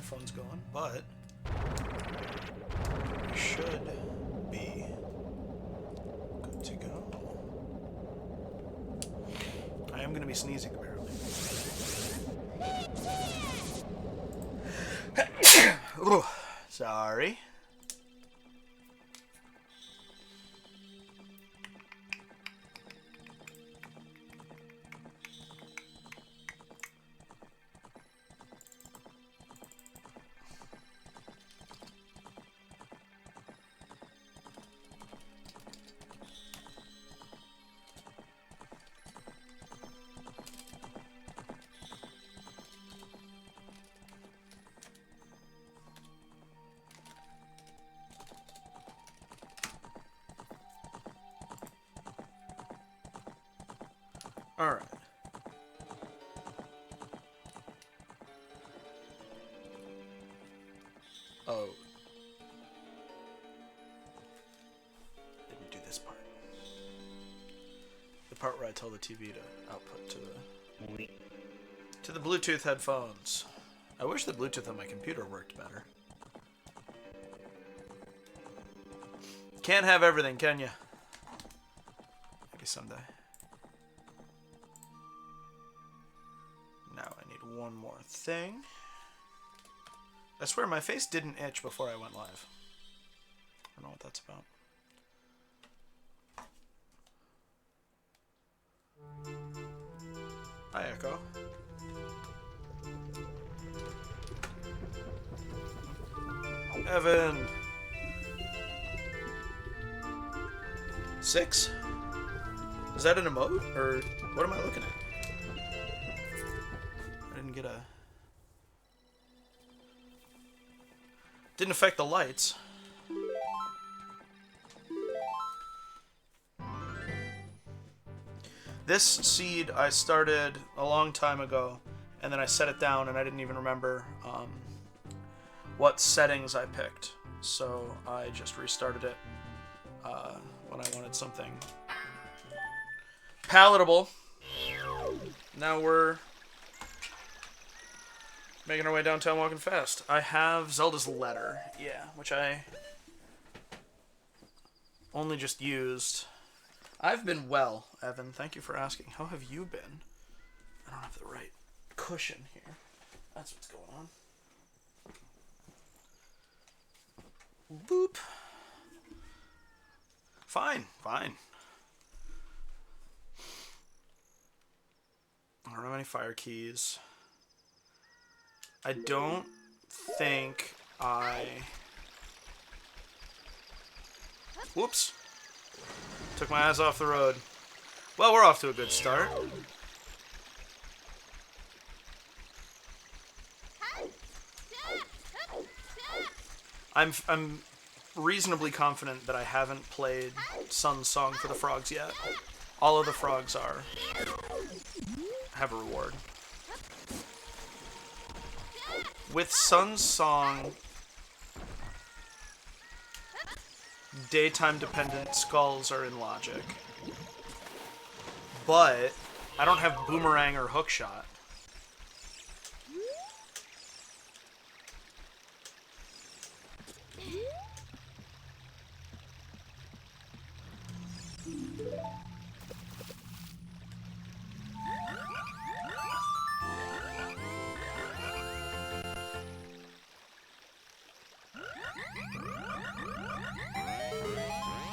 headphones going, but we should be good to go. I am going to be sneezing, apparently. Ooh, sorry. All right. Oh. Didn't do this part. The part where I tell the TV to output to the Bluetooth headphones. I wish the Bluetooth on my computer worked better. Can't have everything, can you? Maybe someday. Now I need one more thing. I swear my face didn't itch before I went live. I don't know what that's about. Hi, Echo. Evan! 6? Is that an emote? Or what am I looking at? I didn't get a... Didn't affect the lights. This seed I started a long time ago, and then I set it down, and I didn't even remember what settings I picked. So I just restarted it when I wanted something palatable. Now we're making our way downtown walking fast. I have Zelda's Letter, yeah, which I only just used. I've been well, Evan. Thank you for asking. How have you been? I don't have the right cushion here. That's what's going on. Boop. Fine, fine. I don't have any fire keys. I don't think I... Whoops. Took my eyes off the road. Well, we're off to a good start. I'm reasonably confident that I haven't played Sun's Song for the frogs yet. All of the frogs have a reward. With Sun's Song, daytime dependent skulls are in logic. But I don't have boomerang or hookshot.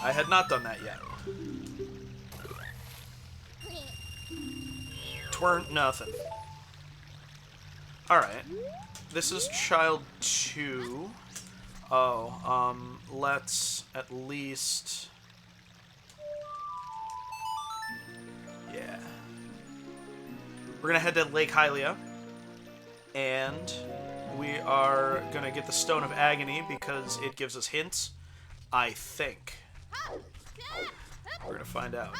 I had not done that yet. Tweren't nothing. Alright. This is child 2. Oh, let's at least... Yeah. We're gonna head to Lake Hylia. And we are gonna get the Stone of Agony because it gives us hints. I think. We're gonna find out.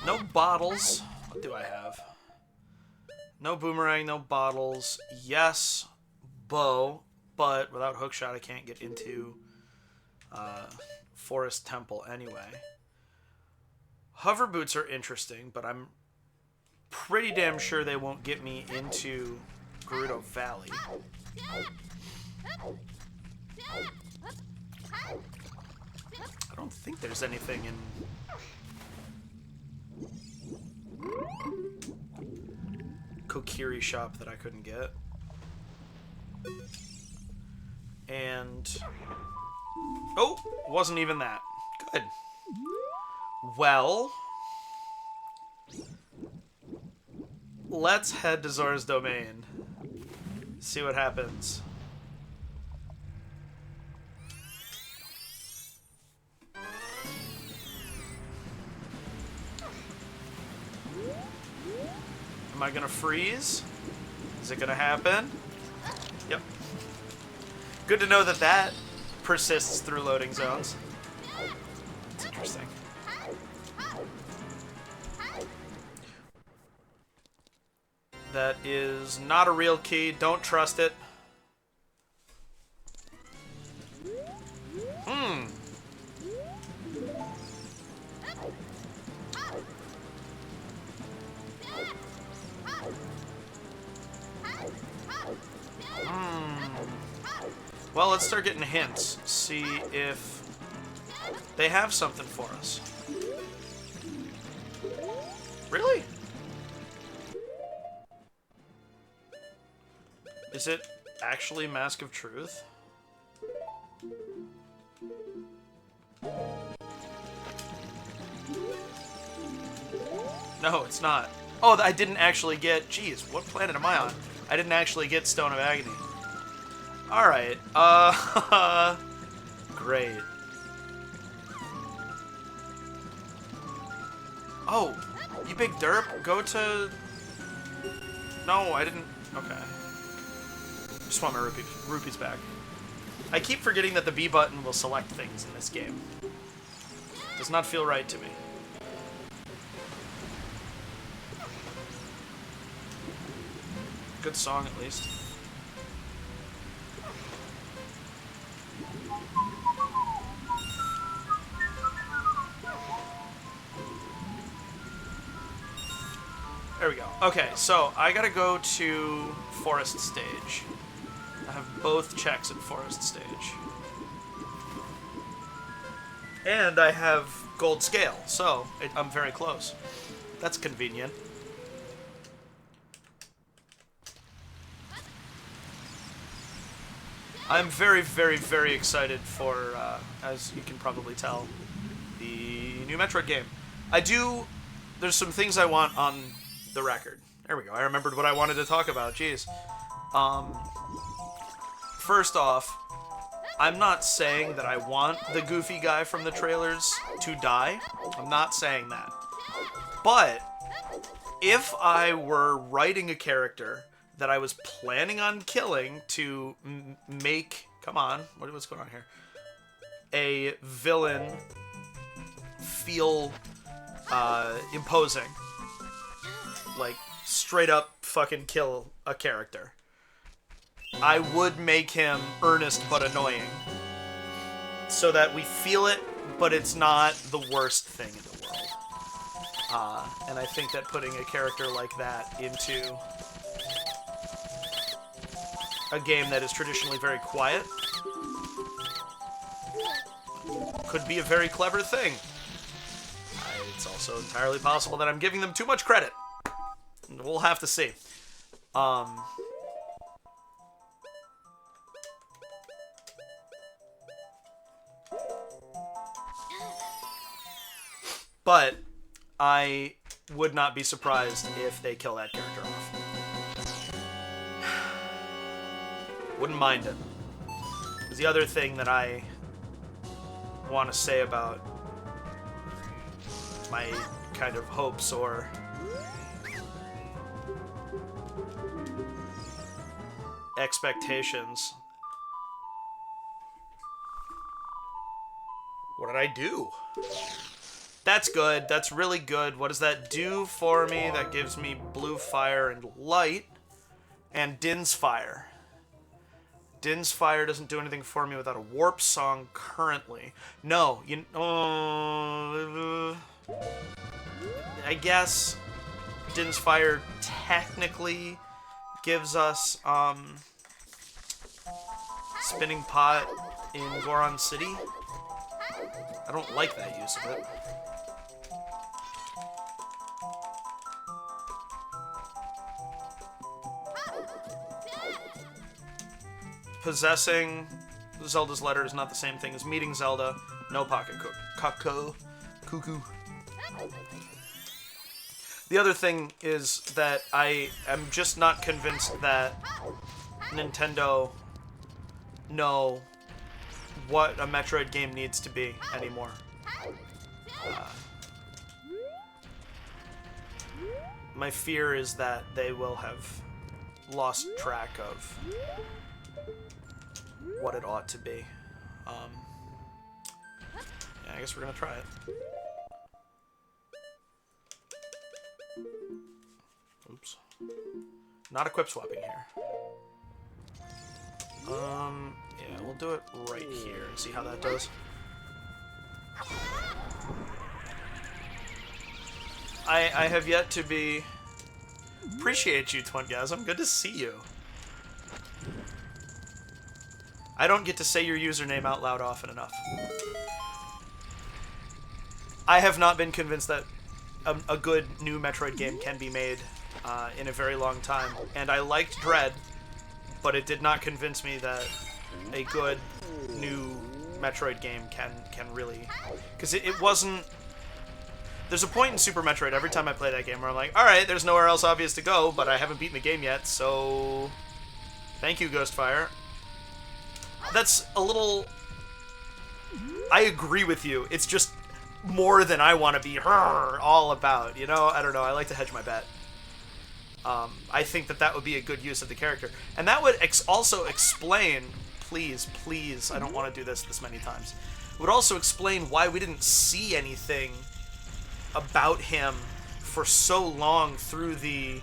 No bottles. What do I have? No boomerang, no bottles. Yes, bow, but without hookshot I can't get into Forest Temple anyway. Hover boots are interesting, but I'm pretty damn sure they won't get me into Gerudo Valley. I don't think there's anything in... Kokiri shop that I couldn't get. And... Oh! Wasn't even that. Good. Well... Let's head to Zora's Domain. See what happens. Am I gonna freeze? Is it gonna happen? Yep. Good to know that that persists through loading zones. It's interesting. That is not a real key. Don't trust it. Well, let's start getting hints. See if they have something for us. Really? Is it actually Mask of Truth? No, it's not. Oh, I didn't actually get... Geez, what planet am I on? I didn't actually get Stone of Agony. Alright, great. Oh, you big derp, go to... No, I didn't... Okay. Just want my rupees back. I keep forgetting that the B button will select things in this game. Does not feel right to me. Good song, at least. There we go. Okay, so I gotta go to Forest Stage. I have both checks at Forest Stage. And I have Gold Scale, so I'm very close. That's convenient. I'm very, very, very excited for, as you can probably tell, the new Metroid game. There's some things I want on the record. There we go. I remembered what I wanted to talk about. Jeez. First off, I'm not saying that I want the goofy guy from the trailers to die. I'm not saying that. But if I were writing a character that I was planning on killing to make... Come on. What's going on here? A villain feel imposing. Like, straight up fucking kill a character. I would make him earnest but annoying. So that we feel it, but it's not the worst thing in the world. And I think that putting a character like that into a game that is traditionally very quiet could be a very clever thing. It's also entirely possible that I'm giving them too much credit. We'll have to see. But I would not be surprised if they kill that character off. Wouldn't mind it. Because the other thing that I want to say about my kind of hopes or expectations. What did I do? That's good. That's really good. What does that do for me? That gives me blue fire and light. And Din's fire. Din's fire doesn't do anything for me without a warp song currently. No, I guess Din's Fire technically gives us Spinning Pot in Goron City. I don't like that use of it. Possessing Zelda's letter is not the same thing as meeting Zelda. No pocket cuckoo. The other thing is that I am just not convinced that Nintendo know what a Metroid game needs to be anymore. My fear is that they will have lost track of what it ought to be. Yeah, I guess we're gonna try it. Oops. Not equip swapping here. Yeah, we'll do it right here and see how that does. I have yet to be... Appreciate you, Twingasm. Good to see you. I don't get to say your username out loud often enough. I have not been convinced that a good new Metroid game can be made in a very long time. And I liked Dread, but it did not convince me that a good new Metroid game can really... Because it wasn't... There's a point in Super Metroid every time I play that game where I'm like, alright, there's nowhere else obvious to go, but I haven't beaten the game yet, so... Thank you, Ghostfire. That's a little... I agree with you. It's just more than I want to be all about, you know? I don't know. I like to hedge my bet. I think that would be a good use of the character. And that would also explain... Please, I don't want to do this many times. It would also explain why we didn't see anything about him for so long through the...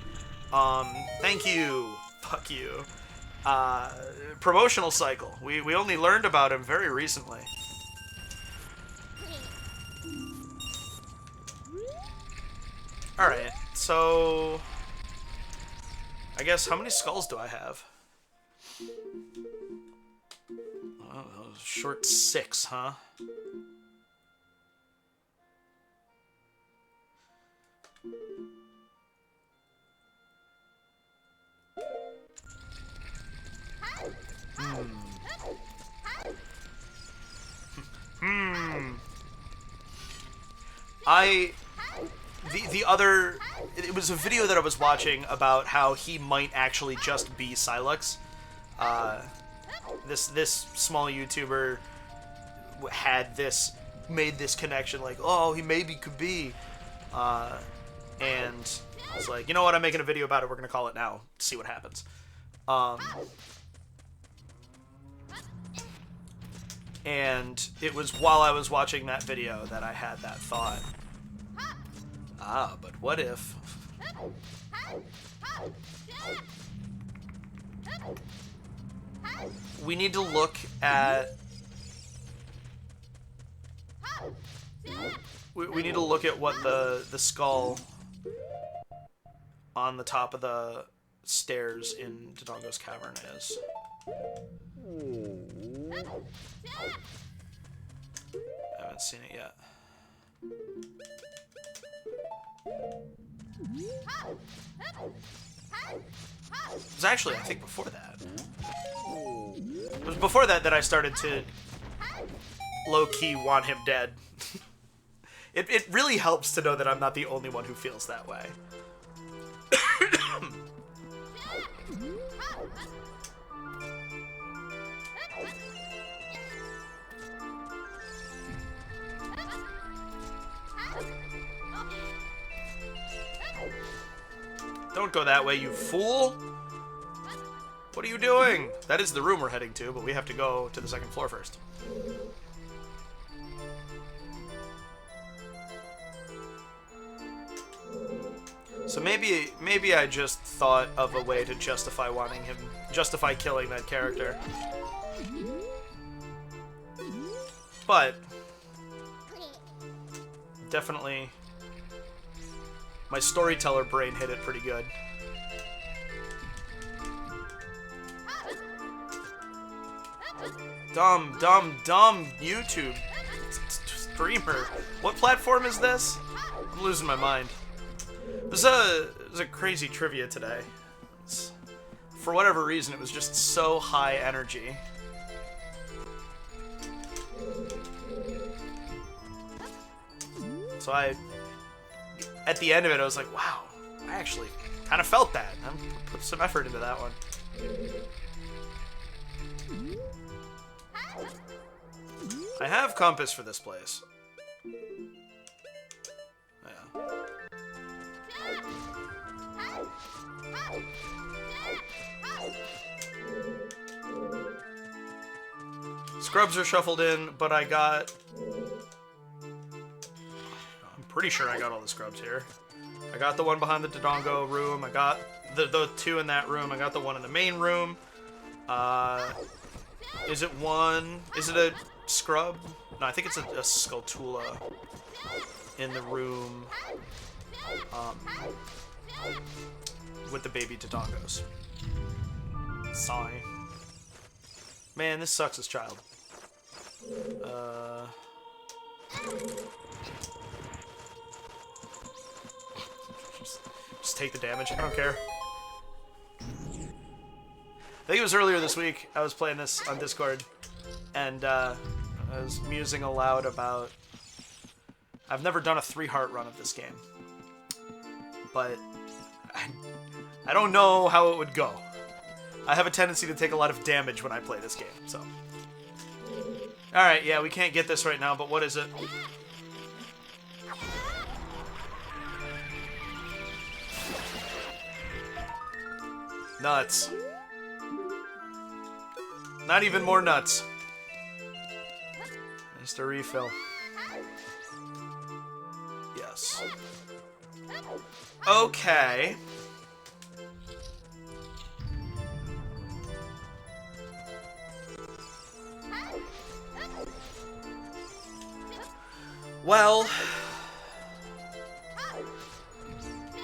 thank you. Fuck you. Promotional cycle. We only learned about him very recently. Alright, so... I guess, how many skulls do I have? Oh, short 6, huh? The other... It was a video that I was watching about how he might actually just be Sylux. This small YouTuber made this connection, like, oh, he maybe could be. And I was like, you know what, I'm making a video about it, we're gonna call it now, see what happens. And it was while I was watching that video that I had that thought. Ah, but what if... We need to look at... We need to look at what the skull on the top of the stairs in Dodongo's Cavern is. I haven't seen it yet. It was actually, I think, before that. It was before that that I started to low-key want him dead. It really helps to know that I'm not the only one who feels that way. Don't go that way, you fool! What are you doing? That is the room we're heading to, but we have to go to the second floor first. So maybe I just thought of a way to justify killing that character. But definitely My storyteller brain hit it pretty good. Dumb YouTube streamer. What platform is this? I'm losing my mind. There's a crazy trivia today. For whatever reason, it was just so high energy. So at the end of it, I was like, wow, I actually kind of felt that. I put some effort into that one. I have compass for this place. Yeah. Scrubs are shuffled in, but I got... I'm pretty sure I got all the scrubs here. I got the one behind the Dodongo room. I got the two in that room. I got the one in the main room. Is it one... Is it a scrub? No, I think it's a Skulltula in the room with the baby Dodongos. Sigh. Man, this sucks as child. Just take the damage. I don't care. I think it was earlier this week. I was playing this on Discord, and I was musing aloud about... I've never done a 3-heart run of this game, but I don't know how it would go. I have a tendency to take a lot of damage when I play this game, so... Alright, yeah, we can't get this right now, but what is it? Nuts. Not even more nuts. Just a refill. Yes. Okay. Well,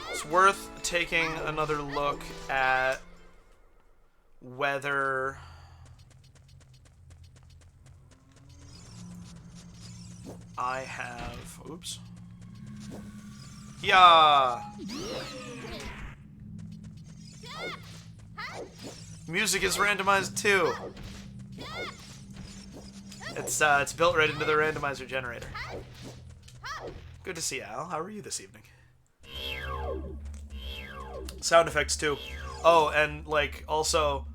it's worth taking another look at whether I have... Oops. Yeah. Music is randomized too. It's built right into the randomizer generator. Good to see you, Al. How are you this evening? Sound effects too. Oh, and like also...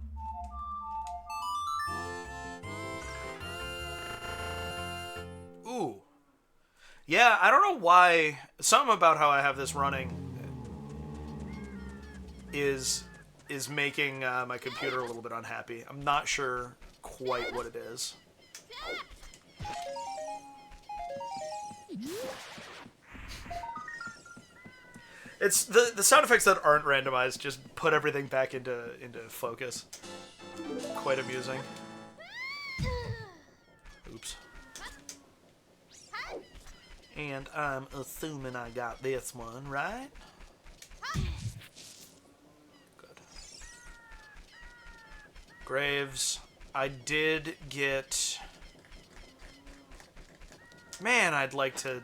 Ooh. Yeah, I don't know why. Something about how I have this running is making my computer a little bit unhappy. I'm not sure quite what it is. It's the sound effects that aren't randomized just put everything back into focus. Quite amusing. Oops. And I'm assuming I got this one, right? Good. Graves. I did get... Man, I'd like to...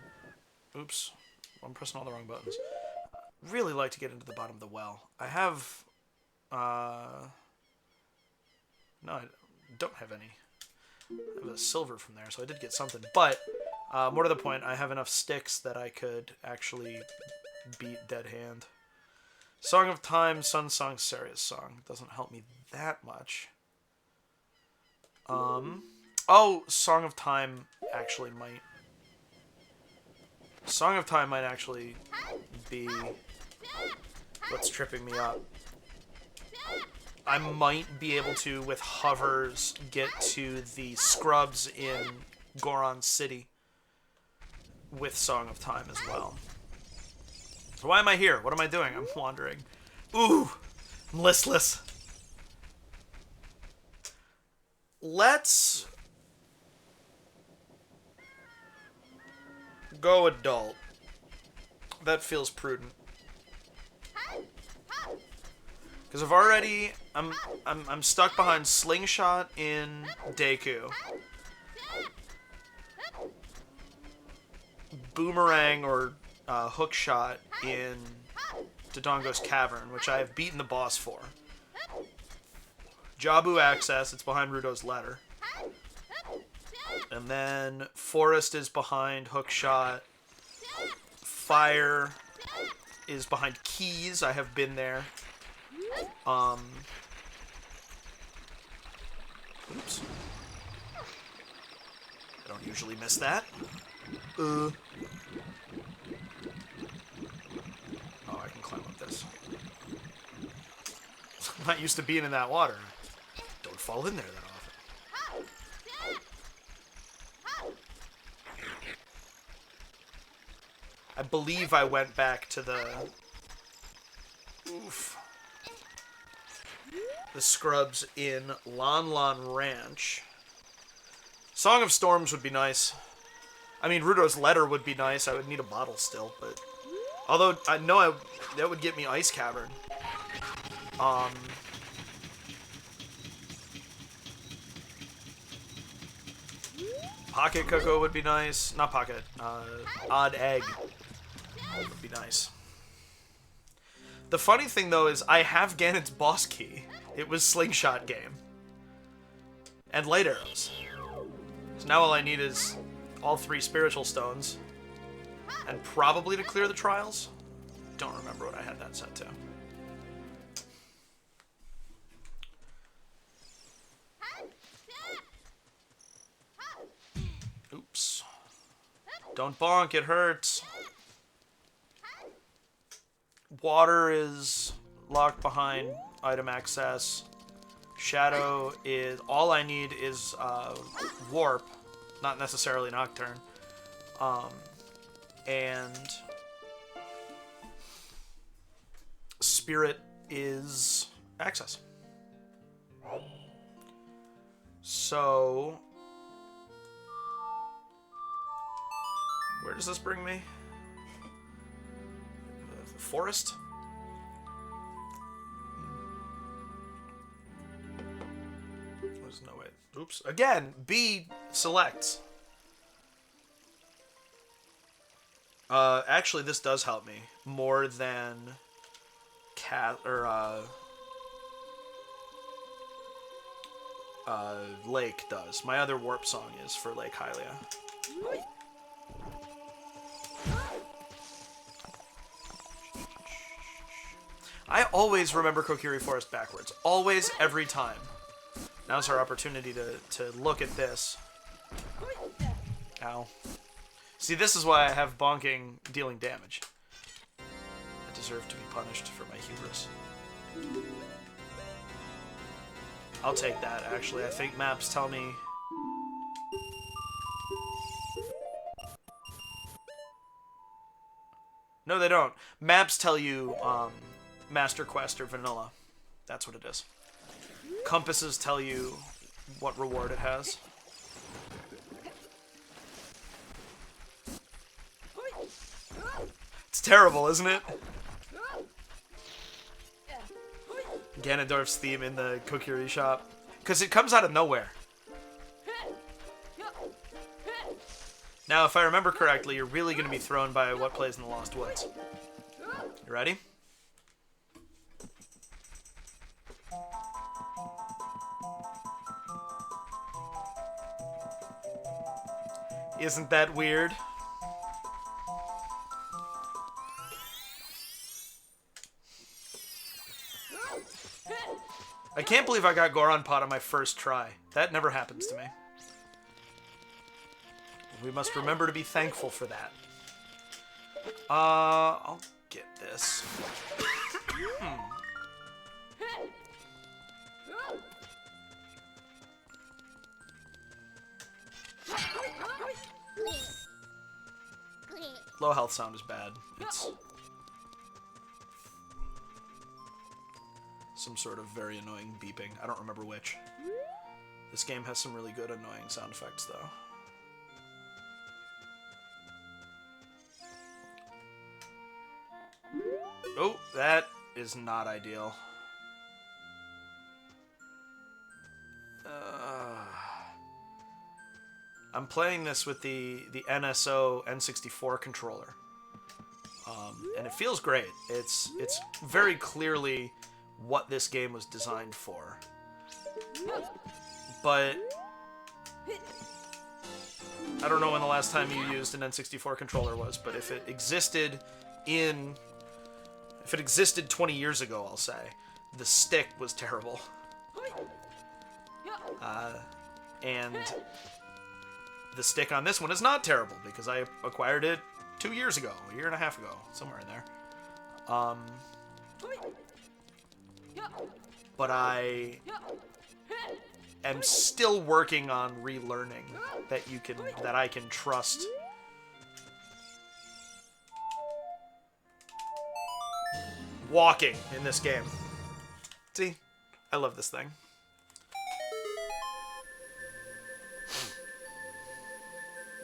Oops. I'm pressing all the wrong buttons. Really like to get into the bottom of the well. I have... No, I don't have any. I have a silver from there, so I did get something. But, more to the point, I have enough sticks that I could actually beat Dead Hand. Song of Time, Sun Song, Saria's Song. Doesn't help me that much. Oh, Song of Time actually might... Song of Time might actually be what's tripping me up. I might be able to, with hovers, get to the scrubs in Goron City with Song of Time as well. So why am I here? What am I doing? I'm wandering. Ooh! I'm listless. Let's go adult. That feels prudent. Because I've already... I'm stuck behind Slingshot in Deku. Boomerang or Hook Shot in Dodongo's Cavern, which I have beaten the boss for. Jabu Access, it's behind Rudo's Ladder. And then Forest is behind Hook Shot. Fire is behind Keys. I have been there. Oops. I don't usually miss that. Oh, I can climb up this. I'm not used to being in that water. Don't fall in there that often. I believe I went back to the... Oof. The scrubs in Lon Lon Ranch. Song of Storms would be nice. I mean, Rudo's Letter would be nice. I would need a bottle still, but... Although, I know that would get me Ice Cavern. Pocket Cocoa would be nice. Not Pocket. Odd Egg would be nice. The funny thing, though, is I have Ganon's boss key. It was Slingshot game. And Light Arrows. So now all I need is all 3 Spiritual Stones. And probably to clear the trials. Don't remember what I had that set to. Oops. Don't bonk, it hurts. Water is locked behind item access. Shadow is... All I need is Warp, not necessarily Nocturne. And Spirit is access. So... Where does this bring me? The forest? There's no way. Oops. Again, B selects. Actually, this does help me more than Lake does. My other warp song is for Lake Hylia. I always remember Kokiri Forest backwards. Always, every time. Now's our opportunity to look at this. Ow. See, this is why I have bonking dealing damage. I deserve to be punished for my hubris. I'll take that, actually. I think maps tell me... No, they don't. Maps tell you, Master Quest or Vanilla. That's what it is. Compasses tell you what reward it has. It's terrible, isn't it? Ganondorf's theme in the Kokiri shop. Because it comes out of nowhere. Now, if I remember correctly, you're really going to be thrown by what plays in the Lost Woods. You ready? Isn't that weird? I can't believe I got Goron Pot on my first try. That never happens to me. We must remember to be thankful for that. I'll get this. Low health sound is bad. It's some sort of very annoying beeping. I don't remember which. This game has some really good annoying sound effects, though. Oh, that is not ideal. I'm playing this with the NSO N64 controller. And it feels great. It's very clearly what this game was designed for. But I don't know when the last time you used an N64 controller was, but if it existed 20 years ago, I'll say, the stick was terrible. And the stick on this one is not terrible, because I acquired it 2 years ago, a year and a half ago, somewhere in there. But I am still working on relearning that I can trust walking in this game. See? I love this thing.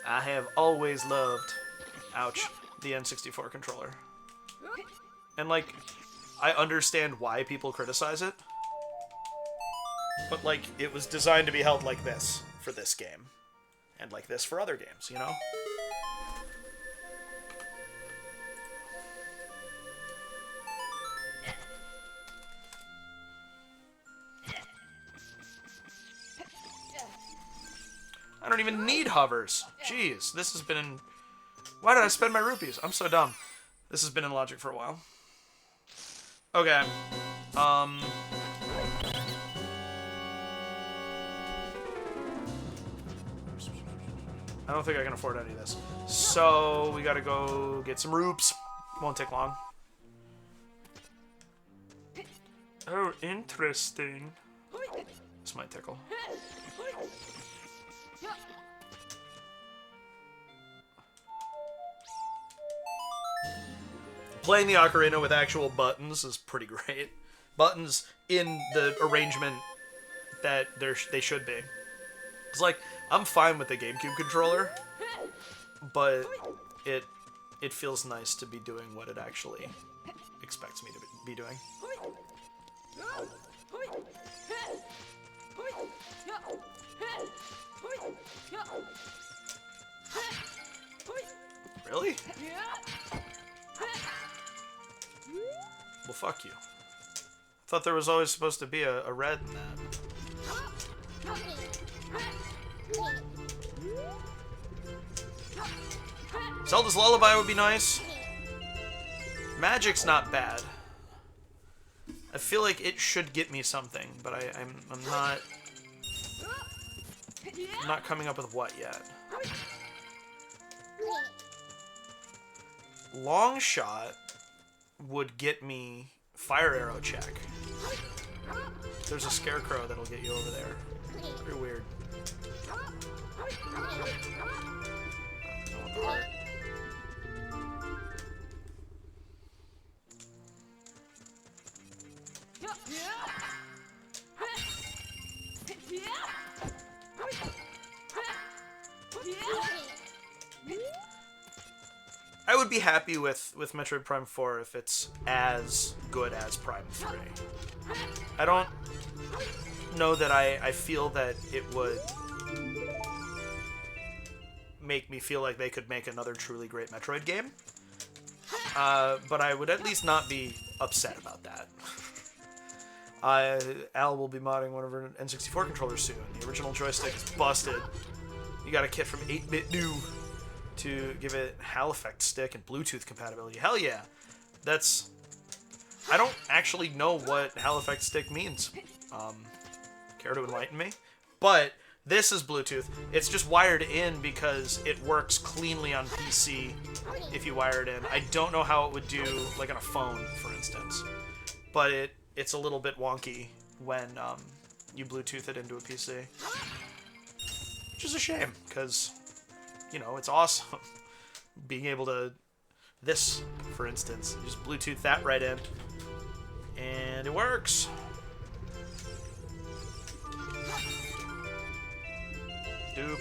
I have always loved, ouch, the N64 controller. And, like, I understand why people criticize it. But, like, it was designed to be held like this for this game. And like this for other games, you know? I don't even need hovers. Jeez, this has been in... Why did I spend my rupees? I'm so dumb. This has been in Logic for a while. Okay. I don't think I can afford any of this. So, we gotta go get some rupes. Won't take long. Oh, interesting. This might tickle. Playing the ocarina with actual buttons is pretty great. Buttons in the arrangement that they should be. It's like, I'm fine with the GameCube controller, but it feels nice to be doing what it actually expects me to be doing. Really? Well, fuck you. I thought there was always supposed to be a red in that. Zelda's Lullaby would be nice. Magic's not bad. I feel like it should get me something, but I'm not coming up with what yet. Long shot would get me fire arrow check. There's a scarecrow that'll get you over there. Pretty weird. I would be happy with Metroid Prime 4 if it's as good as Prime 3. I don't know that I feel that it would make me feel like they could make another truly great Metroid game. But I would at least not be upset about that. Al will be modding one of her N64 controllers soon. The original joystick is busted. You got a kit from 8-Bit New to give it Hal effect stick and Bluetooth compatibility. Hell yeah. That's... I don't actually know what Hal effect stick means. Care to enlighten me? But this is Bluetooth. It's just wired in because it works cleanly on PC if you wire it in. I don't know how it would do like on a phone, for instance. But it's a little bit wonky when you Bluetooth it into a PC. Which is a shame, because, you know, it's awesome. Being able to... This, for instance. You just Bluetooth that right in. And it works. Dupe.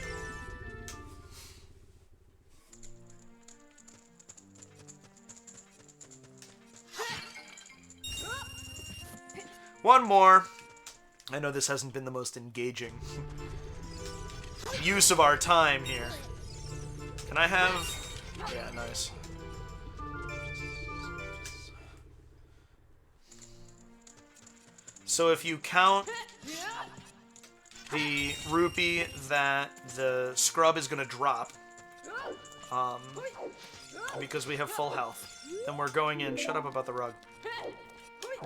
One more. I know this hasn't been the most engaging use of our time here. Can I have... Yeah, nice. So if you count the rupee that the scrub is going to drop, because we have full health, then we're going in, shut up about the rug,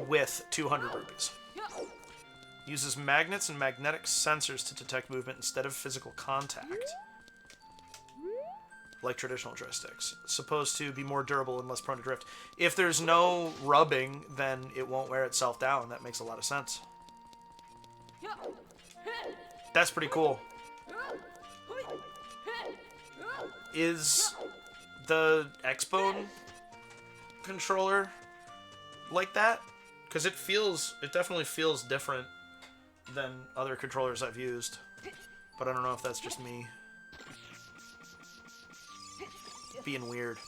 with 200 rupees. Uses magnets and magnetic sensors to detect movement instead of physical contact, like traditional joysticks. Supposed to be more durable and less prone to drift. If there's no rubbing, then it won't wear itself down. That makes a lot of sense. That's pretty cool. Is the X-Bone controller like that? Because it definitely feels different than other controllers I've used. But I don't know if that's just me being weird.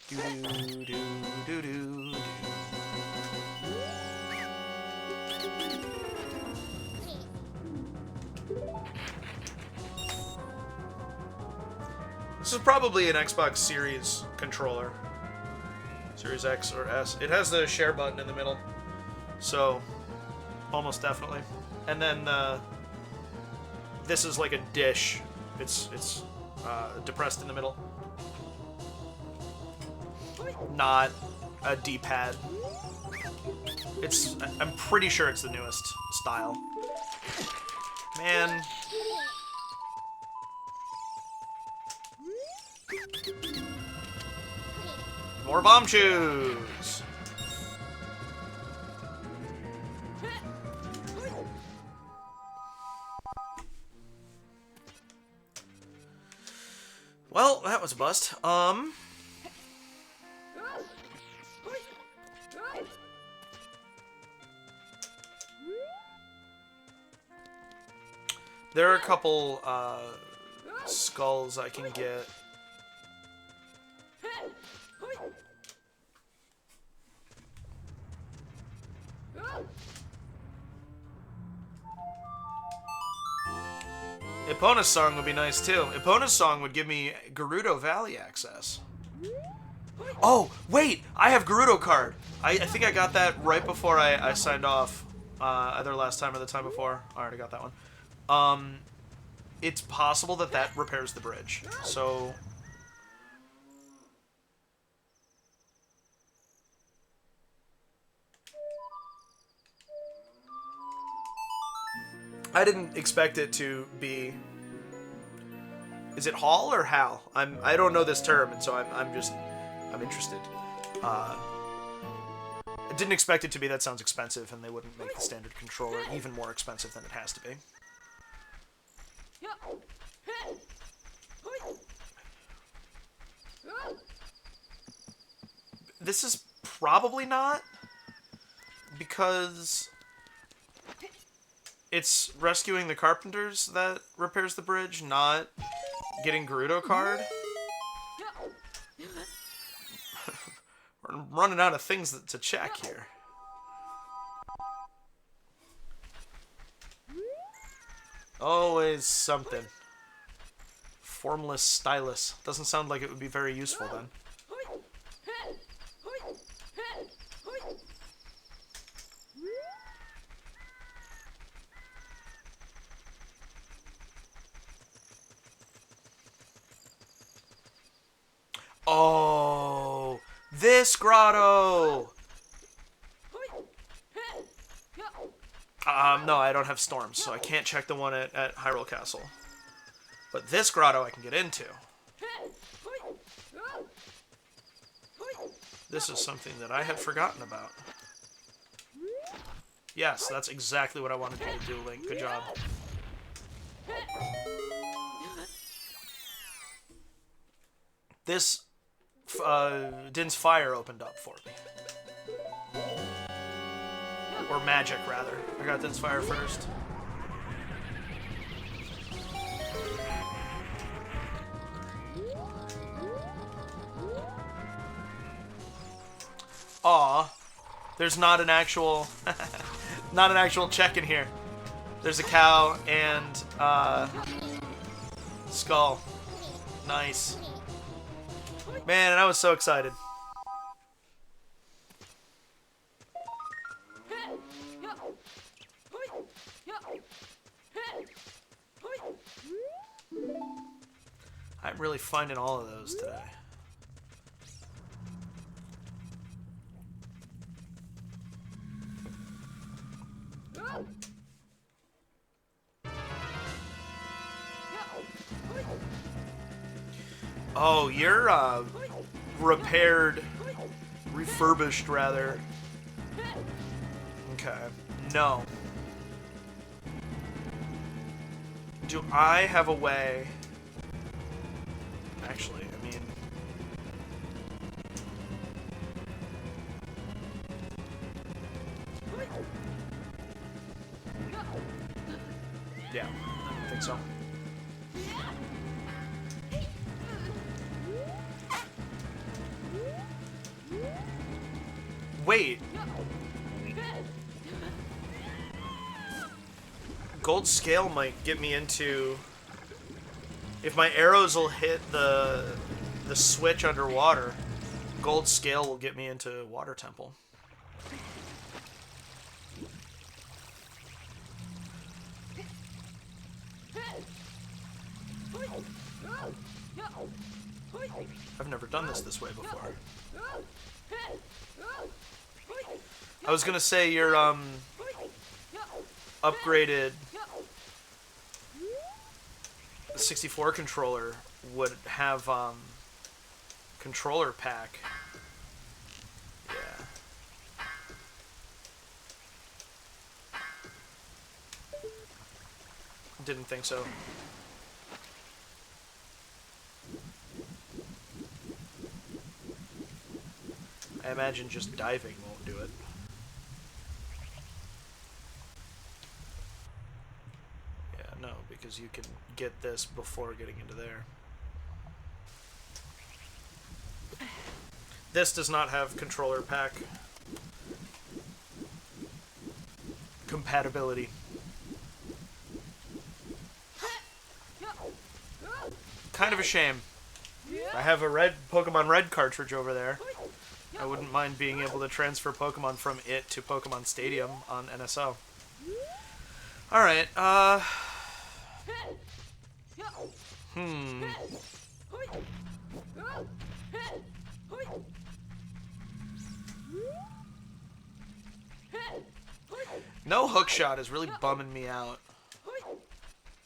Do-do-do-do-do-do. This is probably an Xbox Series controller. Series X or S. It has the share button in the middle. So, almost definitely. And then this is like a dish. It's depressed in the middle. Not a D-pad. I'm pretty sure it's the newest style. Man. More bomb shoes! Well, that was a bust. There are a couple skulls I can get. Epona's song would be nice too. Epona's song would give me Gerudo Valley access. Oh, wait! I have Gerudo card! I think I got that right before I signed off. Either last time or the time before. I already got that one. It's possible that that repairs the bridge. So... I didn't expect it to be... Is it Hall or Hal? I don't know this term, and so I'm interested. I didn't expect it to be. That sounds expensive, and they wouldn't make the standard controller even more expensive than it has to be. This is probably not, because it's rescuing the carpenters that repairs the bridge, not getting Gerudo card. We're running out of things to check here. Always something. Formless stylus. Doesn't sound like it would be very useful then. Oh, this grotto! No, I don't have storms, so I can't check the one at Hyrule Castle. But this grotto I can get into. This is something that I had forgotten about. Yes, that's exactly what I wanted you to do, Link. Good job. This Din's Fire opened up for me. Or Magic, rather. I got Din's Fire first. Aw. There's not an actual, not an actual check in here. There's a cow and skull. Nice. Man, and I was so excited. I'm really finding all of those today. Oh, you're repaired, refurbished rather. Okay. No. Do I have a way? Actually, I mean, yeah, I don't think so. Wait. Gold scale might get me into... If my arrows will hit the switch underwater, gold scale will get me into water temple. I've never done this way before. I was gonna say your upgraded 64 controller would have controller pack. Yeah. Didn't think so. I imagine just diving won't do it. Yeah, no, because you can get this before getting into there. This does not have controller pack compatibility. Kind of a shame. I have a red Pokemon Red cartridge over there. I wouldn't mind being able to transfer Pokemon from it to Pokemon Stadium on NSO. Alright, No hook shot is really bumming me out.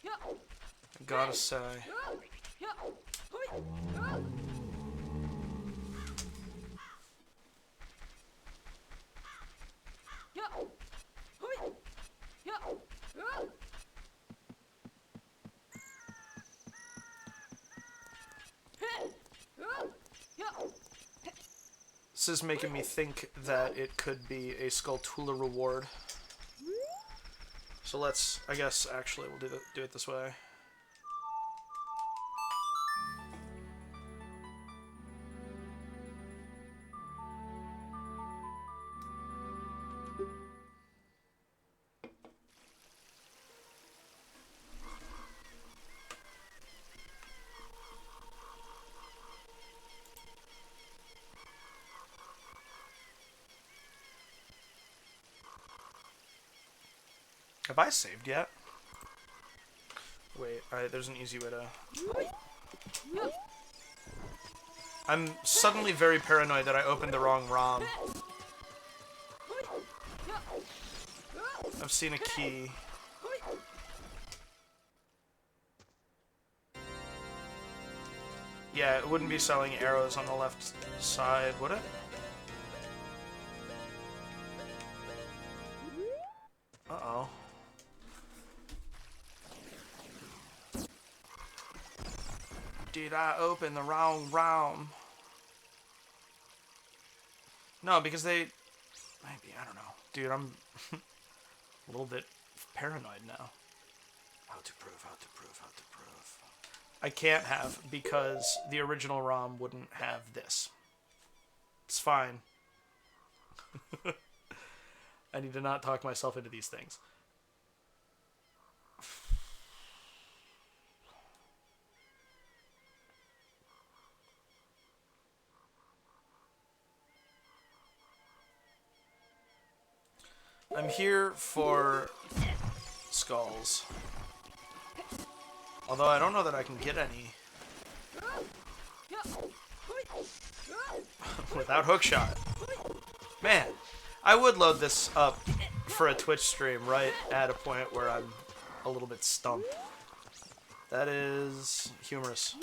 I gotta say. This is making me think that it could be a Skulltula reward. So let's, I guess, actually, we'll do it this way. Have I saved yet? Wait, alright, there's an easy way to... I'm suddenly very paranoid that I opened the wrong ROM. I've seen a key. Yeah, it wouldn't be selling arrows on the left side, would it? Uh-oh. Did I open the wrong ROM? No, because they... Maybe, I don't know. Dude, I'm a little bit paranoid now. How to prove. I can't have, because the original ROM wouldn't have this. It's fine. I need to not talk myself into these things. I'm here for skulls. Although I don't know that I can get any without hookshot. Man, I would load this up for a Twitch stream right at a point where I'm a little bit stumped. That is humorous.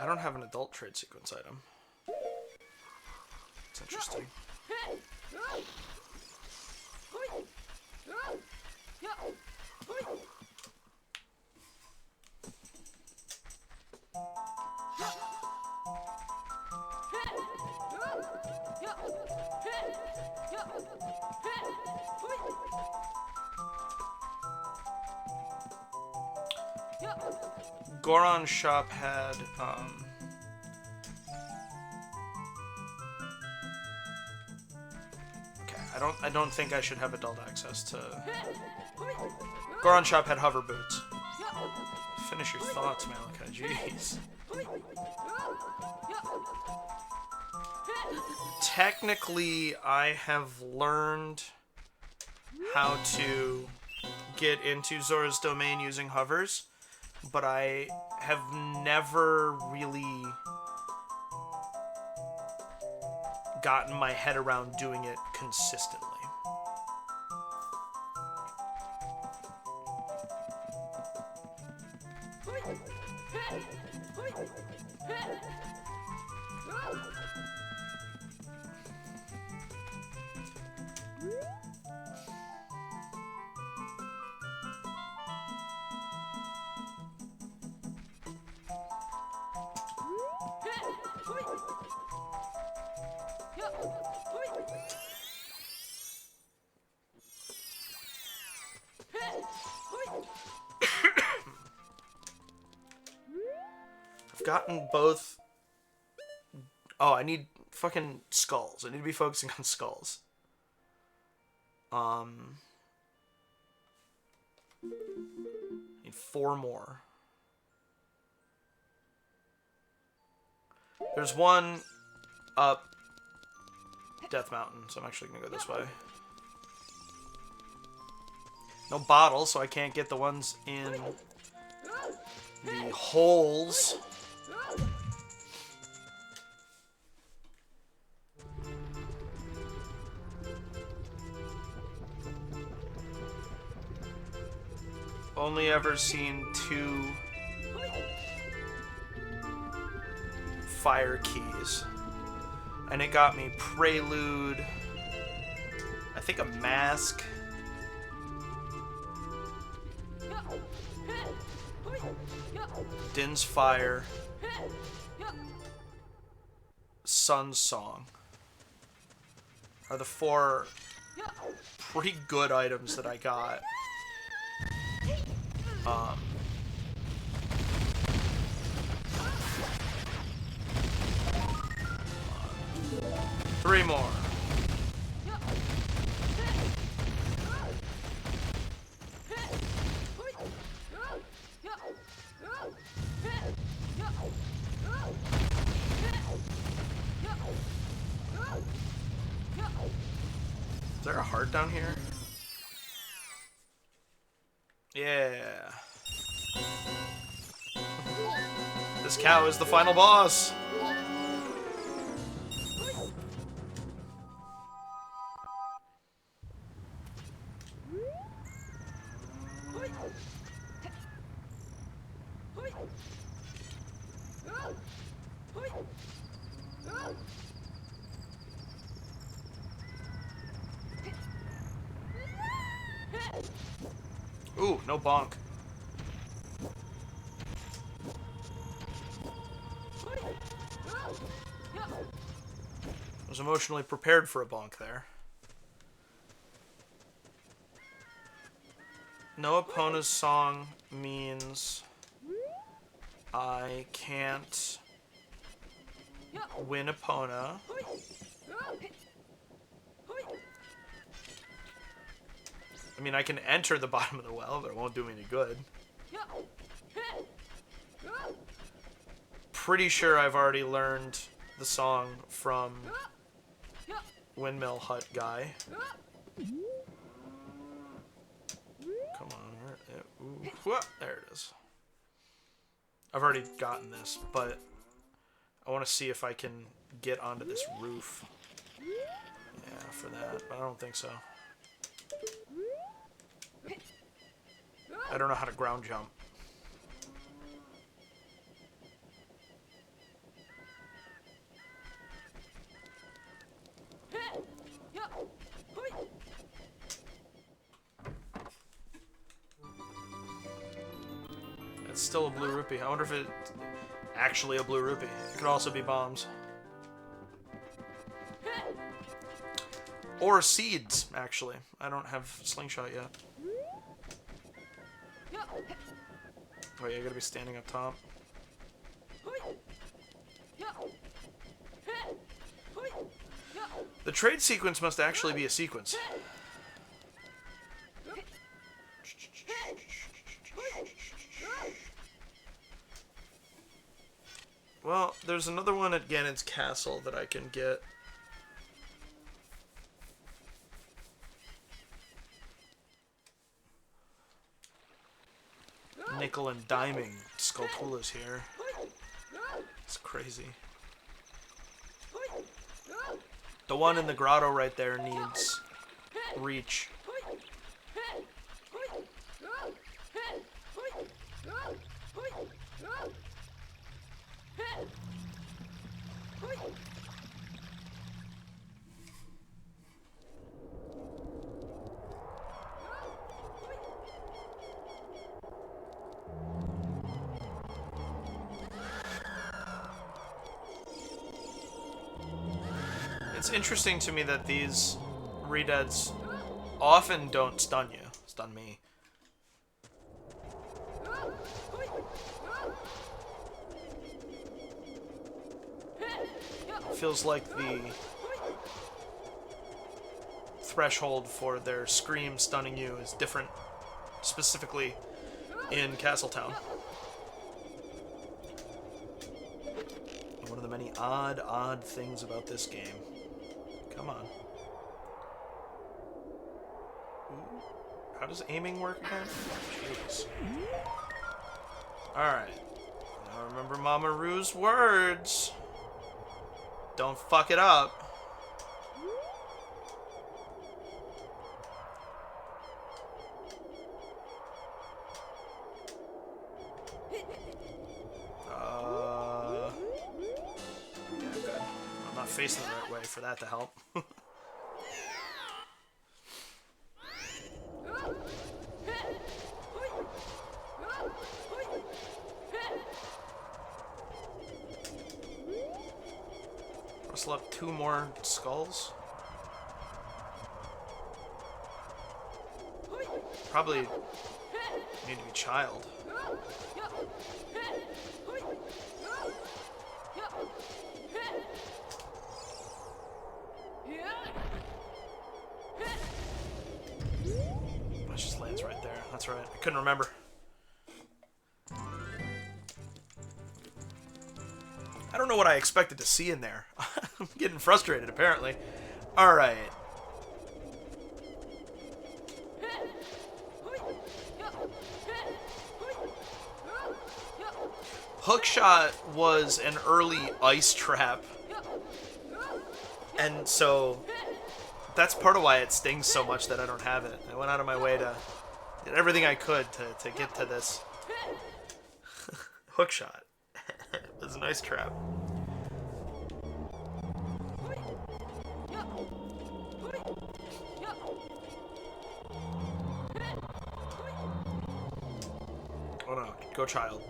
I don't have an adult trade sequence item. It's interesting. Goron's shop had, okay, I don't think I should have adult access to... Goron's shop had hover boots. Finish your thoughts, Malachi, jeez. Technically, I have learned how to get into Zora's domain using hovers, but I have never really gotten my head around doing it consistently. I've gotten both. Oh, I need fucking skulls. I need to be focusing on skulls. Need 4 more. There's one up Death Mountain, so I'm actually gonna go this way. No bottles, so I can't get the ones in the holes. Only ever seen 2 fire keys. And it got me Prelude, I think a mask, Din's Fire, Sun's Song are the 4 pretty good items that I got. 3 more. Is there a heart down here? Yeah. This cow is the final boss. Ooh, no bonk. I was emotionally prepared for a bonk there. No Epona's song means I can't win Epona. I mean, I can enter the bottom of the well, but it won't do me any good. Pretty sure I've already learned the song from Windmill Hut guy. Come on. Ooh, there it is. I've already gotten this, but I want to see if I can get onto this roof. Yeah, for that, but I don't think so. I don't know how to ground jump. It's still a blue rupee. I wonder if it's actually a blue rupee. It could also be bombs. Or seeds, actually. I don't have slingshot yet. Wait, I gotta be standing up top. The trade sequence must actually be a sequence. Well, there's another one at Ganon's Castle that I can get. Nickel and diming Skulltula's here. It's crazy. The one in the grotto right there needs reach. It's interesting to me that these redeads often don't stun you. Stun me. Feels like the threshold for their scream stunning you is different, specifically in Castletown. One of the many odd things about this game. Come on. Ooh. How does aiming work again? Jeez. Alright. Now remember Mama Rue's words. Don't fuck it up. Yeah, good. I'm not facing the right way for that to help. Still have 2 more skulls. Probably need to be child. That just lands right there. That's right. I couldn't remember. I don't know what I expected to see in there. I'm getting frustrated, apparently. Alright. Hookshot was an early ice trap. And so that's part of why it stings so much that I don't have it. I went out of my way to did everything I could to get to this. Hookshot. It was an ice trap. Oh no, go child.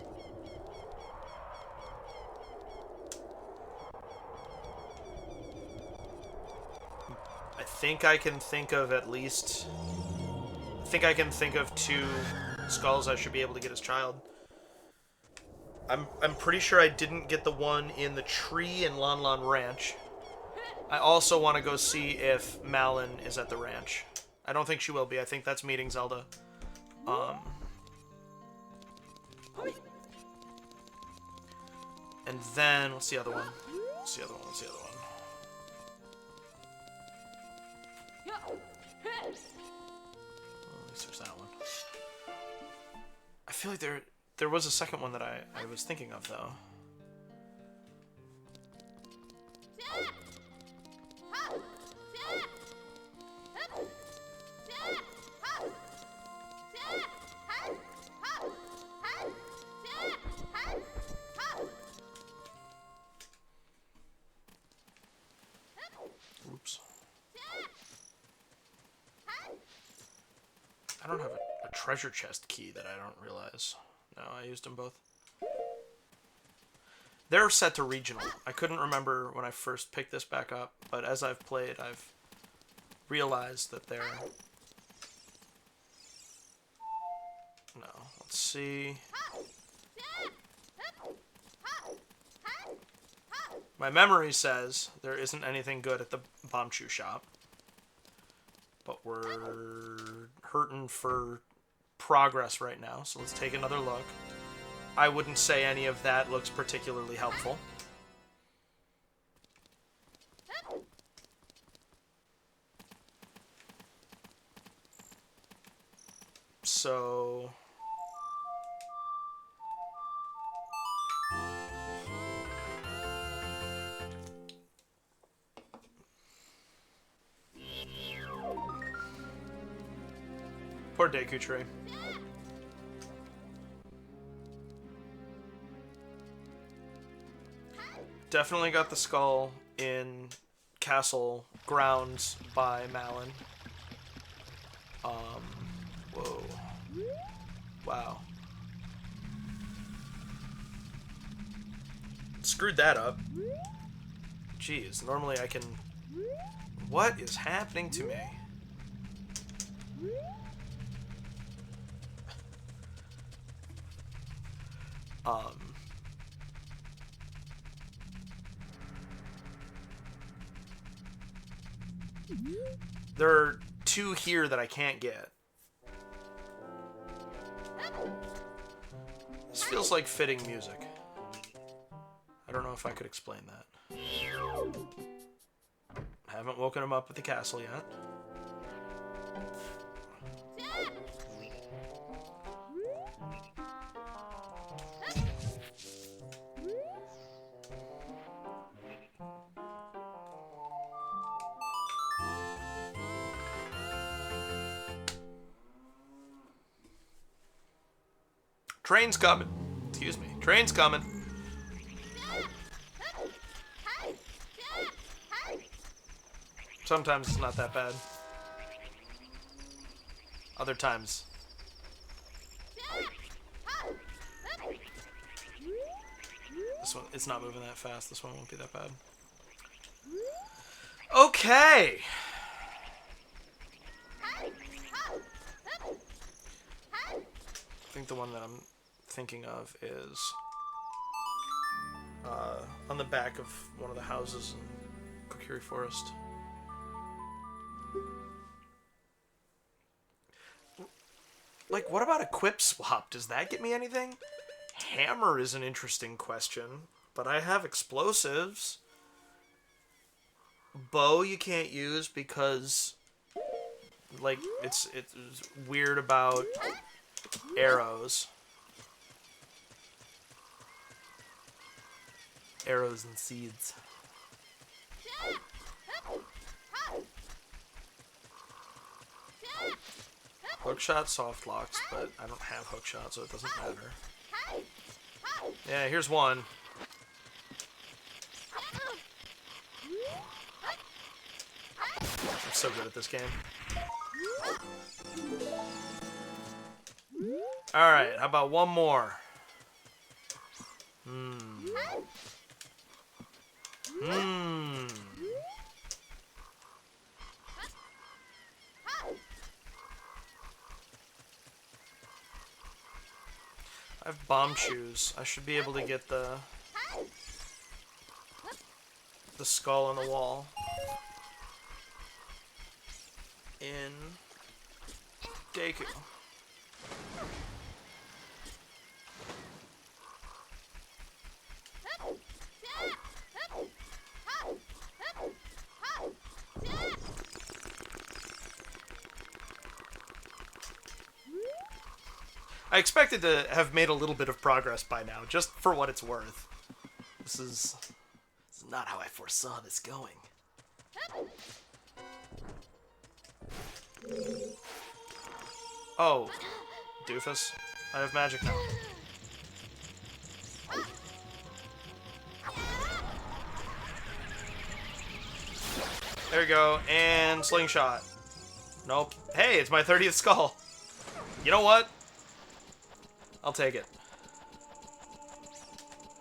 think I can think of at least... I think I can think of 2 skulls I should be able to get as child. I'm pretty sure I didn't get the one in the tree in Lon Lon Ranch. I also want to go see if Malin is at the ranch. I don't think she will be. I think that's meeting Zelda. And then, what's the other one? What's the other one? What's the other one? Well, at least there's that one. I feel like there was a second one that I was thinking of, though. Oops. I don't have a treasure chest key that I don't realize. No, I used them both. They're set to regional. I couldn't remember when I first picked this back up, but as I've played, I've realized that they're... No, let's see. My memory says there isn't anything good at the Bomb Chew shop. But we're hurting for progress right now, so let's take another look. I wouldn't say any of that looks particularly helpful. So... Poor Deku Tree. Definitely got the skull in castle grounds by Malin. Whoa. Wow. Screwed that up. Jeez, normally I can... What is happening to me? There are 2 here that I can't get. This feels like fitting music. I don't know if I could explain that. I haven't woken him up at the castle yet. Train's coming. Excuse me. Train's coming. Sometimes it's not that bad. Other times. This one, it's not moving that fast. This one won't be that bad. Okay. I think the one that I'm thinking of is on the back of one of the houses in Kokiri Forest. Like, what about equip swap? Does that get me anything? Hammer is an interesting question, but I have explosives. Bow you can't use because, like, it's weird about arrows. Arrows and seeds. Hookshot, soft locks, but I don't have hookshot, so it doesn't matter. Yeah, here's one. I'm so good at this game. Alright, how about one more? I have bomb shoes. I should be able to get the skull on the wall. In Deku. I expected to have made a little bit of progress by now, just for what it's worth. This is not how I foresaw this going. Oh, doofus. I have magic now. There we go, and slingshot. Nope. Hey, it's my 30th skull. You know what? I'll take it.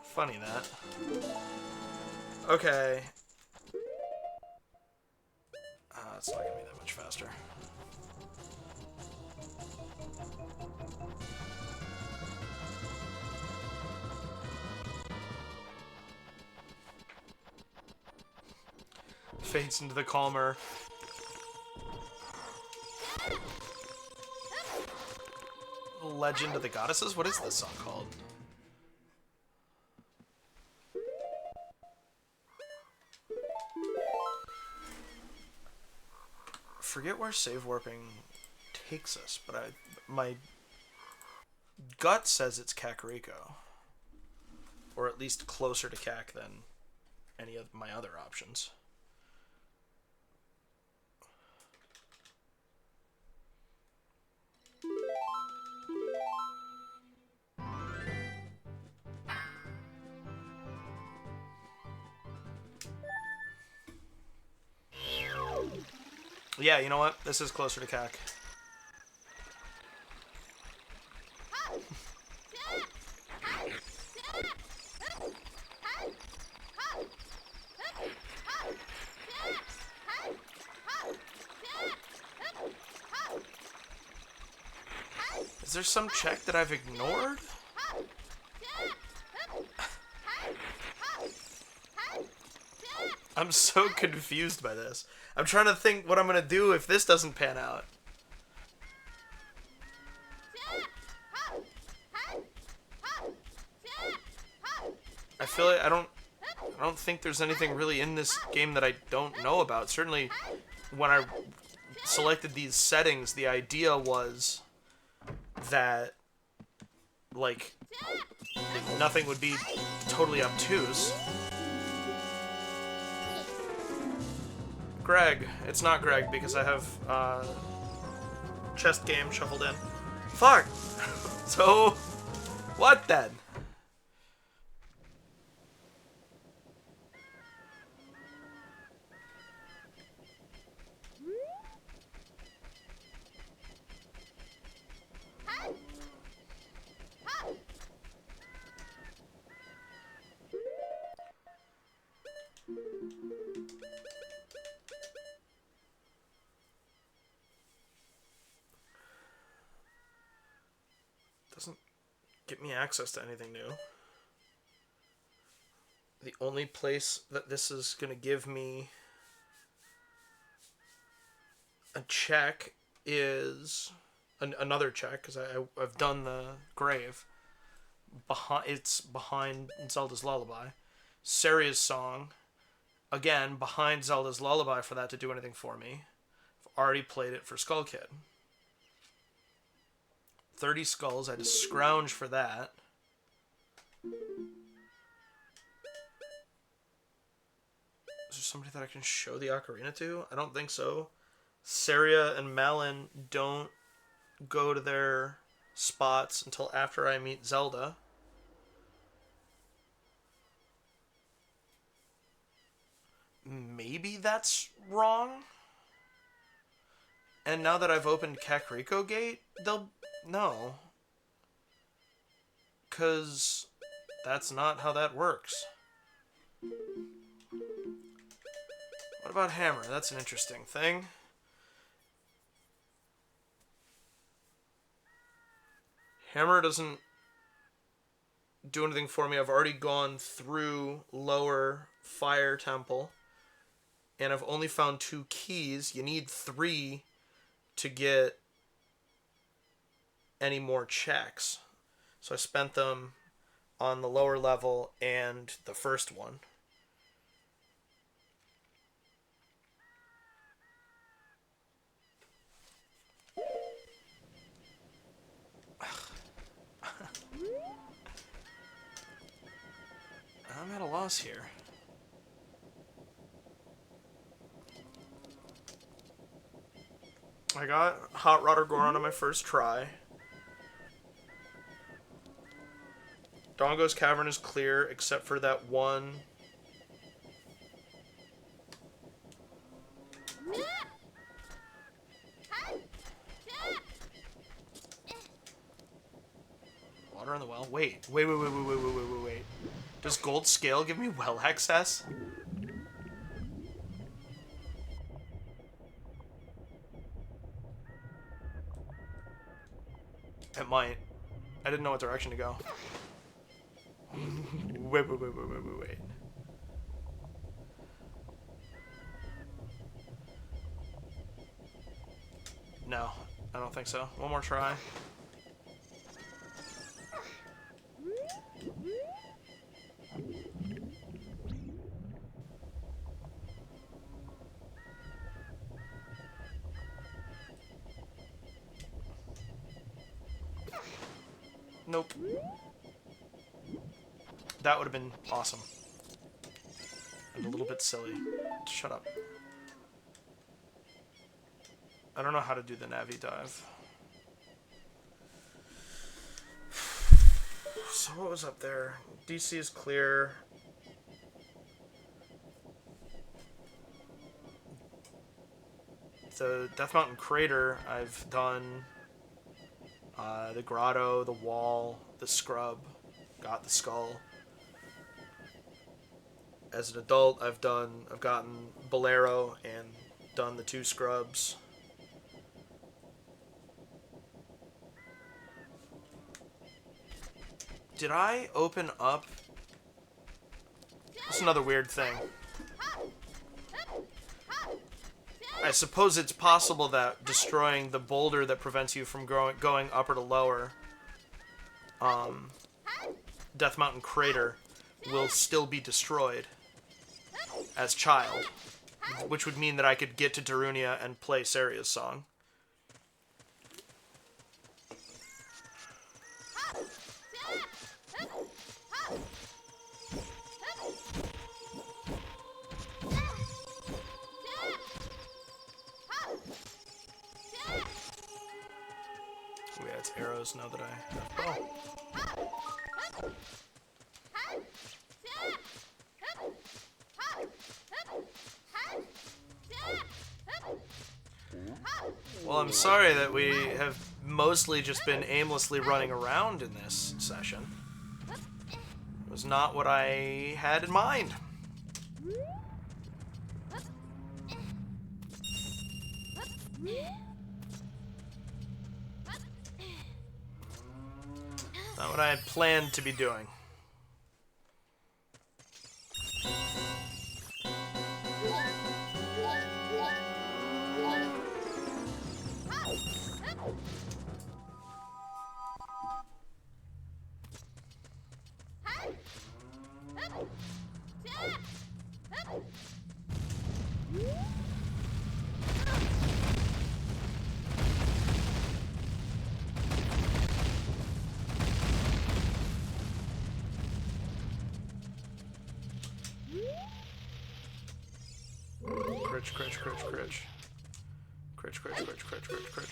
Funny that. Okay. It's not gonna be that much faster. Fades into the calmer. Legend of the Goddesses? What is this song called? Forget where save warping takes us, but my gut says it's Kakariko. Or at least closer to Kak than any of my other options. Yeah, you know what? This is closer to Kak. Is there some check that I've ignored? I'm so confused by this. I'm trying to think what I'm going to do if this doesn't pan out. I feel like I don't think there's anything really in this game that I don't know about. Certainly when I selected these settings, the idea was that like nothing would be totally obtuse. Greg. It's not Greg because I have chest game shuffled in. Fuck! So, what then? Doesn't get me access to anything new. The only place that this is going to give me a check is another check, because I've done the grave. It's behind Zelda's Lullaby. Saria's song, again, behind Zelda's Lullaby for that to do anything for me. I've already played it for Skull Kid. 30 skulls, I had to scrounge for that. Is there somebody that I can show the ocarina to? I don't think so. Saria and Malin don't go to their spots until after I meet Zelda. Maybe that's wrong? And now that I've opened Kakariko Gate, they'll... No. 'Cause that's not how that works. What about Hammer? That's an interesting thing. Hammer doesn't do anything for me. I've already gone through lower fire temple, and I've only found 2 keys. You need 3 to get any more checks. So I spent them on the lower level and the first one. I'm at a loss here. I got Hot Rod or Goron on my first try. Dongo's Cavern is clear, except for that one. Water on the well? Wait. Wait. Does Gold Scale give me well access? It might. I didn't know what direction to go. Wait. No, I don't think so. One more try. Nope. That would have been awesome. And a little bit silly. Shut up. I don't know how to do the Navi dive. So what was up there? DC is clear. The Death Mountain Crater, I've done the grotto, the wall, the scrub, got the skull. As an adult, I've gotten Bolero and done the 2 scrubs. Did I open up? That's another weird thing. I suppose it's possible that destroying the boulder that prevents you from going upper to lower, Death Mountain Crater, will still be destroyed as child, which would mean that I could get to Darunia and play Saria's song. Oh yeah, it's arrows now that I have bow. Well, I'm sorry that we have mostly just been aimlessly running around in this session. It was not what I had in mind. Not what I had planned to be doing.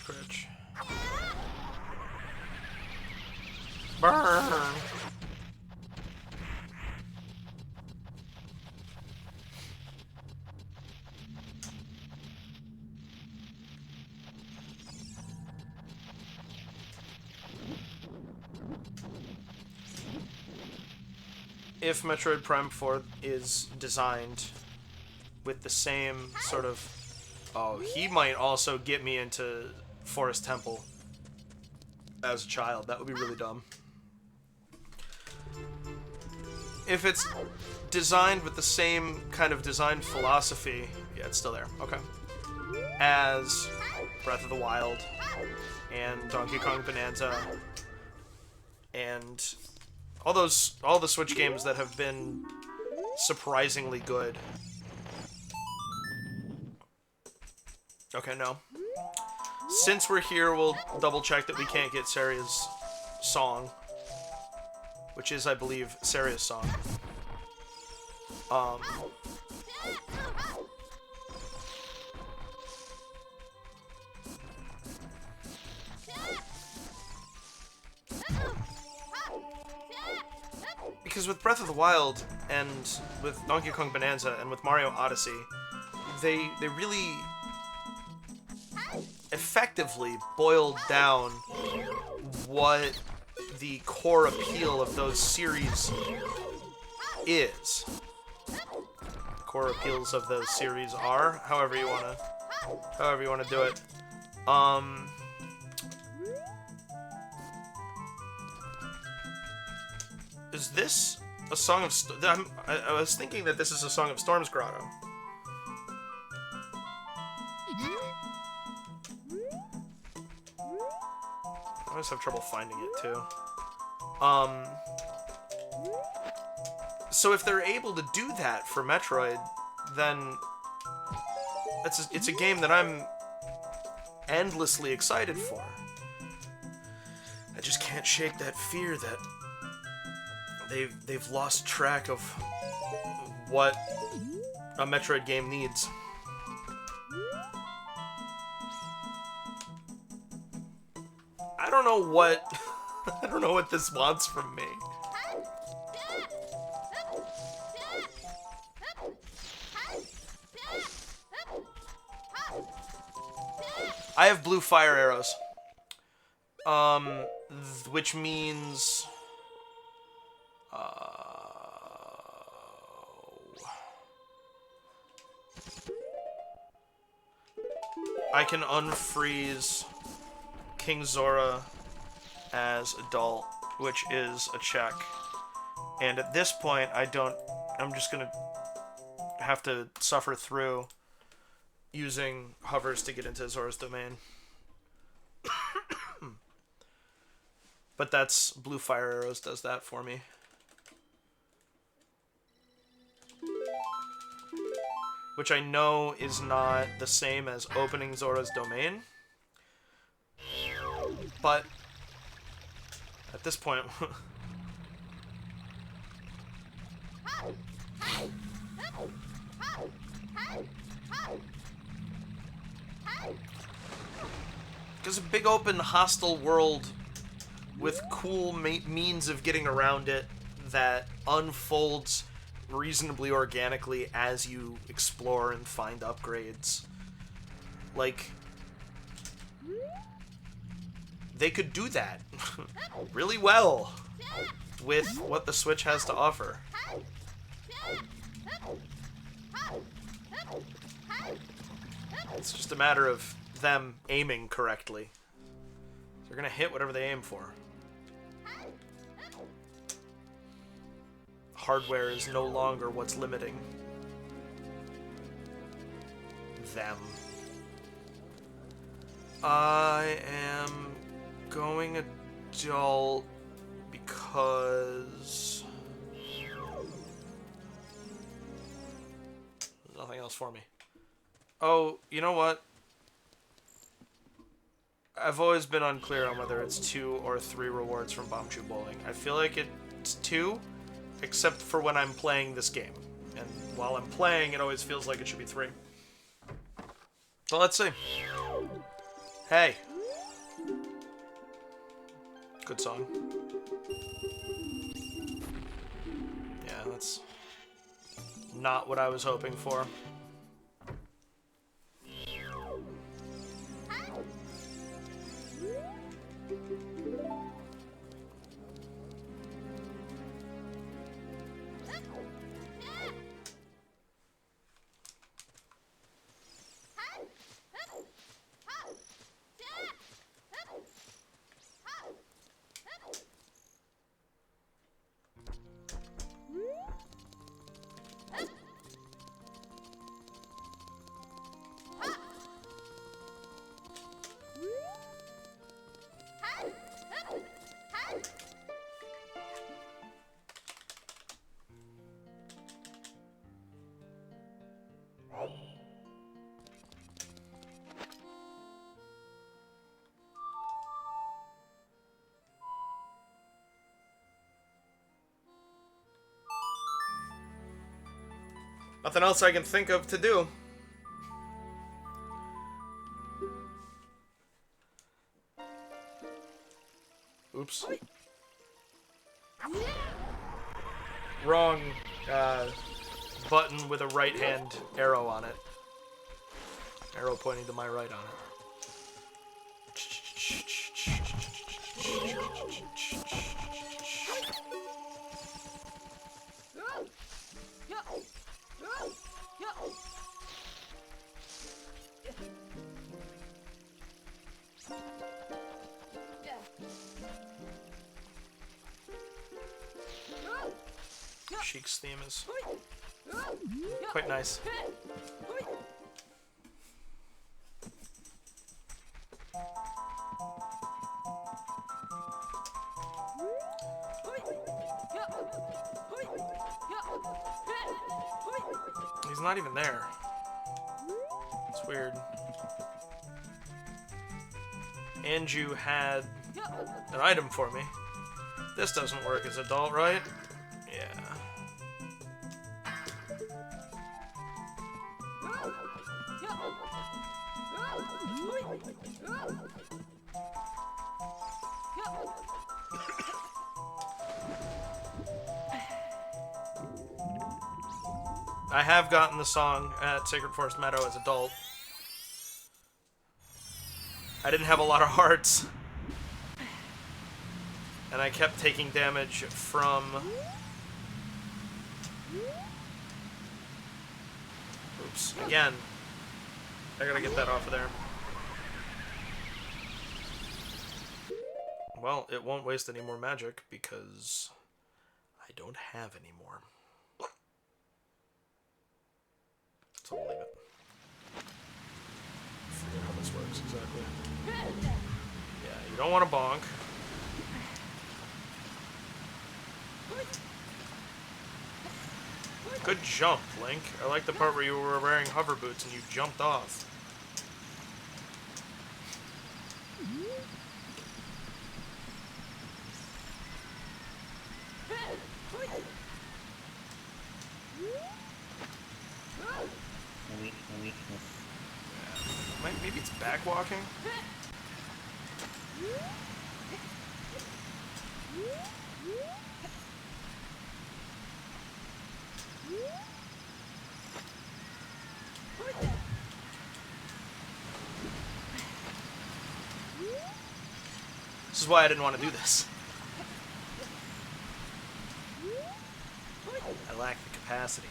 Critch. Burn! If Metroid Prime 4 is designed with the same sort of... Oh, he might also get me into Forest Temple as a child. That would be really dumb. if it's designed with the same kind of design philosophy, yeah, it's still there. Okay. As Breath of the Wild and Donkey Kong Bonanza and all the Switch games that have been surprisingly good. Okay, no. Since we're here, we'll double check that we can't get Saria's song, which is, I believe, Saria's song. Because with Breath of the Wild and with Donkey Kong Bonanza and with Mario Odyssey, they really effectively boiled down what the core appeal of those series is. Core appeals of those series are, however you wanna do it. Is this a Song of I was thinking that this is a Song of Storms grotto. I always have trouble finding it too. So if they're able to do that for Metroid, then it's a game that I'm endlessly excited for. I just can't shake that fear that they've lost track of what a Metroid game needs. I don't know what I don't know what this wants from me. I have blue fire arrows. Which means I can unfreeze King Zora as adult, which is a check. And at this point, I'm just gonna have to suffer through using hovers to get into Zora's domain. But that's blue fire arrows does that for me. Which I know is not the same as opening Zora's domain. But at this point because a big open hostile world with cool means of getting around it that unfolds reasonably organically as you explore and find upgrades. Like, they could do that really well with what the Switch has to offer. It's just a matter of them aiming correctly. They're gonna hit whatever they aim for. Hardware is no longer what's limiting them. I am going adult because there's nothing else for me. Oh, you know what? I've always been unclear on whether it's 2 or 3 rewards from Bombchu Bowling. I feel like it's 2, except for when I'm playing this game. And while I'm playing, it always feels like it should be 3. So let's see. Hey. Good song. Yeah, that's not what I was hoping for. Nothing else I can think of to do. Oops. Wrong button with a right hand arrow on it. Arrow pointing to my right on it. Sheik's theme is quite nice. He's not even there. It's weird. Anju had an item for me. This doesn't work as adult, right? Yeah. I have gotten the song at Sacred Forest Meadow as adult. I didn't have a lot of hearts. And I kept taking damage from... Oops, again. I gotta get that off of there. Well, it won't waste any more magic because I don't have any more. So we'll leave it. Forget how this works exactly. Yeah, you don't want to bonk. Good jump, Link. I like the part where you were wearing hover boots and you jumped off. Maybe it's back walking? This is why I didn't want to do this. I lack the capacity.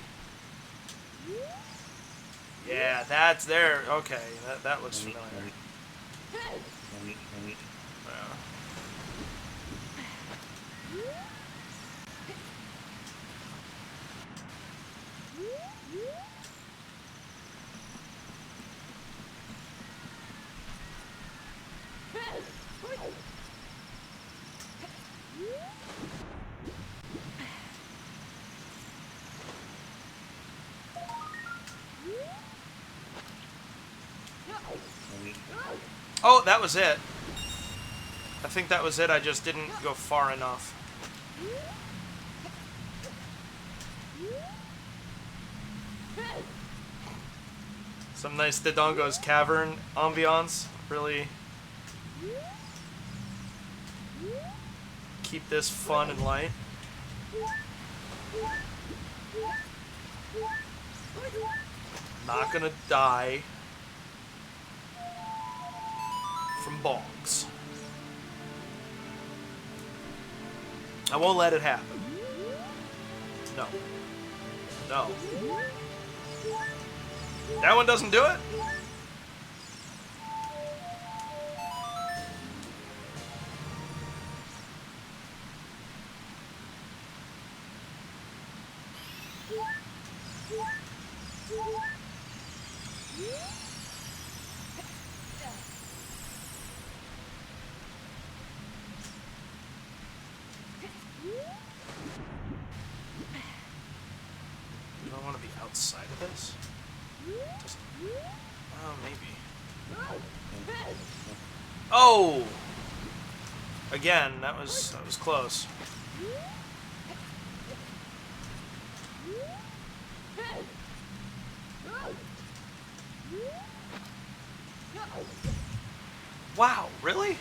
Yeah, that's there. Okay, that looks familiar. Oh, that was it. I think that was it. I just didn't go far enough. Some nice Dodongo's Cavern ambiance. Really keep this fun and light. Not gonna die from bongs. I won't let it happen. No. No. That one doesn't do it? Do I want to be outside of this? Oh, maybe. Oh! Again, that was close. Wow, really?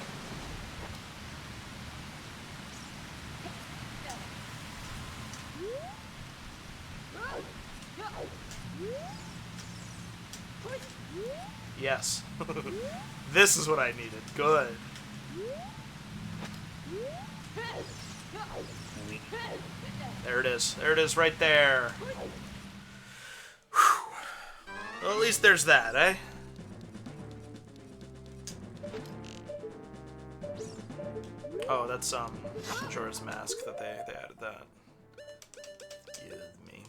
Yes. This is what I needed. Good. There it is. There it is right there. Whew. Well, at least there's that, eh? Oh, that's Majora's Mask that they added that. Excuse me.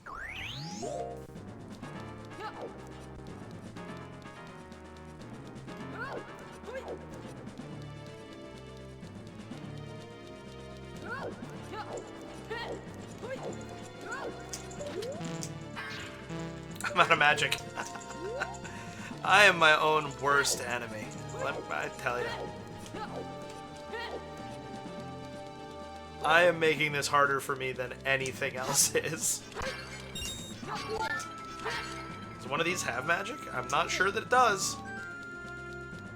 I'm out of magic. I am my own worst enemy. I tell you. I am making this harder for me than anything else is. Does one of these have magic? I'm not sure that it does.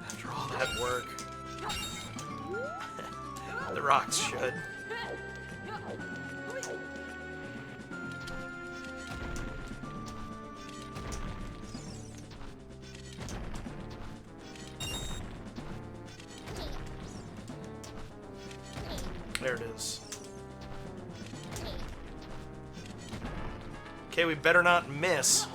After all that work. The rocks should. There it is. Okay, we better not miss.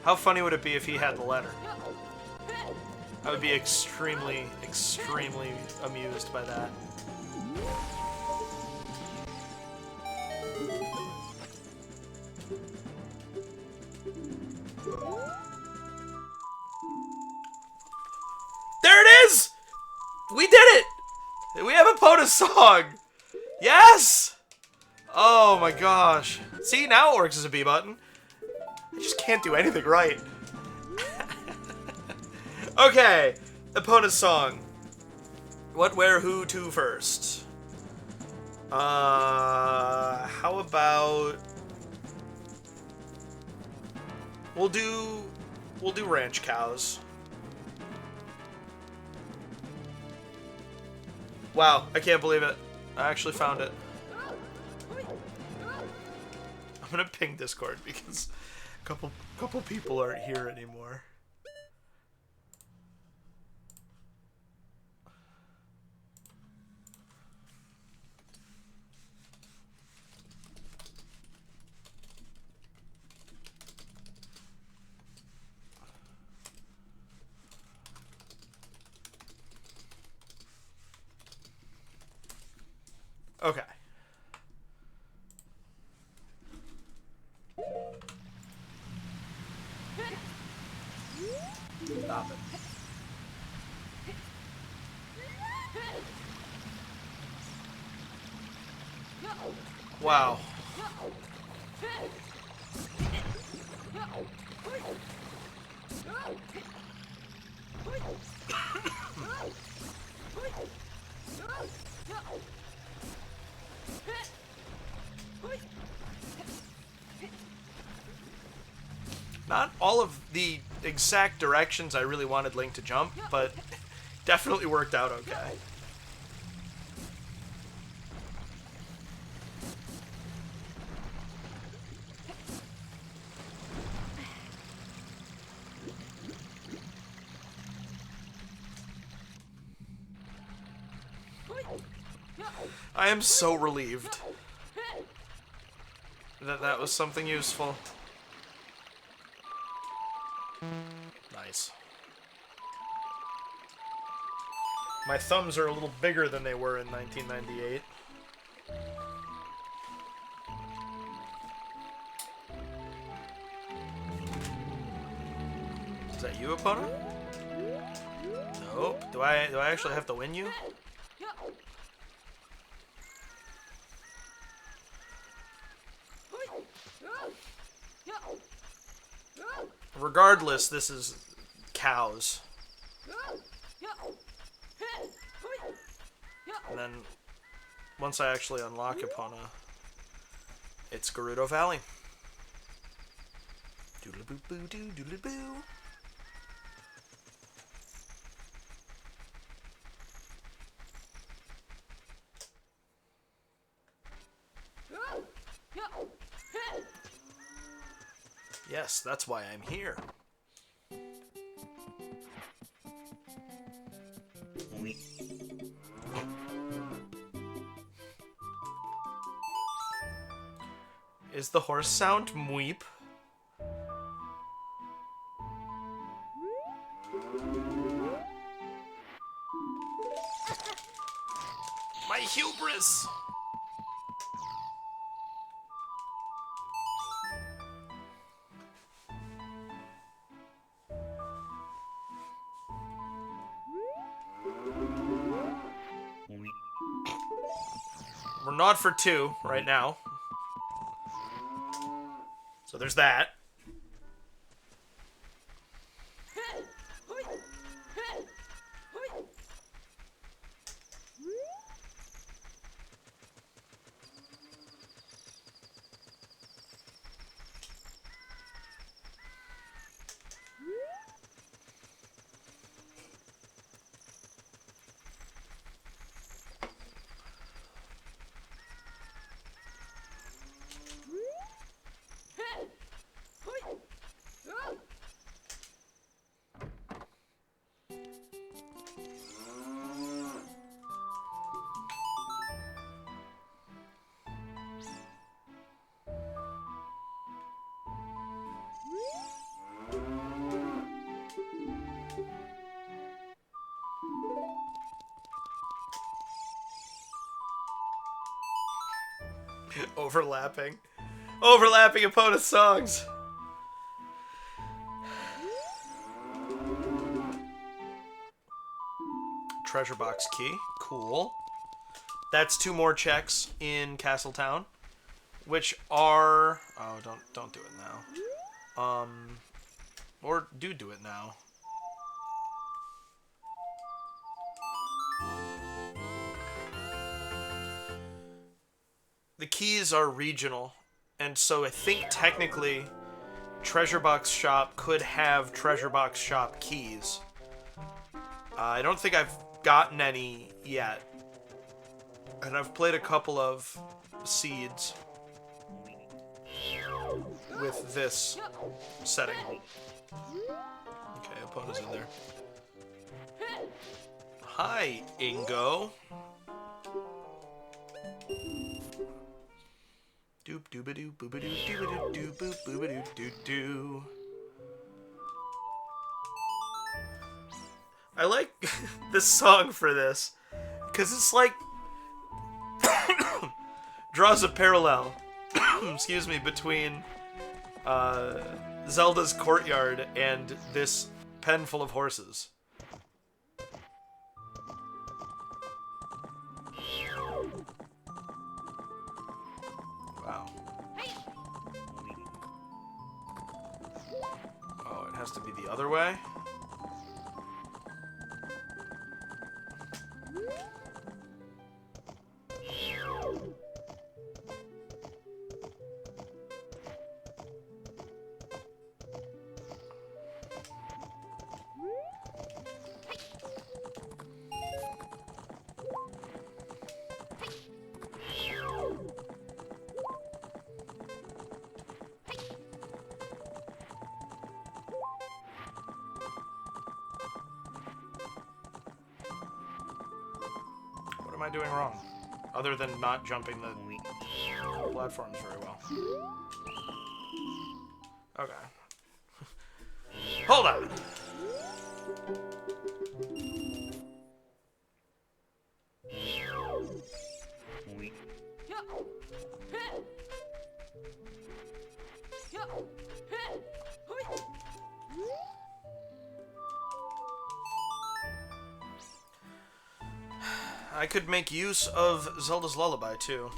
How funny would it be if he had the letter? I would be extremely, extremely amused by that. There it is! We did it! We have a POTA song! Yes! Oh my gosh. See, now it works as a B button. I just can't do anything right. Okay, Epona's song. What, where, who, to first? How about... We'll do ranch cows. Wow, I can't believe it. I actually found it. I'm gonna ping Discord because a couple people aren't here anymore. Okay. Stop it. Wow. Not all of the exact directions I really wanted Link to jump, but definitely worked out okay. I am so relieved that that was something useful. Nice. My thumbs are a little bigger than they were in 1998. Is that you, opponent? Nope. Do I actually have to win you? Regardless, this is cows. And then once I actually unlock Epona, it's Gerudo Valley. Doodle boo boo doo doodle boo. Yes, that's why I'm here. Is the horse sound mweep? My hubris! We're not for 2 right now. So there's that. Overlapping. Overlapping opponent songs. Treasure box key. Cool. That's 2 more checks in Castletown, which are... Oh, don't do it now. Or do it now. The keys are regional, and so I think technically Treasure Box Shop could have Treasure Box Shop keys. I don't think I've gotten any yet, and I've played a couple of seeds with this setting. Okay, Epona's in there. Hi, Ingo. Doop doobadoo boobadoo doobadoo doo boop boobadoo doo doo. I like this song for this because it's like draws a parallel excuse me, between Zelda's courtyard and this pen full of horses. Wow. Oh, it has to be the other way? What am I doing wrong? Other than not jumping the platforms very well. Okay. Hold on. I could make use of Zelda's Lullaby, too.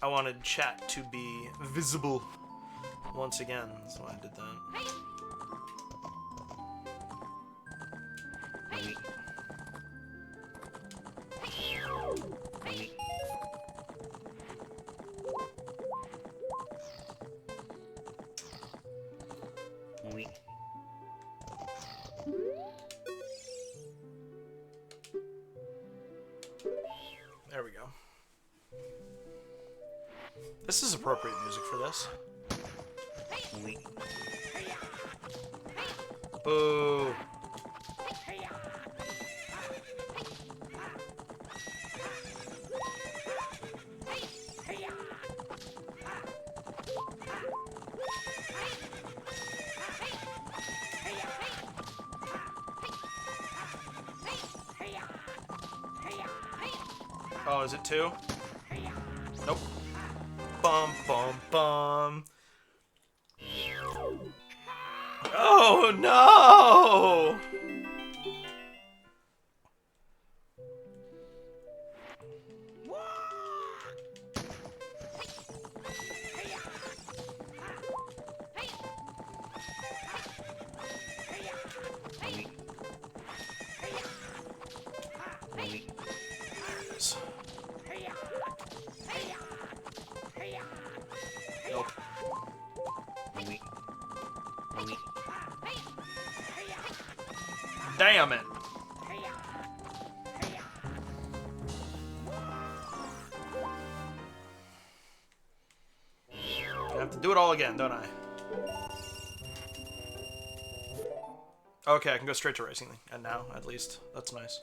I wanted chat to be visible once again. That's why I did that. There we go. This is appropriate music for this. Boo. Oh, is it 2? Nope. Bum, bum, bum. Oh, no! Nope. Damn it. I have to do it all again, don't I? Okay, I can go straight to racing. And now, at least. That's nice.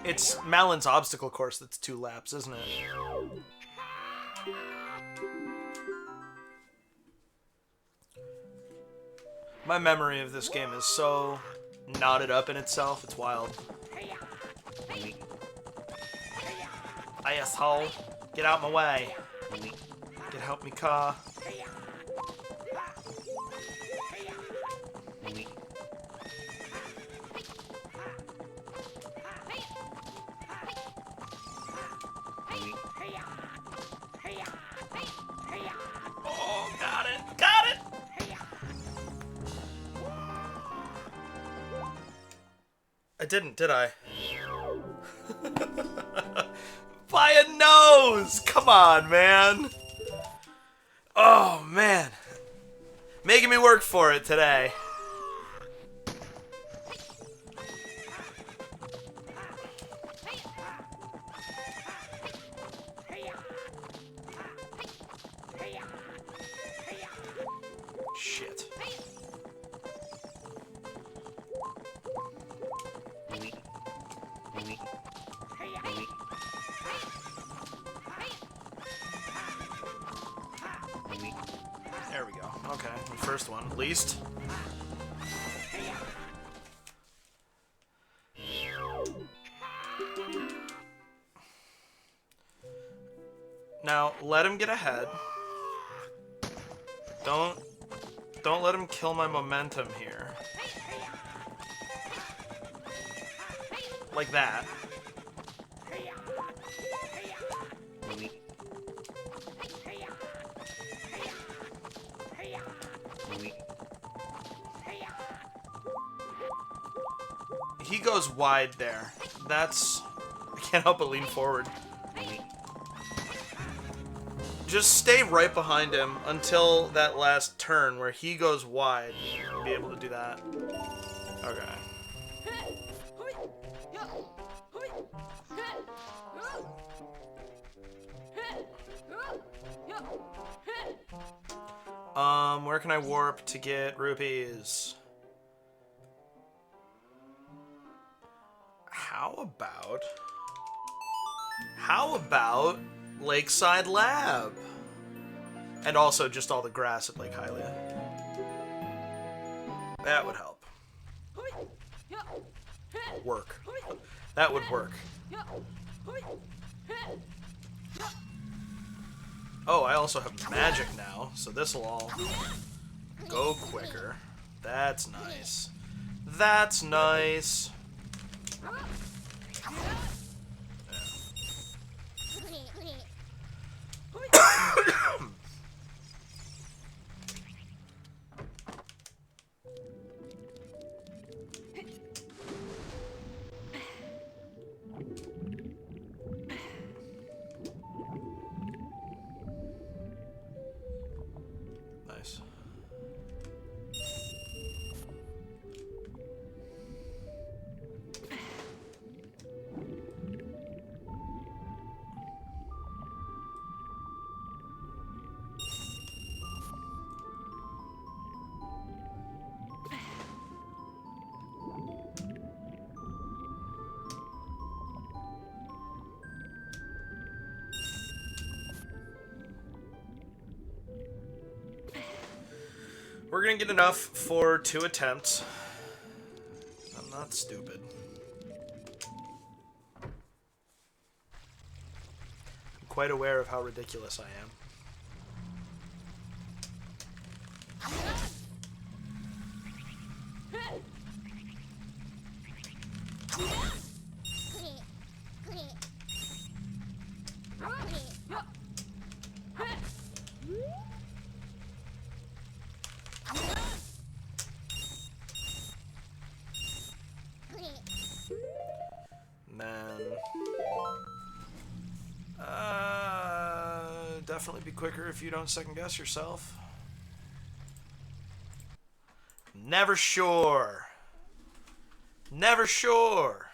It's Malin's obstacle course that's 2 laps, isn't it? My memory of this game is so knotted up in itself, it's wild. Asshole, get out my way. Get help me car. Oh, got it! Got it! I didn't, did I? By a nose! Come on, man! Oh, man. Making me work for it today. Shit. There we go. Okay, the first one, at least. Now, let him get ahead. Don't let him kill my momentum here. Like that. He goes wide there. That's... I can't help but lean forward. Just stay right behind him until that last turn where he goes wide. You'll be able to do that. Okay. Where can I warp to get rupees? How about Lakeside Lab. And also just all the grass at Lake Hylia. That would help. Work. That would work. Oh, I also have magic now, so this will all go quicker. That's nice. That's nice. Nice. We're gonna get enough for 2 attempts. I'm not stupid. I'm quite aware of how ridiculous I am. Definitely be quicker if you don't second guess yourself. Never sure. Never sure.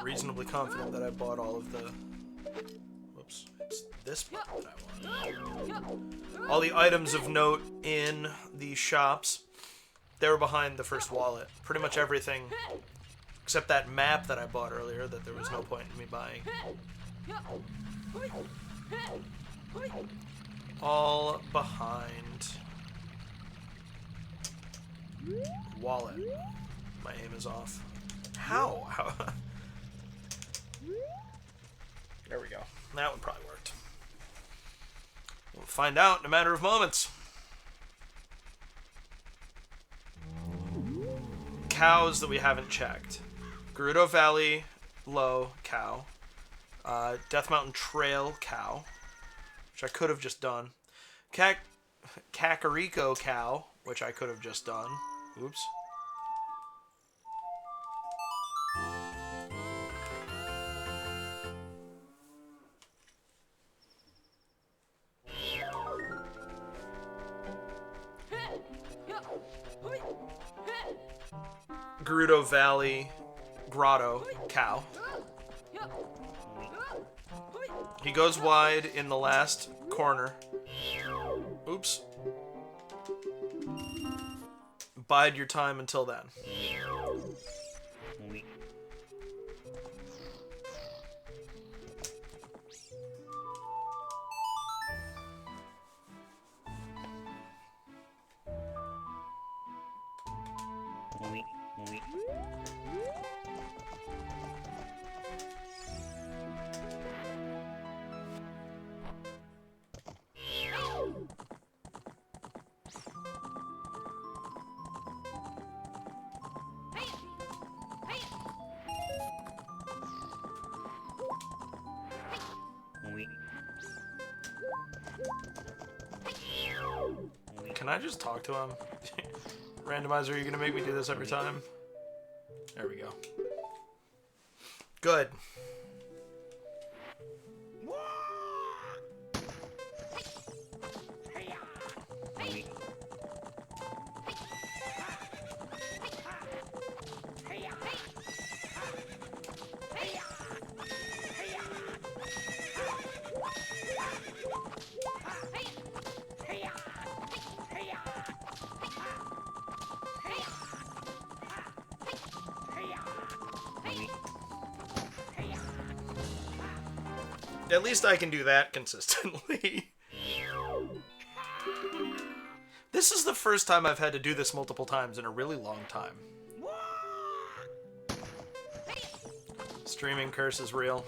Reasonably confident that I bought all of the... Whoops. It's this button that I want. All the items of note in the shops. They were behind the first wallet. Pretty much everything, except that map that I bought earlier that there was no point in me buying. All behind... wallet. My aim is off. How? How? There we go. That one probably worked. We'll find out in a matter of moments. Cows that we haven't checked. Gerudo Valley, low, cow. Death Mountain Trail, cow. Which I could have just done. Kakariko cow, which I could have just done. Oops. Gerudo Valley, grotto, cow. He goes wide in the last corner. Oops. Bide your time until then. Can I just talk to him? Randomizer, are you gonna make me do this every time? There we go. Good. At least I can do that consistently. This is the first time I've had to do this multiple times in a really long time. Streaming curse is real.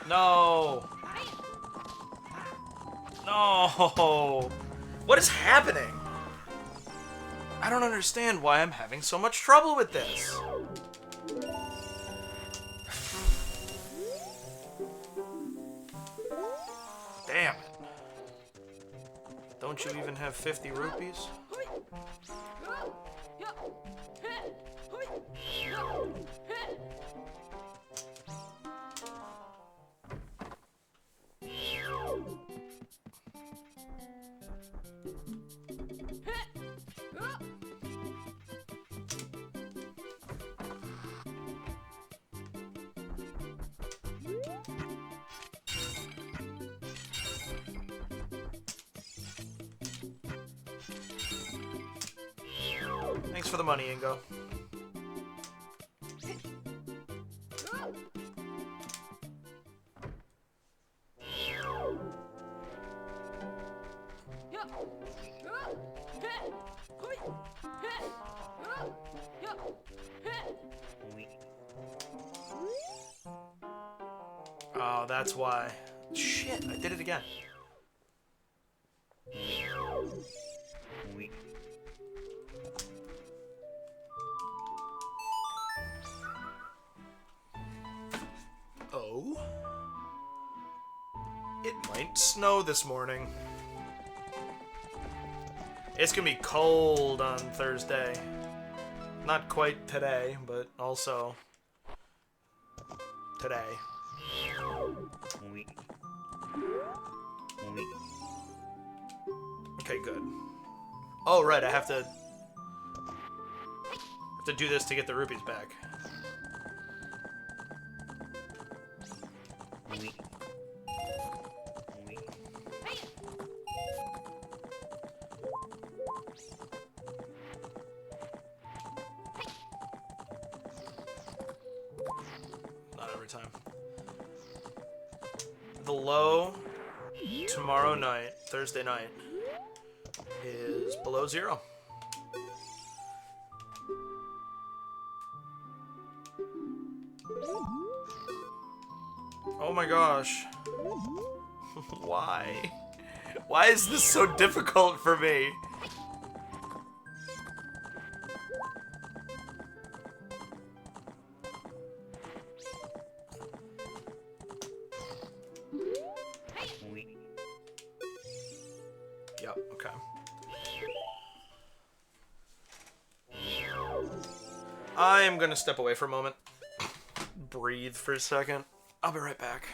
No! No! What is happening? I don't understand why I'm having so much trouble with this. Damn it. Don't you even have 50 rupees? Thanks for the money, Ingo. Oh, that's why. Shit, I did it again. Oh? It might snow this morning. It's gonna be cold on Thursday. Not quite today, but also today. Okay, good. Oh, right, I have to do this to get the rupees back. Not every time. The low tomorrow night, Thursday night, is below 0. Oh my gosh. Why? Why is this so difficult for me? Yep, okay. I am gonna step away for a moment. Breathe for a second. I'll be right back.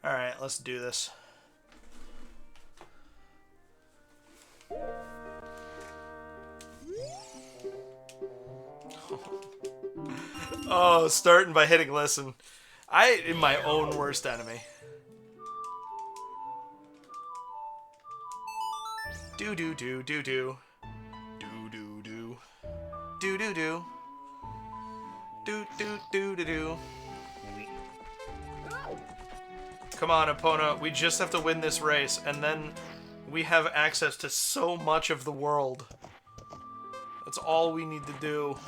Alright, let's do this. Oh, starting by hitting listen. I am my own worst enemy. Do do do do do. Do do do. Do do do. Do do do do do. Come on, Epona. We just have to win this race, and then we have access to so much of the world. That's all we need to do.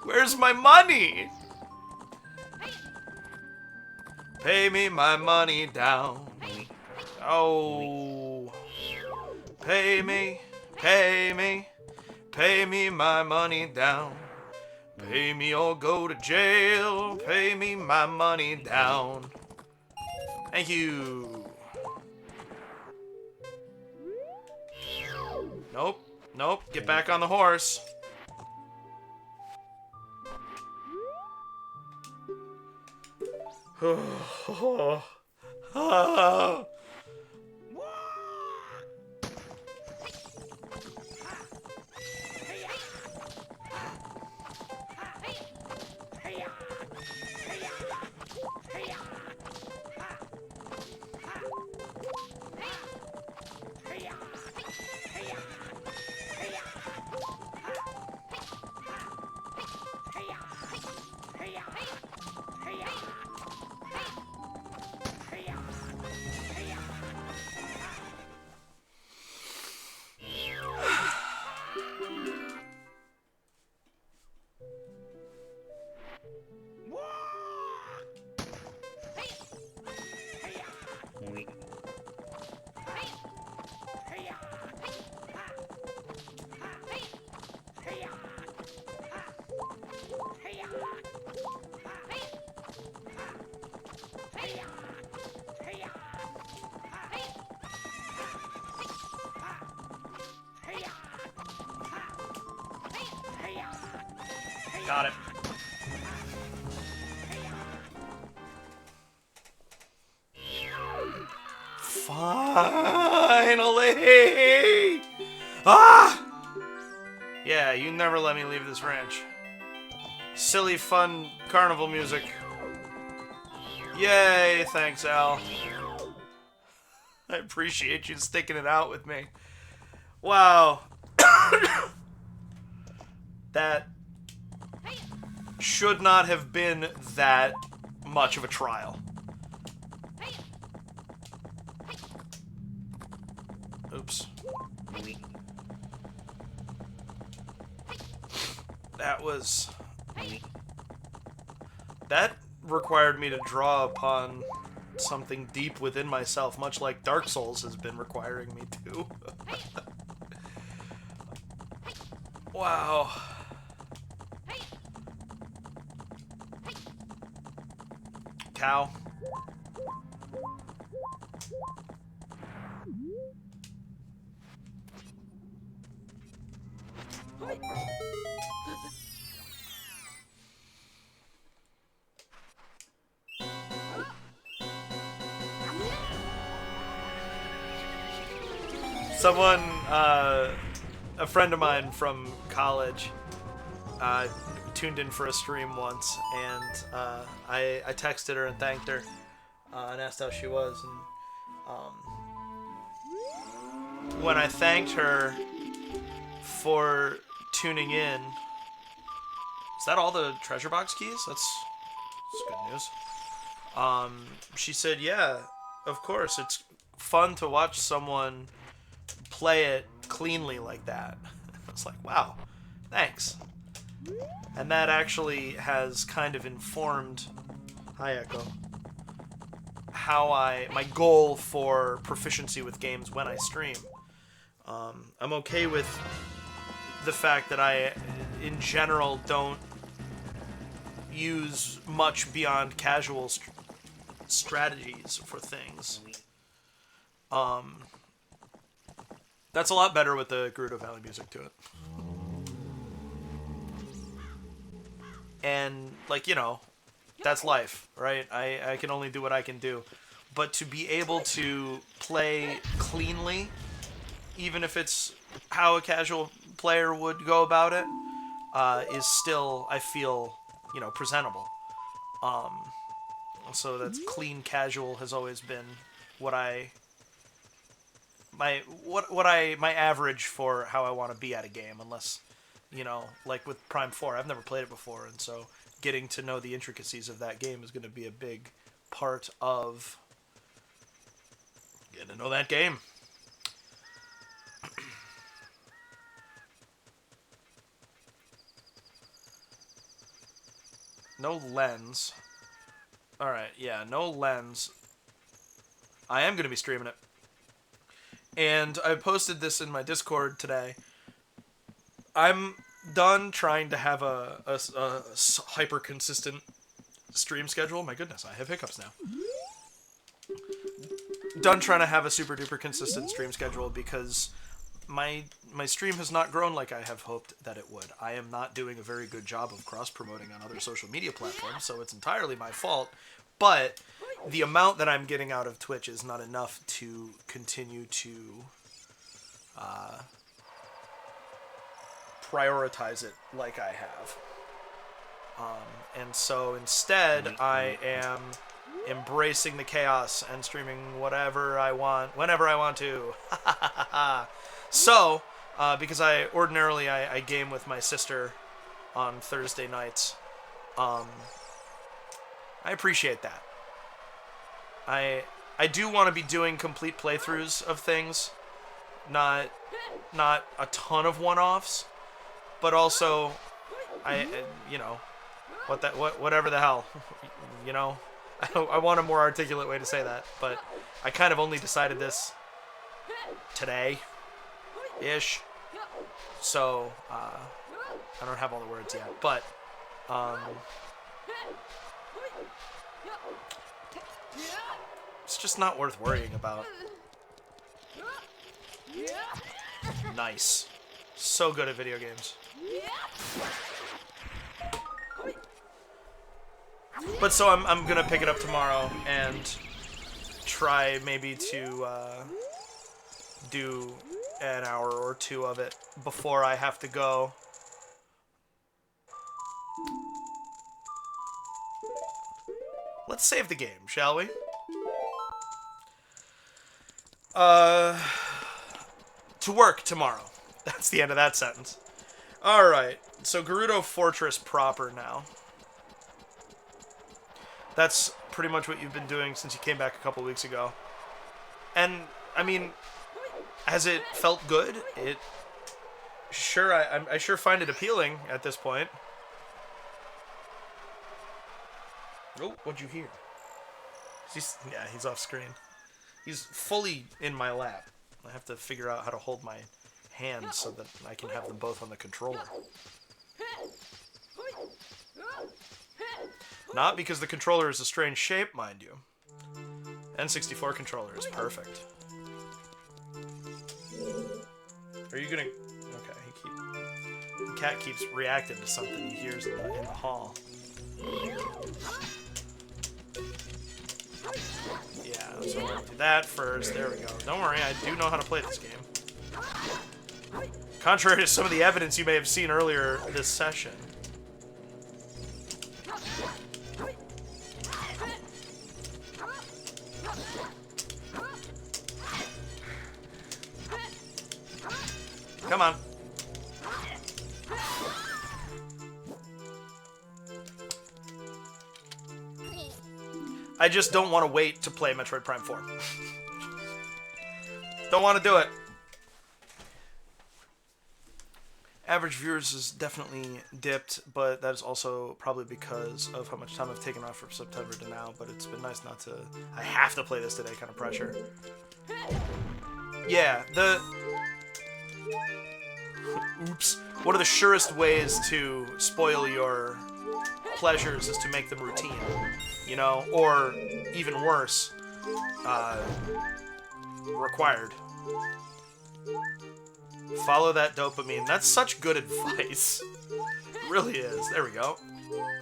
Where's my money? Pay me my money down. Oh. Pay me, pay me, pay me my money down. Pay me or go to jail. Pay me my money down. Thank you. Nope, nope, get back on the horse. Got it. Finally! Ah! Yeah, you never let me leave this ranch. Silly, fun carnival music. Yay, thanks, Al. I appreciate you sticking it out with me. Wow. That should not have been that much of a trial. Oops. That was... That required me to draw upon something deep within myself, much like Dark Souls has been requiring me to. Wow. Cow. Someone, a friend of mine from college, tuned in for a stream once, and I texted her and thanked her, and asked how she was, and when I thanked her for tuning in, is that all the treasure box keys? That's good news. She said, yeah, of course, it's fun to watch someone play it cleanly like that. I was like, wow, thanks. And that actually has kind of informed, hi Echo, how my goal for proficiency with games when I stream. I'm okay with the fact that I, in general, don't use much beyond casual strategies for things. That's a lot better with the Gerudo Valley music to it. And, like, you know, that's life, right? I can only do what I can do. But to be able to play cleanly, even if it's how a casual player would go about it, is still, I feel, you know, presentable. So that's clean casual has always been what I my average for how I want to be at a game, unless, you know, like with Prime 4, I've never played it before, and so getting to know the intricacies of that game is going to be a big part of getting to know that game. No lens. Alright, yeah, no lens. I am going to be streaming it. And I posted this in my Discord today. I'm done trying to have a hyper consistent stream schedule. My goodness, I have hiccups now. Done trying to have a super duper consistent stream schedule because my stream has not grown like I have hoped that it would. I am not doing a very good job of cross-promoting on other social media platforms, so it's entirely my fault. But the amount that I'm getting out of Twitch is not enough to continue to prioritize it like I have. And so instead, I am embracing the chaos and streaming whatever I want, whenever I want to. So, because I ordinarily I game with my sister on Thursday nights, I appreciate that. I do want to be doing complete playthroughs of things, not a ton of one-offs, but also you know, whatever the hell, you know. I want a more articulate way to say that, but I kind of only decided this today-ish, so I don't have all the words yet, but it's just not worth worrying about. Nice. So good at video games. But so I'm gonna pick it up tomorrow and try maybe to do an hour or two of it before I have to go. Let's save the game, shall we? To work tomorrow. That's the end of that sentence. Alright, so Gerudo Fortress proper now. That's pretty much what you've been doing since you came back a couple weeks ago. And, I mean, has it felt good? I sure find it appealing at this point. Oh, what'd you hear? Yeah, he's off screen. He's fully in my lap. I have to figure out how to hold my hands so that I can have them both on the controller. Not because the controller is a strange shape, mind you. N64 controller is perfect. Are you gonna... Okay, the cat keeps reacting to something he hears in the hall. Yeah, so we'll do that first. There we go. Don't worry, I do know how to play this game. Contrary to some of the evidence you may have seen earlier this session. Come on. I just don't want to wait to play Metroid Prime 4. Don't want to do it. Average viewers has definitely dipped, but that is also probably because of how much time I've taken off from September to now, but it's been nice not to... I have to play this today kind of pressure. Yeah, Oops. One of the surest ways to spoil your pleasures is to make them routine, you know? Or, even worse, required. Follow that dopamine. That's such good advice. It really is. There we go.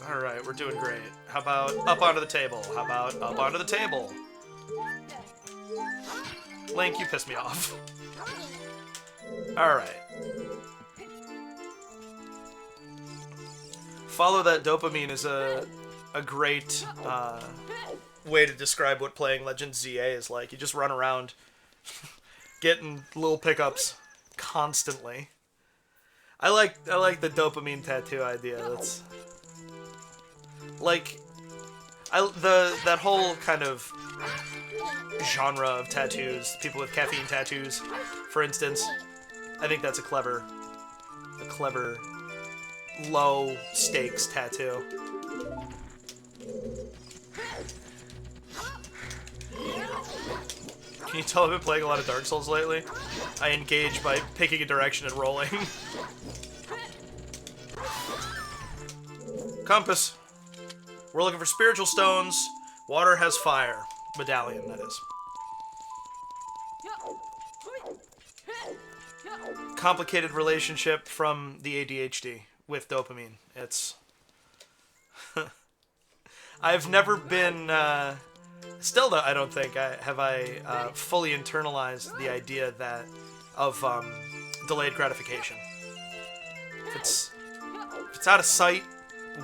Alright, we're doing great. How about up onto the table? How about up onto the table? Link, you piss me off. Alright. Follow that dopamine is a great way to describe what playing Legends ZA is like. You just run around getting little pickups constantly. I like the dopamine tattoo idea. That's like that whole kind of genre of tattoos, people with caffeine tattoos, for instance. I think that's a clever low stakes tattoo. Can you tell I've been playing a lot of Dark Souls lately? I engage by picking a direction and rolling. Compass. We're looking for spiritual stones. Water has fire. Medallion, that is. Complicated relationship from the ADHD with dopamine. It's... I've never been... Still, I don't think have I fully internalized the idea of delayed gratification. If it's out of sight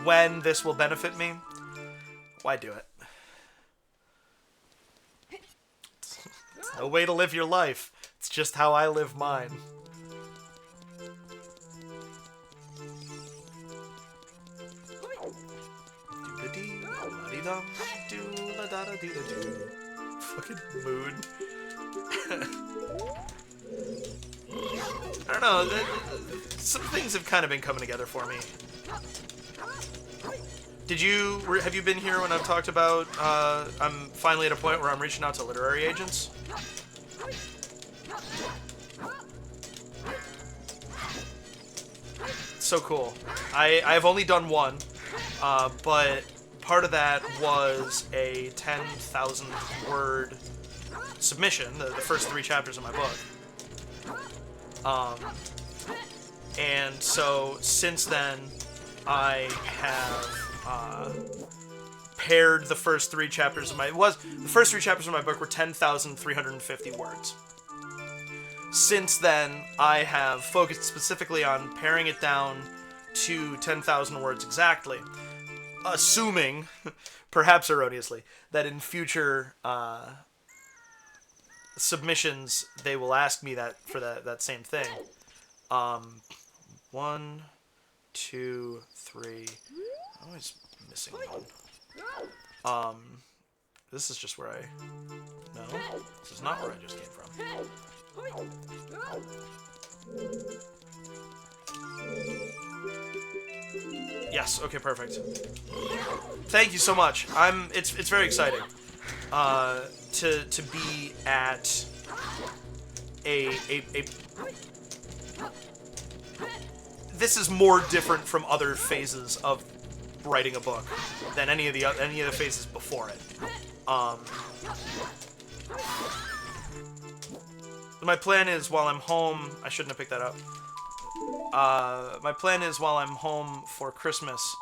when this will benefit me, why do it? It's no way to live your life. It's just how I live mine. Fucking mood. I don't know. Some things have kind of been coming together for me. Have you been here when I've talked about I'm finally at a point where I'm reaching out to literary agents? So cool. I've only done one, but part of that was a 10,000 word submission, the first 3 chapters of my book. And so since then, I have paired the first 3 chapters of my... the first 3 chapters of my book were 10,350 words. Since then, I have focused specifically on paring it down to 10,000 words exactly, assuming, perhaps erroneously, that in future submissions they will ask me that for that same thing. 1, 2, 3. I'm always missing one. This is just where I... No, this is not where I just came from. Yes, okay, perfect. Thank you so much. It's very exciting to be at a this is more different from other phases of writing a book than any of the phases before it. My plan is while I'm home... I shouldn't have picked that up. My plan is while I'm home for Christmas,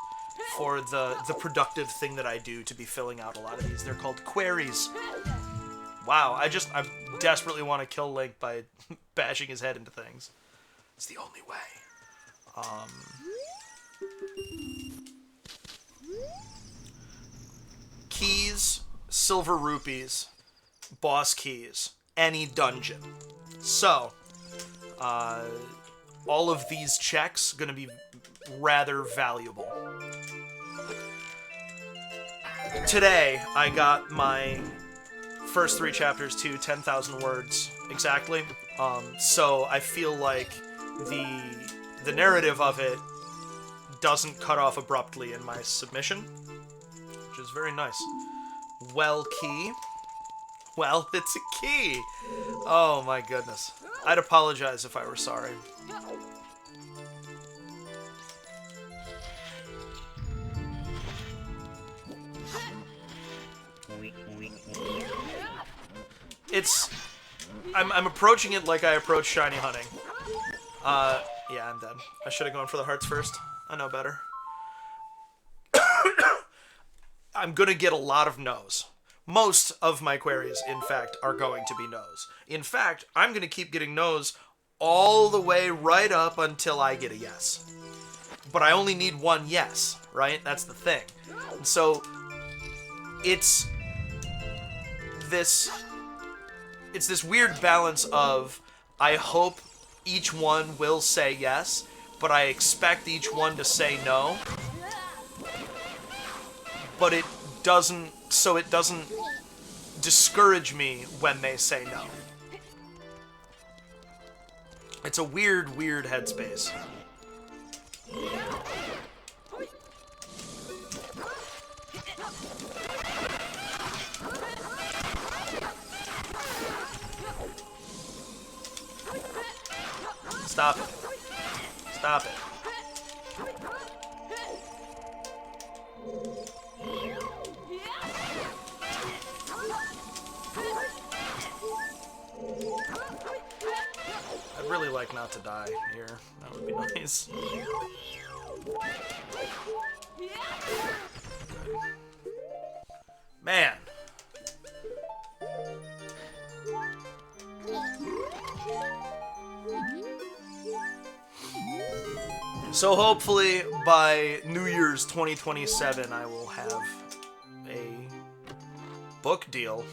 for the productive thing that I do to be filling out a lot of these. They're called queries. Wow, I desperately want to kill Link by bashing his head into things. It's the only way. Keys, silver rupees, boss keys, any dungeon. So, all of these checks gonna be rather valuable. Today, I got my first 3 chapters to 10,000 words exactly. So I feel like the narrative of it doesn't cut off abruptly in my submission, which is very nice. Well, key. Well, it's a key. Oh my goodness. I'd apologize if I were sorry. I'm approaching it like I approach shiny hunting. Yeah, I'm dead. I should have gone for the hearts first. I know better. I'm gonna get a lot of no's. Most of my queries, in fact, are going to be no's. In fact, I'm gonna keep getting no's all the way right up until I get a yes. But I only need one yes, right? That's the thing. And so it's this weird balance of I hope each one will say yes, but I expect each one to say no. But it doesn't discourage me when they say no. It's a weird headspace. Stop it. Stop it. I'd really like not to die here. That would be nice. Man. So hopefully by New Year's 2027 I will have a book deal.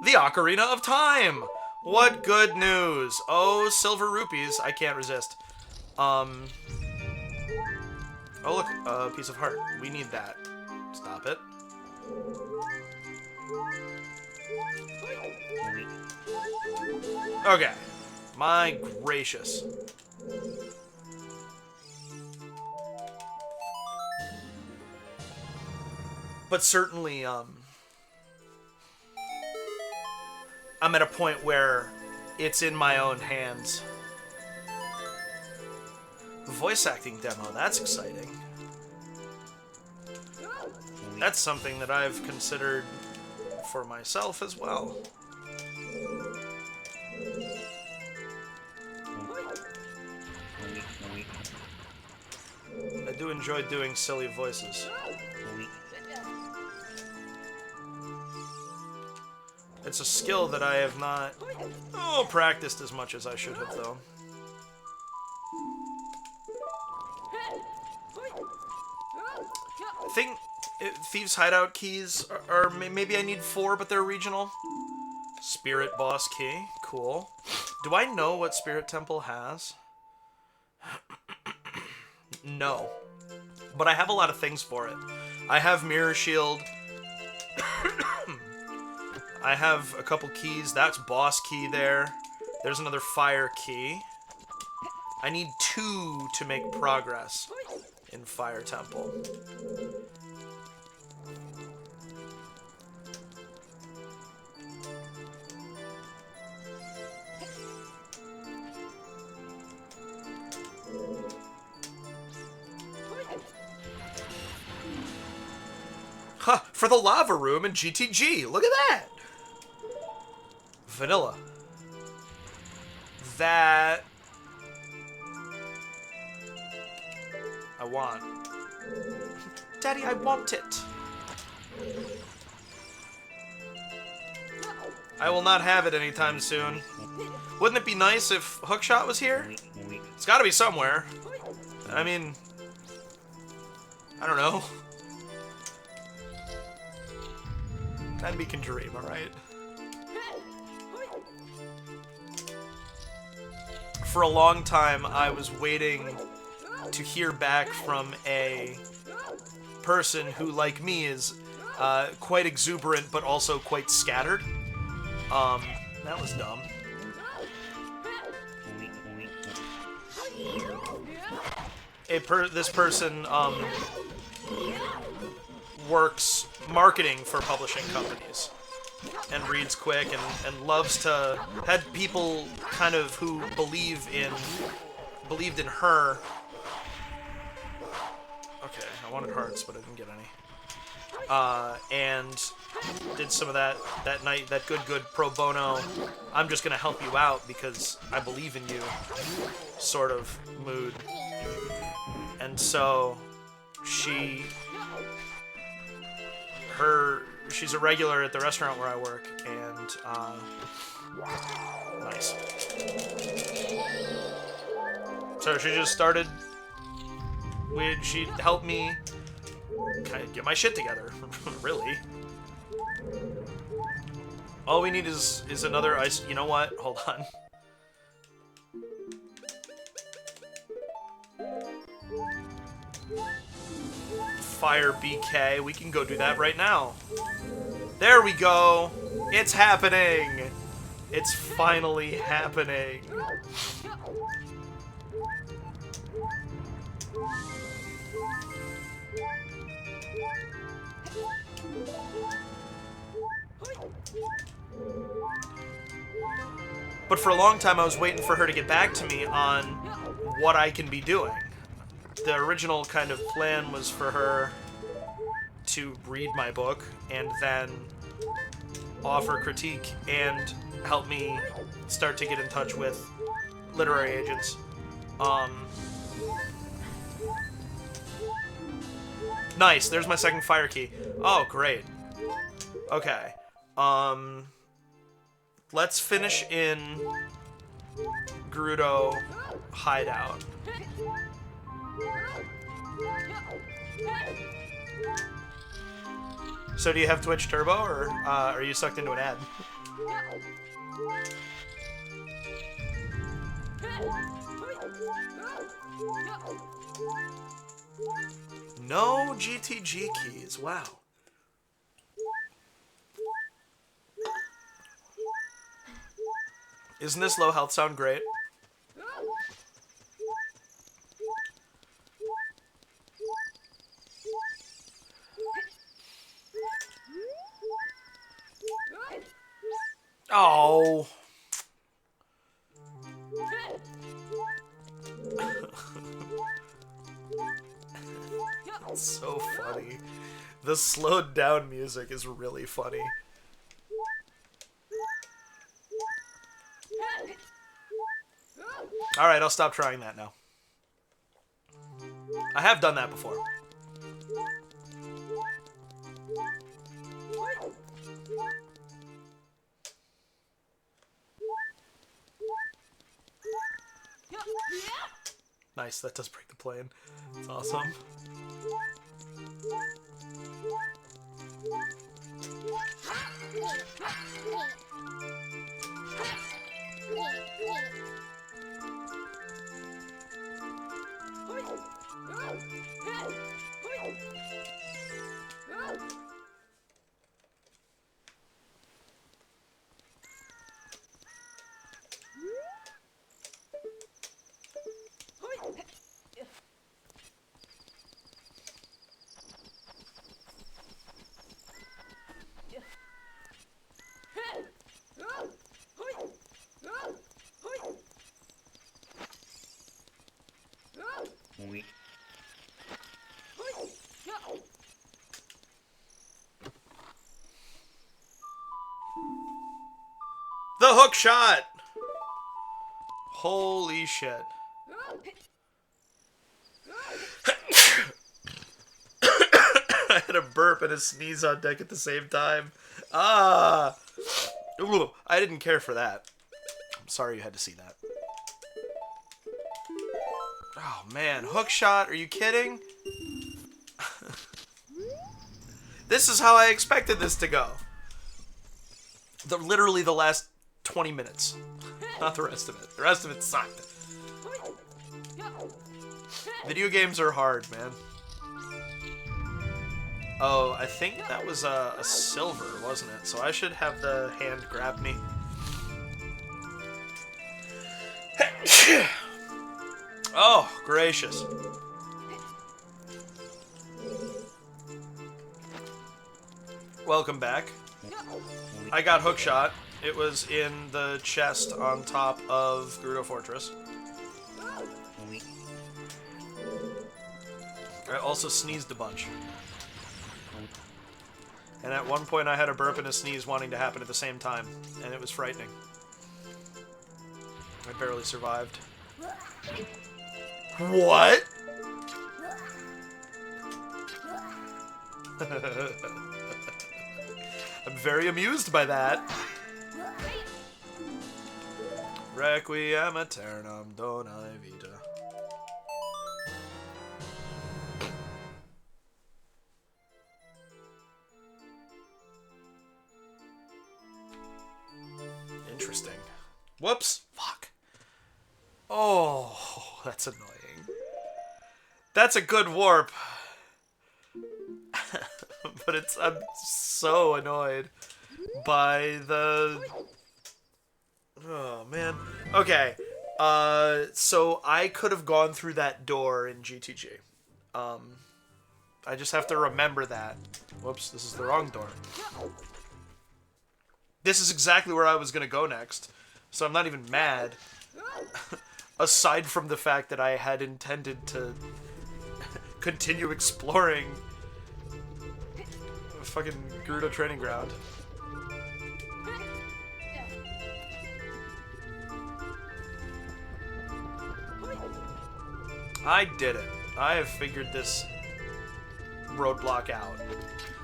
The Ocarina of Time! What good news! Oh, silver rupees. I can't resist. Oh look, a piece of heart. We need that. Stop it. Okay. My gracious. But certainly, I'm at a point where it's in my own hands. Voice acting demo, that's exciting. That's something that I've considered for myself as well. I do enjoy doing silly voices. It's a skill that I have not practiced as much as I should have, though. I think Thieves' Hideout keys are maybe I need 4, but they're regional. Spirit Boss key, cool. Do I know what Spirit Temple has? No. But I have a lot of things for it. I have Mirror Shield. I have a couple keys. That's Boss Key there. There's another Fire Key. I need 2 to make progress in Fire Temple. Huh, for the lava room in GTG. Look at that. Vanilla. That I want. Daddy, I want it. I will not have it anytime soon. Wouldn't it be nice if Hookshot was here? It's gotta be somewhere. I mean, I don't know. Then we can dream, alright? For a long time, I was waiting to hear back from a person who, like me, is quite exuberant, but also quite scattered. That was dumb. This person, works marketing for publishing companies and reads quick and loves to had people kind of who believed in her. Okay, I wanted hearts, but I didn't get any. And did some of that night, that good pro bono, I'm just gonna help you out because I believe in you sort of mood. And so she she's a regular at the restaurant where I work, and nice. So she just started. She helped me kind of get my shit together. Really. All we need is another ice. You know what? Hold on. Fire BK. We can go do that right now. There we go. It's happening. It's finally happening. But for a long time, I was waiting for her to get back to me on what I can be doing. The original kind of plan was for her to read my book and then offer critique and help me start to get in touch with literary agents. Nice, there's my second fire key. Oh, great. Okay. Let's finish in Gerudo hideout. So do you have Twitch Turbo, or are you sucked into an ad? No GTG keys, wow. Isn't this low health sound great? Oh. It's so funny. The slowed down music is really funny. Alright, I'll stop trying that now. I have done that before. Nice, that does break the plane. It's awesome. The hook shot! Holy shit. I had a burp and a sneeze on deck at the same time. Ah! Ooh, I didn't care for that. I'm sorry you had to see that. Oh man, hook shot, are you kidding? This is how I expected this to go. Literally the last 20 minutes. Not the rest of it. The rest of it sucked. Video games are hard, man. Oh, I think that was a silver, wasn't it? So I should have the hand grab me. Oh, gracious. Welcome back. I got hookshot. It was in the chest on top of Gerudo Fortress. I also sneezed a bunch. And at one point I had a burp and a sneeze wanting to happen at the same time, and it was frightening. I barely survived. What? I'm very amused by that. Requiem aeternam dona vita. Interesting. Whoops. Fuck. Oh, that's annoying. That's a good warp. But I'm so annoyed by the... Oh, man. Okay. So I could have gone through that door in GTG. I just have to remember that. Whoops, this is the wrong door. This is exactly where I was going to go next. So I'm not even mad. Aside from the fact that I had intended to continue exploring fucking Gerudo Training Ground. I did it. I have figured this roadblock out.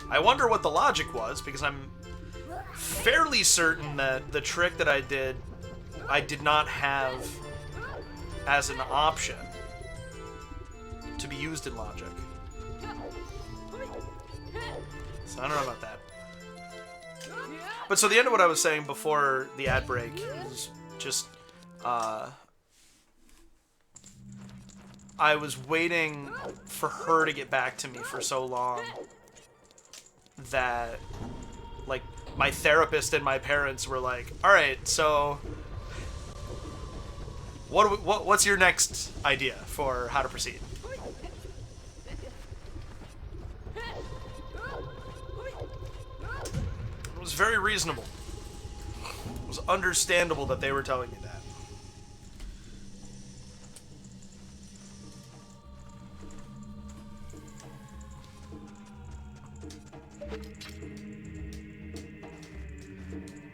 I wonder what the logic was, because I'm fairly certain that the trick that I did not have as an option to be used in logic. So I don't know about that. But so the end of what I was saying before the ad break is just, I was waiting for her to get back to me for so long that, like, my therapist and my parents were like, all right, so what's your next idea for how to proceed? It was very reasonable. It was understandable that they were telling me that.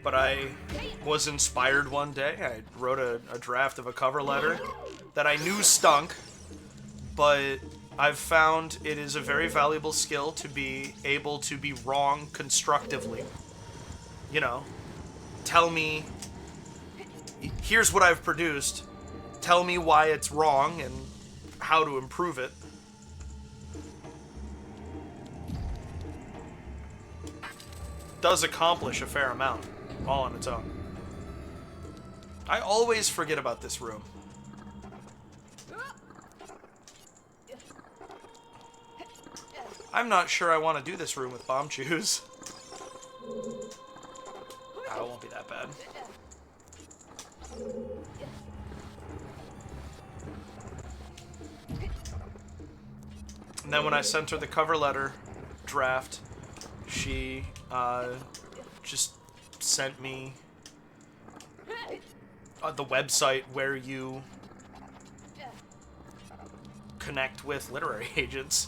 But I was inspired one day. I wrote a draft of a cover letter that I knew stunk, but I've found it is a very valuable skill to be able to be wrong constructively. You know, tell me, here's what I've produced, tell me why it's wrong and how to improve it. Does accomplish a fair amount, all on its own. I always forget about this room. I'm not sure I want to do this room with bomb chews. Oh, it won't be that bad. And then when I sent her the cover letter draft, she just sent me the website where you connect with literary agents.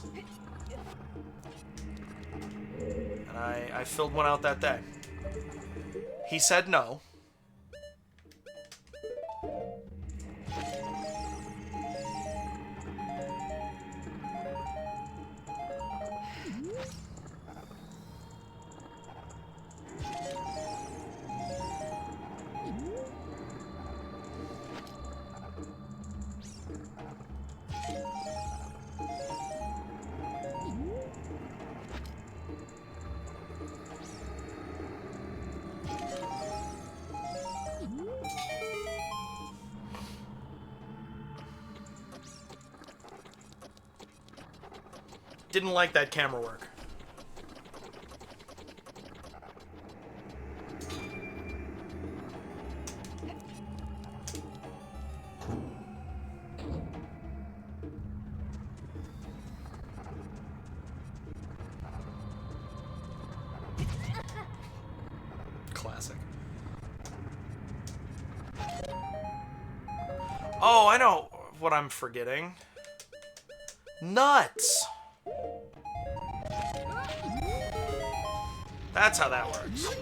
And I filled one out that day. He said no. Didn't like that camera work. Classic. Oh, I know what I'm forgetting. Nuts! That's how that works.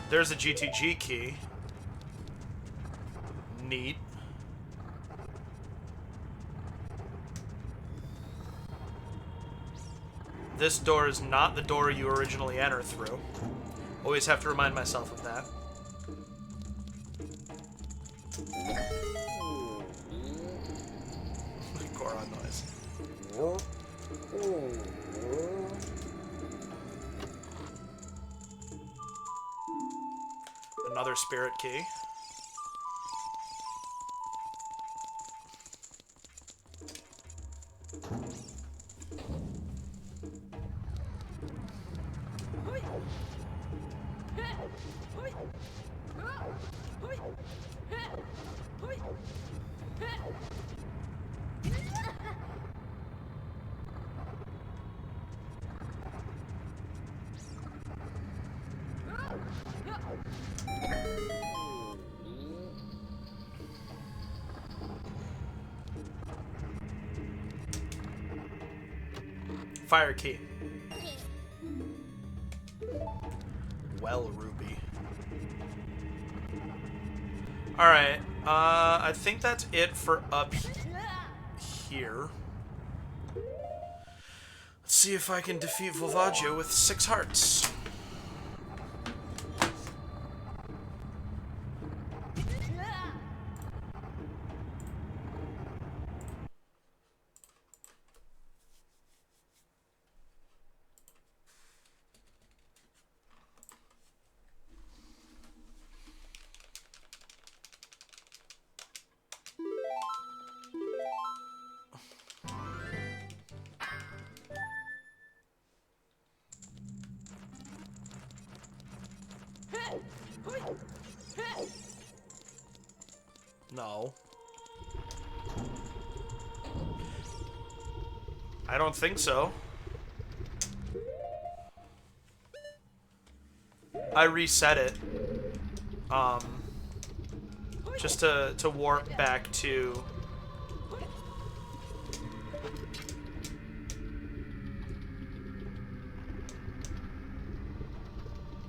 There's a GTG key. Neat. This door is not the door you originally enter through. Always have to remind myself of that. Goron noise. Another spirit key. Fire key. Well, Ruby. Alright, I think that's it for up here. Let's see if I can defeat Volvaggio with 6 hearts. No. I don't think so. I reset it. Just to warp back to...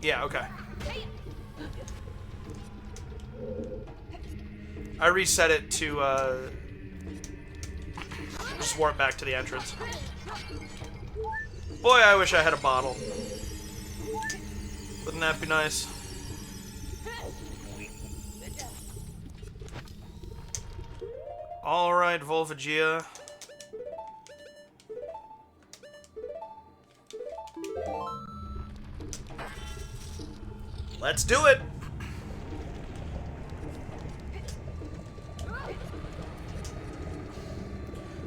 Yeah, okay. I reset it to, just warp back to the entrance. Boy, I wish I had a bottle. Wouldn't that be nice? Alright, Volvagia. Let's do it!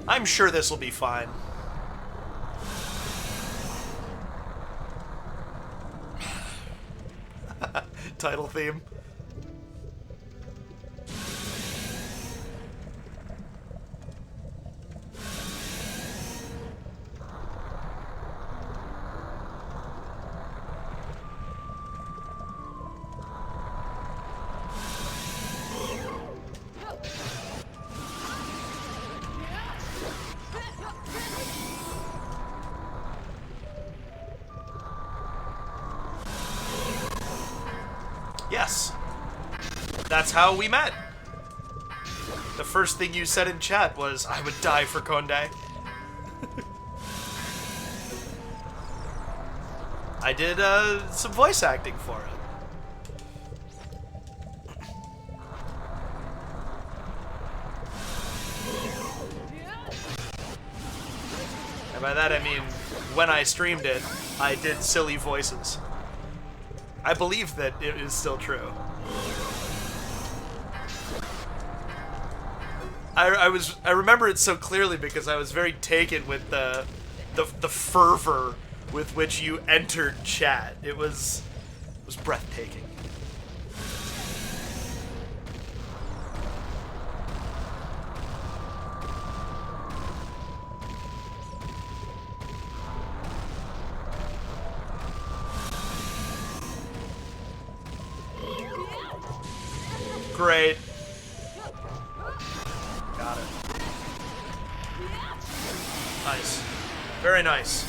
I'm sure this will be fine. Title theme. Yes. That's how we met. The first thing you said in chat was, I would die for Conde. I did some voice acting for it. And by that I mean, when I streamed it, I did silly voices. I believe that it is still true. I remember it so clearly because I was very taken with the fervor with which you entered chat. It was breathtaking. Great. Got it. Nice. Very nice.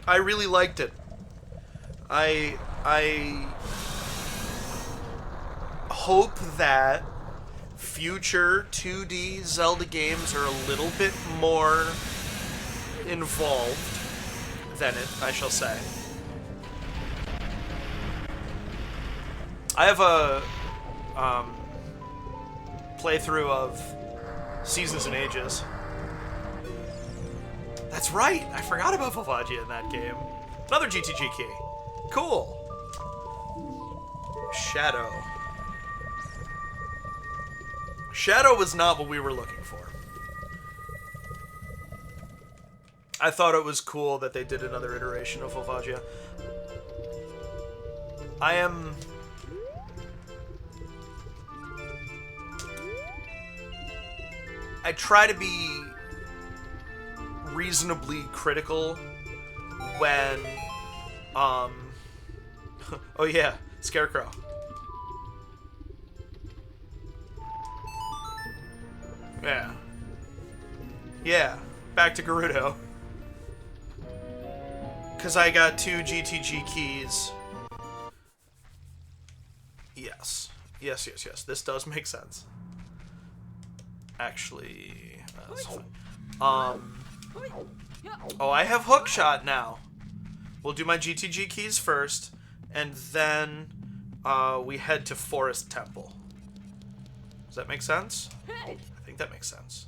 I really liked it. I hope that future 2D Zelda games are a little bit more involved than it, I shall say. I have a playthrough of Seasons and Ages. That's right! I forgot about Volvagia in that game. Another GTG key. Cool. Shadow. Shadow was not what we were looking for. I thought it was cool that they did another iteration of Volvagia. I try to be reasonably critical when, oh yeah, Scarecrow. Yeah. Yeah, back to Gerudo. Because I got 2 GTG keys. Yes. Yes. This does make sense. Actually, that's fine. Oh, I have Hookshot now. We'll do my GTG keys first, and then we head to Forest Temple. Does that make sense? I think that makes sense.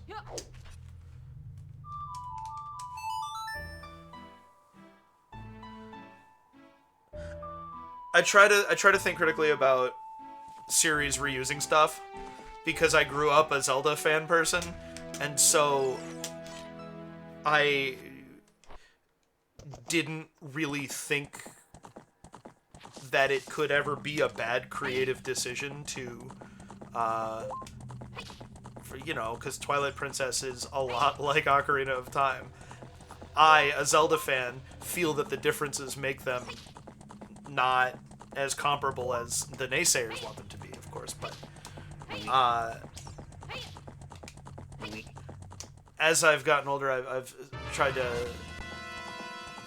I try to think critically about series reusing stuff because I grew up a Zelda fan person, and so I didn't really think that it could ever be a bad creative decision to, because Twilight Princess is a lot like Ocarina of Time. I, a Zelda fan, feel that the differences make them not as comparable as the naysayers want them to be, of course, but as I've gotten older, I've tried to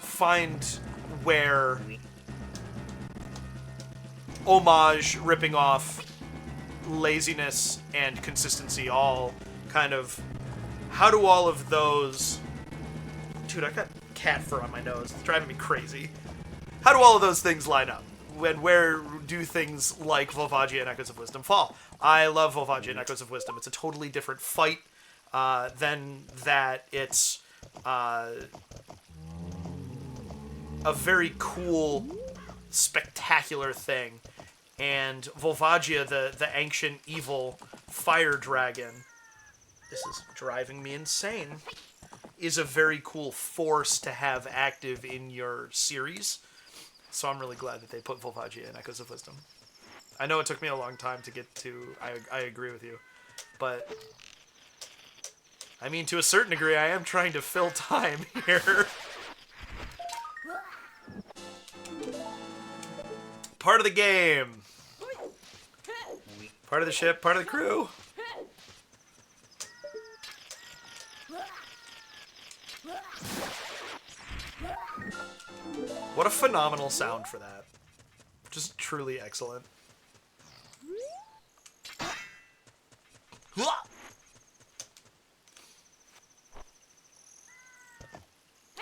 find where homage, ripping off, laziness, and consistency all kind of... How do all of those... Dude, I got cat fur on my nose. It's driving me crazy. How do all of those things line up? And where do things like Volvagia and Echoes of Wisdom fall? I love Volvagia and Echoes of Wisdom. It's a totally different fight than that. It's a very cool, spectacular thing. And Volvagia, the ancient evil fire dragon, this is driving me insane, is a very cool force to have active in your series. So I'm really glad that they put Volvagia in Echoes of Wisdom. I know it took me a long time to get to... I agree with you. But, I mean, to a certain degree, I am trying to fill time here. Part of the game. Part of the ship, part of the crew. What a phenomenal sound for that. Just truly excellent.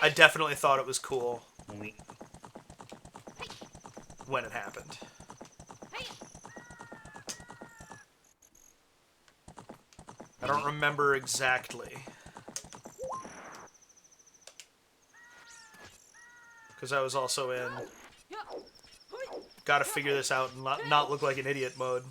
I definitely thought it was cool when it happened. I don't remember exactly. Because I was also in gotta figure this out and not look like an idiot mode.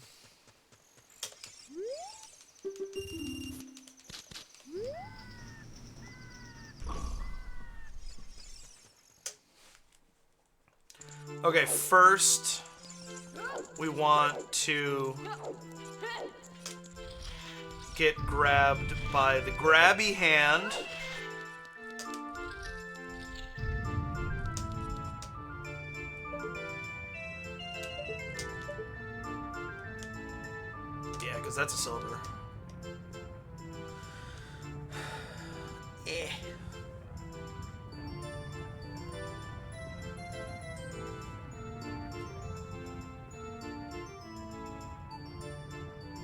Okay, first we want to get grabbed by the grabby hand. Yeah, because that's a silver. Eh.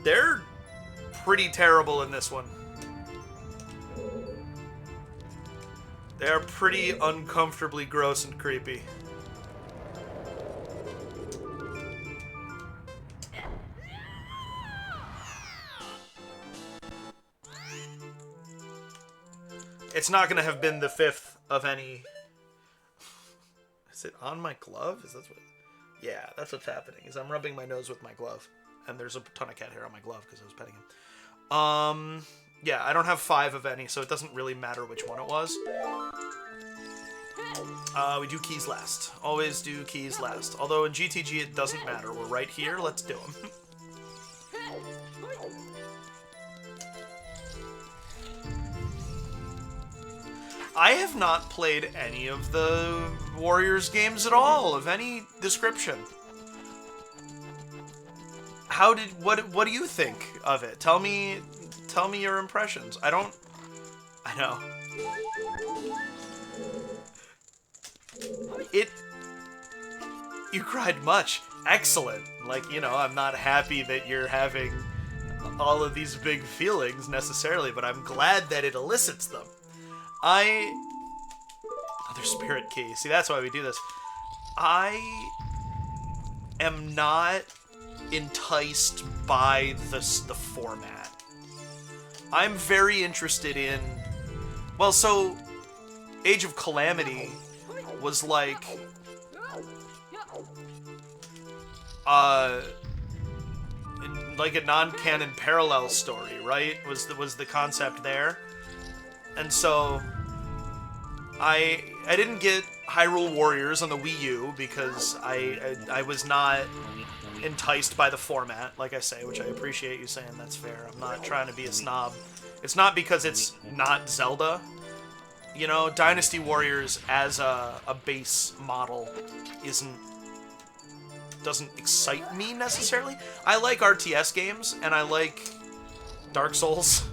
They're pretty terrible in this one. They are pretty uncomfortably gross and creepy. It's not going to have been the 5th of any... Is it on my glove? Is that what... Yeah, that's what's happening. Is I'm rubbing my nose with my glove. And there's a ton of cat hair on my glove because I was petting him. Yeah, I don't have 5 of any, so it doesn't really matter which one it was. We do keys last. Always do keys last. Although in GTG it doesn't matter. We're right here. Let's do them. I have not played any of the Warriors games at all, of any description. What do you think of it? Tell me your impressions. I know. You cried much. Excellent. Like, you know, I'm not happy that you're having all of these big feelings necessarily, but I'm glad that it elicits them. Another spirit key. See, that's why we do this. I am not enticed by the format. I'm very interested in... Well, so... Age of Calamity was like... like a non-canon parallel story, right? Was the concept there. And so... I didn't get Hyrule Warriors on the Wii U because I was not enticed by the format, like I say, which I appreciate you saying that's fair. I'm not trying to be a snob. It's not because it's not Zelda. You know, Dynasty Warriors as a base model doesn't excite me necessarily. I like RTS games, and I like Dark Souls.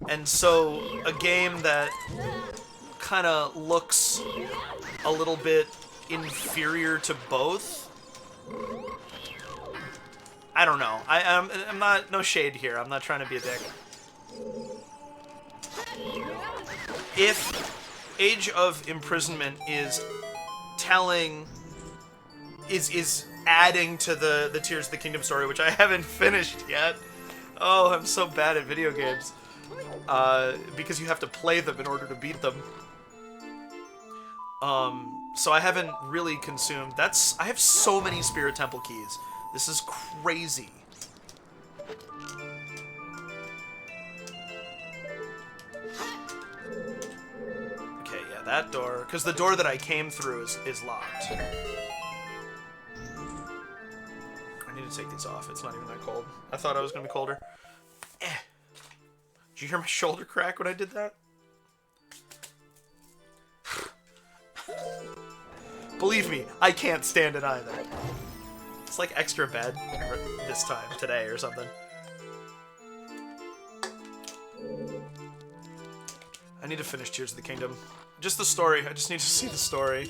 And so, a game that kind of looks a little bit inferior to both. I don't know. I'm not, no shade here. I'm not trying to be a dick. If Age of Imprisonment is adding to the Tears of the Kingdom story, which I haven't finished yet. Oh, I'm so bad at video games. Because you have to play them in order to beat them. So I haven't really consumed... I have so many Spirit Temple keys. This is crazy. Okay, yeah, that door... Because the door that I came through is locked. I need to take these off. It's not even that cold. I thought I was going to be colder. Did you hear my shoulder crack when I did that? Believe me, I can't stand it either. It's like extra bed this time, today, or something. I need to finish Tears of the Kingdom. Just the story. I just need to see the story.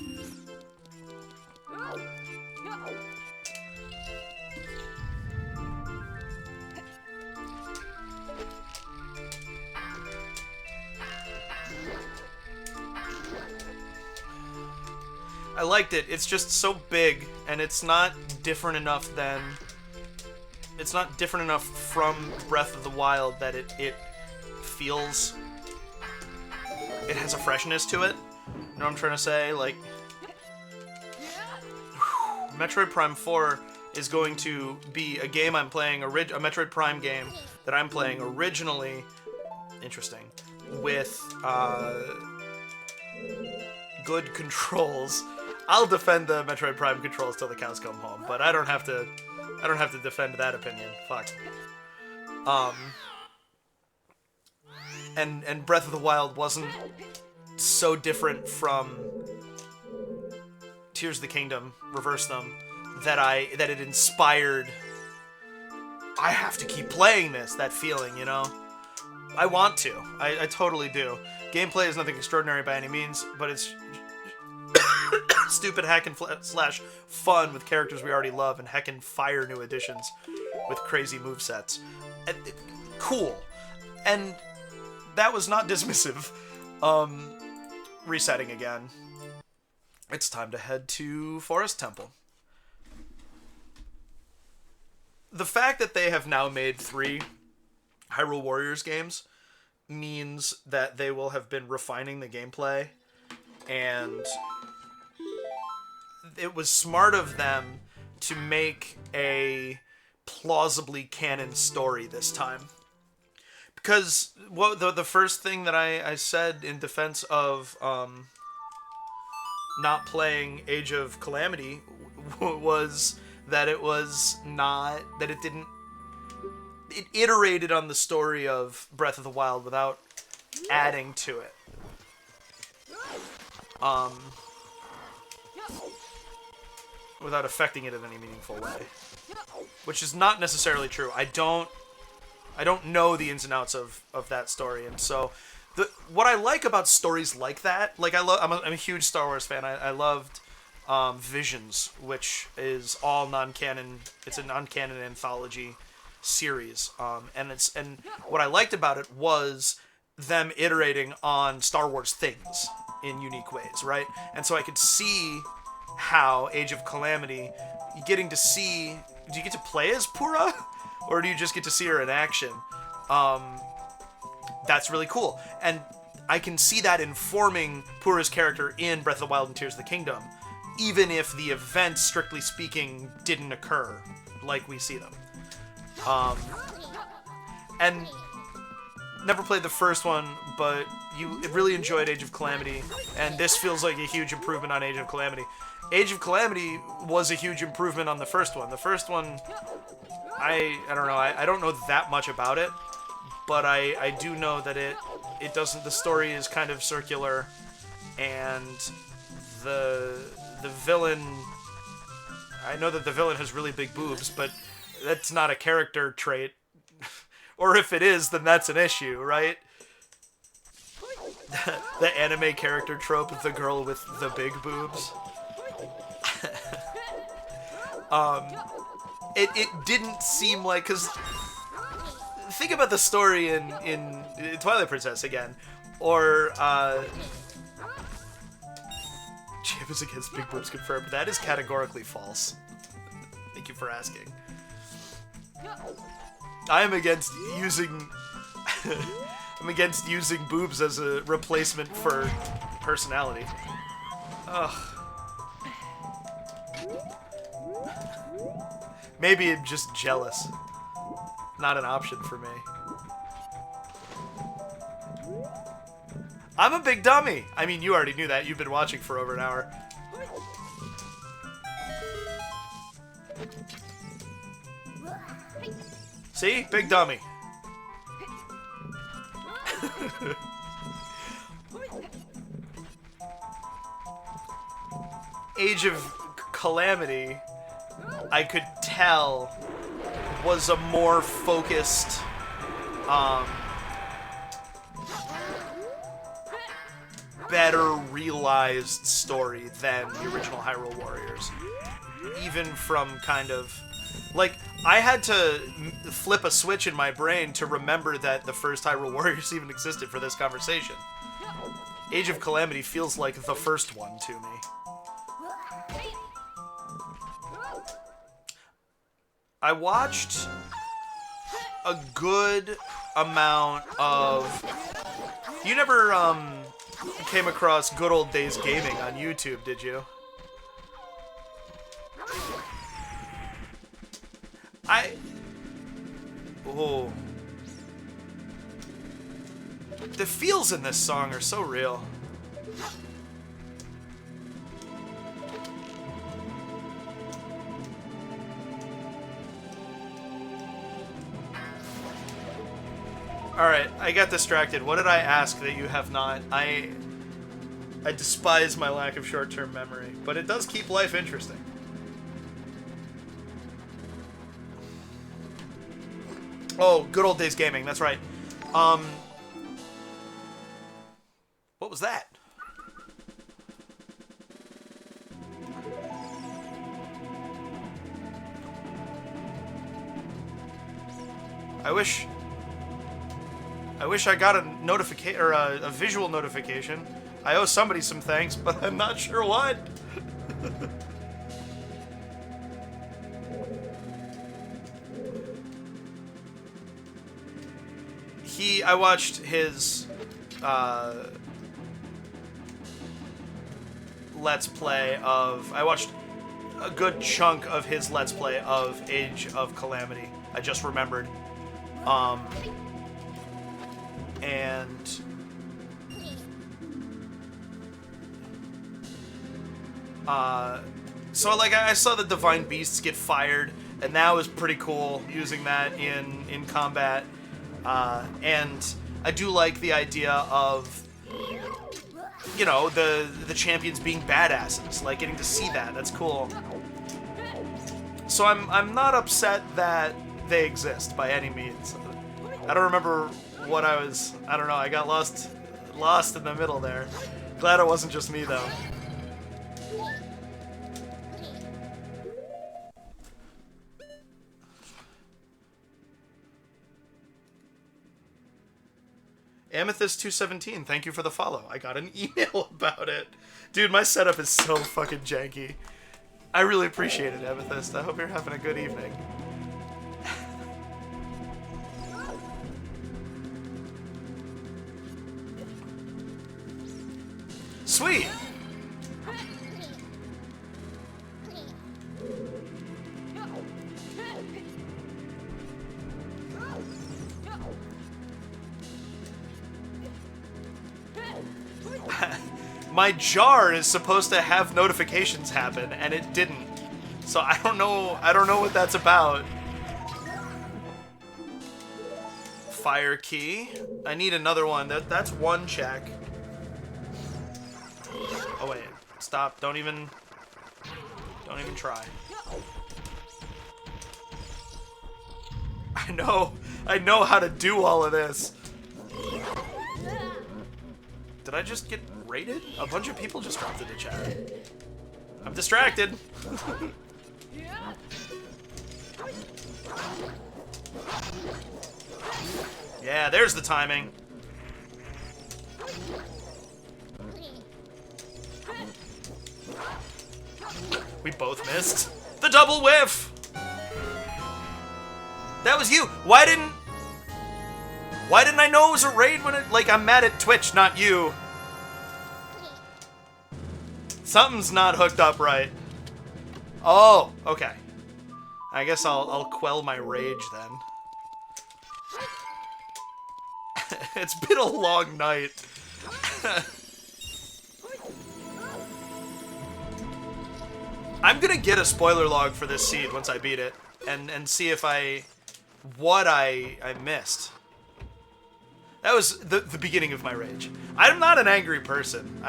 I liked it. It's just so big, and it's not different enough than... It's not different enough from Breath of the Wild that it feels... It has a freshness to it. You know what I'm trying to say? Like... Metroid Prime 4 is going to be a game I'm playing, a Metroid Prime game that I'm playing originally... Interesting. With, good controls. I'll defend the Metroid Prime controls till the cows come home, but I don't have to defend that opinion. Fuck. And Breath of the Wild wasn't so different from Tears of the Kingdom, reverse them, that it inspired, I have to keep playing this, that feeling, you know? I want to. I totally do. Gameplay is nothing extraordinary by any means, but it's stupid hack and slash fun with characters we already love, and heckin' fire new additions with crazy movesets. Cool. And that was not dismissive. Resetting again. It's time to head to Forest Temple. The fact that they have now made 3 Hyrule Warriors games means that they will have been refining the gameplay, and it was smart of them to make a plausibly canon story this time. Because the first thing that I said in defense of not playing Age of Calamity was that it was not, that it didn't, it iterated on the story of Breath of the Wild without adding to it. Without affecting it in any meaningful way. Which is not necessarily true. I don't know the ins and outs of that story, and so what I like about stories like that, like I'm a huge Star Wars fan. I loved Visions, which is all non-canon. It's a non-canon anthology series, and what I liked about it was them iterating on Star Wars things in unique ways, right? And so I could see how Age of Calamity, getting to see, do you get to play as Pura? Or do you just get to see her in action? That's really cool. And I can see that informing Pura's character in Breath of the Wild and Tears of the Kingdom, even if the events, strictly speaking, didn't occur like we see them. And never played the first one, but you really enjoyed Age of Calamity, and this feels like a huge improvement on Age of Calamity. Age of Calamity was a huge improvement on the first one. The first one, I don't know. I don't know that much about it, but I do know that it doesn't. The story is kind of circular, and the villain. I know that the villain has really big boobs, but that's not a character trait. Or if it is, then that's an issue, right? The anime character trope of the girl with the big boobs. It didn't seem like, because think about the story in Twilight Princess again, or Jim is against big boobs confirmed. That is categorically false. Thank you for asking. I am against using I'm against using boobs as a replacement for personality. Ugh. Maybe I'm just jealous. Not an option for me. I'm a big dummy! I mean, you already knew that. You've been watching for over an hour. See? Big dummy. Age of Calamity, I could tell, was a more focused, better realized story than the original Hyrule Warriors. Even from kind of, like, I had to flip a switch in my brain to remember that the first Hyrule Warriors even existed for this conversation. Age of Calamity feels like the first one to me. I watched a good amount of... You never came across Good Old Days Gaming on YouTube, did you? Oh. The feels in this song are so real. Alright, I got distracted. What did I ask that you have not? I despise my lack of short-term memory, but it does keep life interesting. Oh, Good Old Days Gaming, that's right. What was that? I wish I got a notification or a visual notification. I owe somebody some thanks, but I'm not sure what. I watched his Let's Play of, I watched a good chunk of his Let's Play of Age of Calamity. I just remembered. And so like I saw the Divine Beasts get fired, and that was pretty cool using that in combat. And I do like the idea of, you know, the champions being badasses, like getting to see that. That's cool. So I'm not upset that they exist by any means. I don't remember what I don't know, I got lost in the middle there. Glad it wasn't just me though. Amethyst217, thank you for the follow. I got an email about it. Dude, my setup is so fucking janky. I really appreciate it, Amethyst. I hope you're having a good evening. Sweet! My jar is supposed to have notifications happen, and it didn't. So I don't know what that's about. Fire key. I need another one. That's one check. Oh wait, stop. Don't even try. I know how to do all of this. Did I just get raided? A bunch of people just dropped into chat. I'm distracted. Yeah, there's the timing. We both missed. The double whiff! That was you! Why didn't I know it was a raid when it... Like, I'm mad at Twitch, not you. Something's not hooked up right. Oh, okay. I guess I'll quell my rage then. It's been a long night. I'm gonna get a spoiler log for this seed once I beat it, and see if what I missed. That was the beginning of my rage. I'm not an angry person.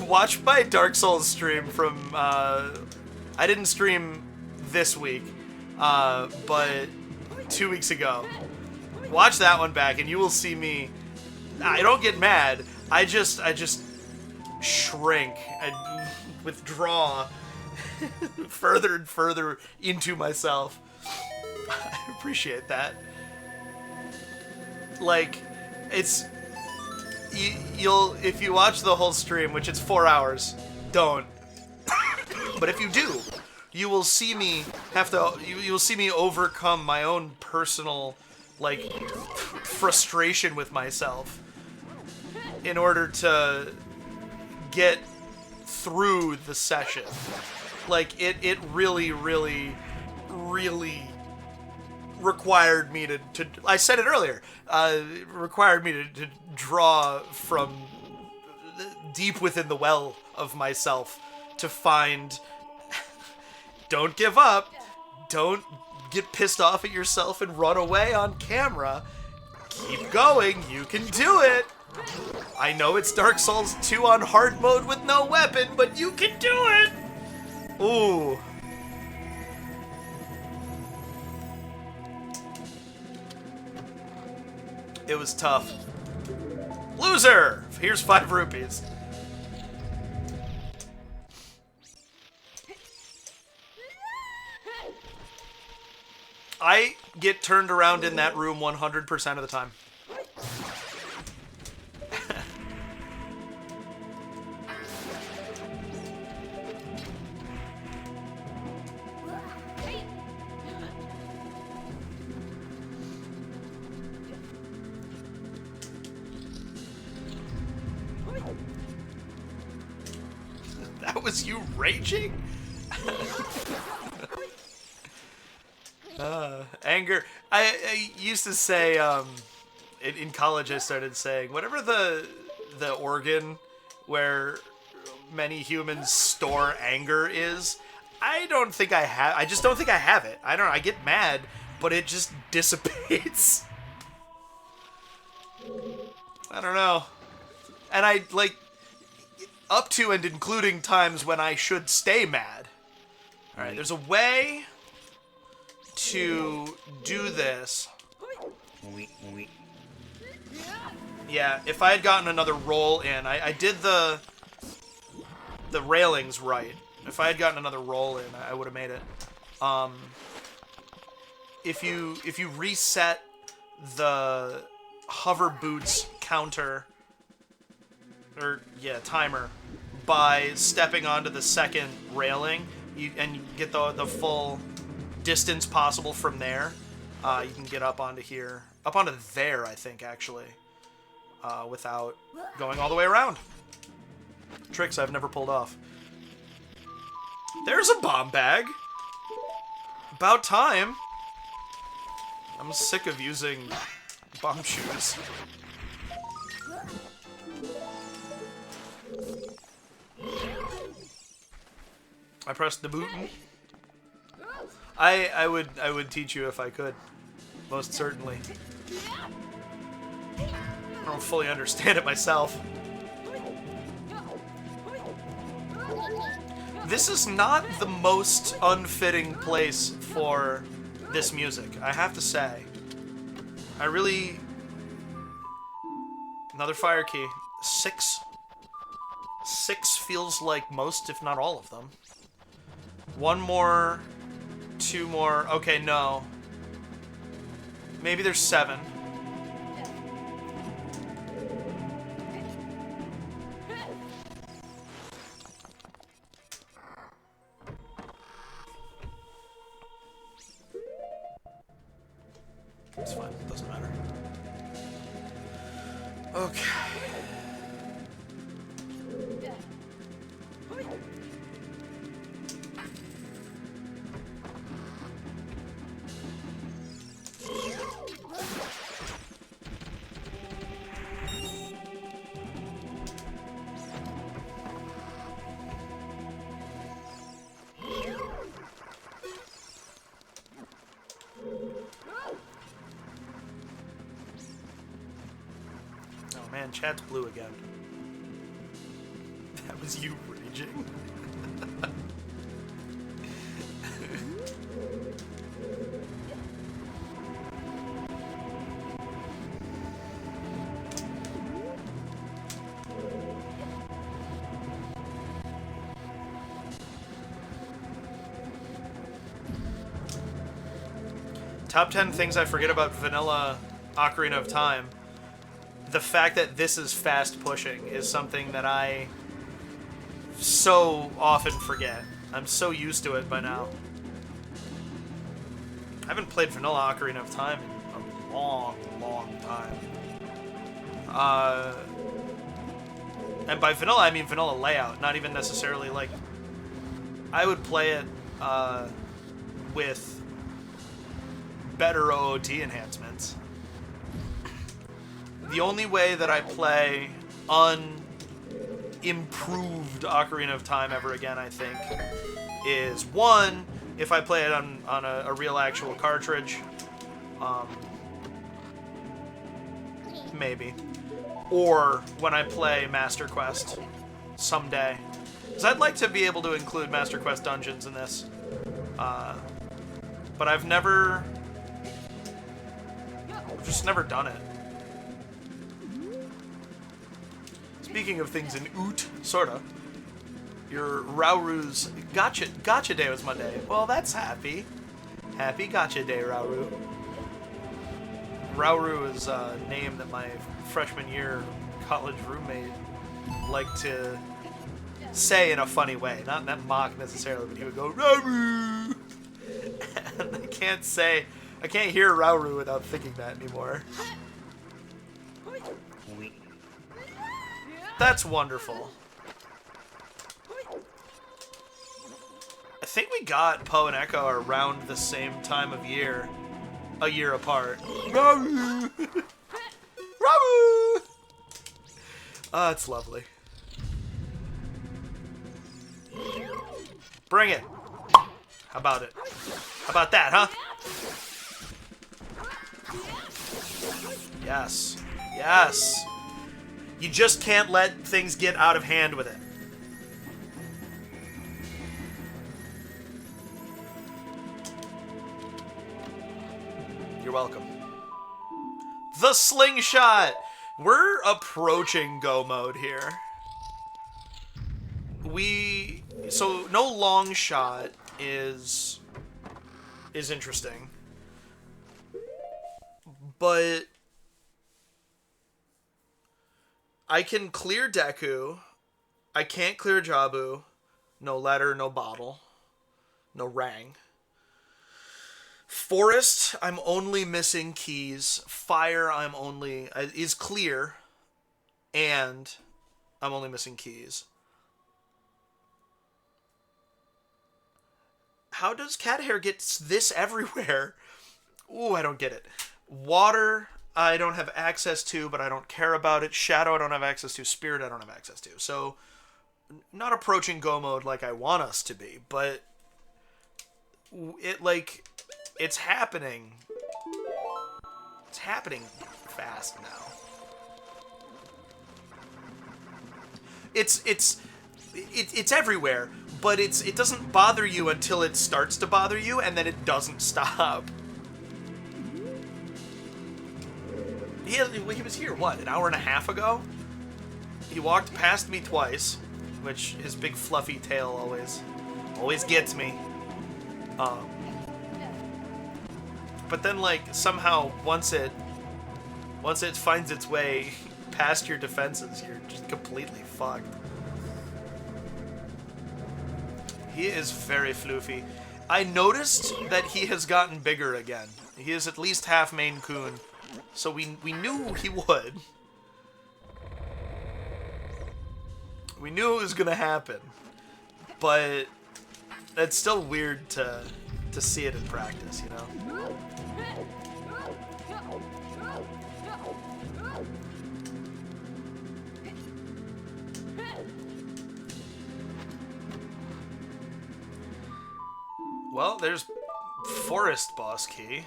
Watch my Dark Souls stream from, I didn't stream this week, but 2 weeks ago. Watch that one back and you will see me, I don't get mad, I just shrink, I withdraw further and further into myself. I appreciate that. Like, it's... if you watch the whole stream, which it's 4 hours, don't. But if you do, you will see me you'll see me overcome my own personal, like, frustration with myself in order to get through the session. Like, it really, really, really required me to I said it earlier, required me to draw from deep within the well of myself to find, don't give up, don't get pissed off at yourself and run away on camera, keep going, you can do it. I know it's Dark Souls 2 on hard mode with no weapon, but you can do it. Ooh. It was tough. Loser! Here's 5 rupees. I get turned around in that room 100% of the time. That was you raging? Anger. I used to say, in college I started saying, whatever the organ where many humans store anger is, I don't think I have, I just don't think I have it. I don't know, I get mad, but it just dissipates. I don't know. And I, like, up to and including times when I should stay mad. Alright, there's a way to do this. Yeah, if I had gotten another roll in, I did the railings right. If I had gotten another roll in, I would have made it. If you reset the hover boots counter, or yeah, timer, by stepping onto the second railing, you get the full distance possible from there. You can get up onto here, up onto there, I think, actually, without going all the way around. Tricks I've never pulled off. There's a bomb bag. About time. I'm sick of using bomb shoes. I pressed the button. I would teach you if I could. Most certainly. I don't fully understand it myself. This is not the most unfitting place for this music, I have to say. I really... Another fire key. 6. 6 feels like most, if not all of them. 1 more... 2 more... Okay, no. Maybe there's 7. It's fine, it doesn't matter. Okay. Man, chat's blue again. That was you raging. Top 10 things I forget about vanilla Ocarina of Time. The fact that this is fast pushing is something that I so often forget. I'm so used to it by now. I haven't played vanilla Ocarina of Time in a long, long time. And by vanilla, I mean vanilla layout, not even necessarily like... I would play it with better OOT enhancements. The only way that I play unimproved Ocarina of Time ever again, I think, is 1, if I play it on a real actual cartridge. Maybe. Or when I play Master Quest someday. Because I'd like to be able to include Master Quest dungeons in this. But I've just never done it. Speaking of things in Oot, sorta, your Rauru's gotcha day was Monday. Well, that's happy. Happy Gotcha Day, Rauru. Rauru is a name that my freshman year college roommate liked to say in a funny way. Not that mock necessarily, but he would go, Rauru! And I can't hear Rauru without thinking that anymore. That's wonderful. I think we got Poe and Echo around the same time of year. A year apart. Rauru! Rauru! Oh, it's lovely. Bring it. How about it? How about that, huh? Yes. Yes. You just can't let things get out of hand with it. You're welcome. The slingshot! We're approaching go mode here. So no long shot is interesting. But I can clear Deku. I can't clear Jabu. No letter, no bottle. No Rang. Forest, I'm only missing keys. Fire, is clear. And I'm only missing keys. How does Cat Hair get this everywhere? Ooh, I don't get it. Water, I don't have access to, but I don't care about it. Shadow, I don't have access to. Spirit, I don't have access to. So, not approaching go mode like I want us to be, but it's happening. It's happening fast now. It's everywhere, but it doesn't bother you until it starts to bother you, and then it doesn't stop. He was here, what, an hour and a half ago? He walked past me twice, which his big fluffy tail always gets me. But then, like, somehow, once it finds its way past your defenses, you're just completely fucked. He is very floofy. I noticed that he has gotten bigger again. He is at least half Maine Coon, so we knew he would. We knew it was gonna happen, but it's still weird to see it in practice, you know? Well, there's Forest Boss Key.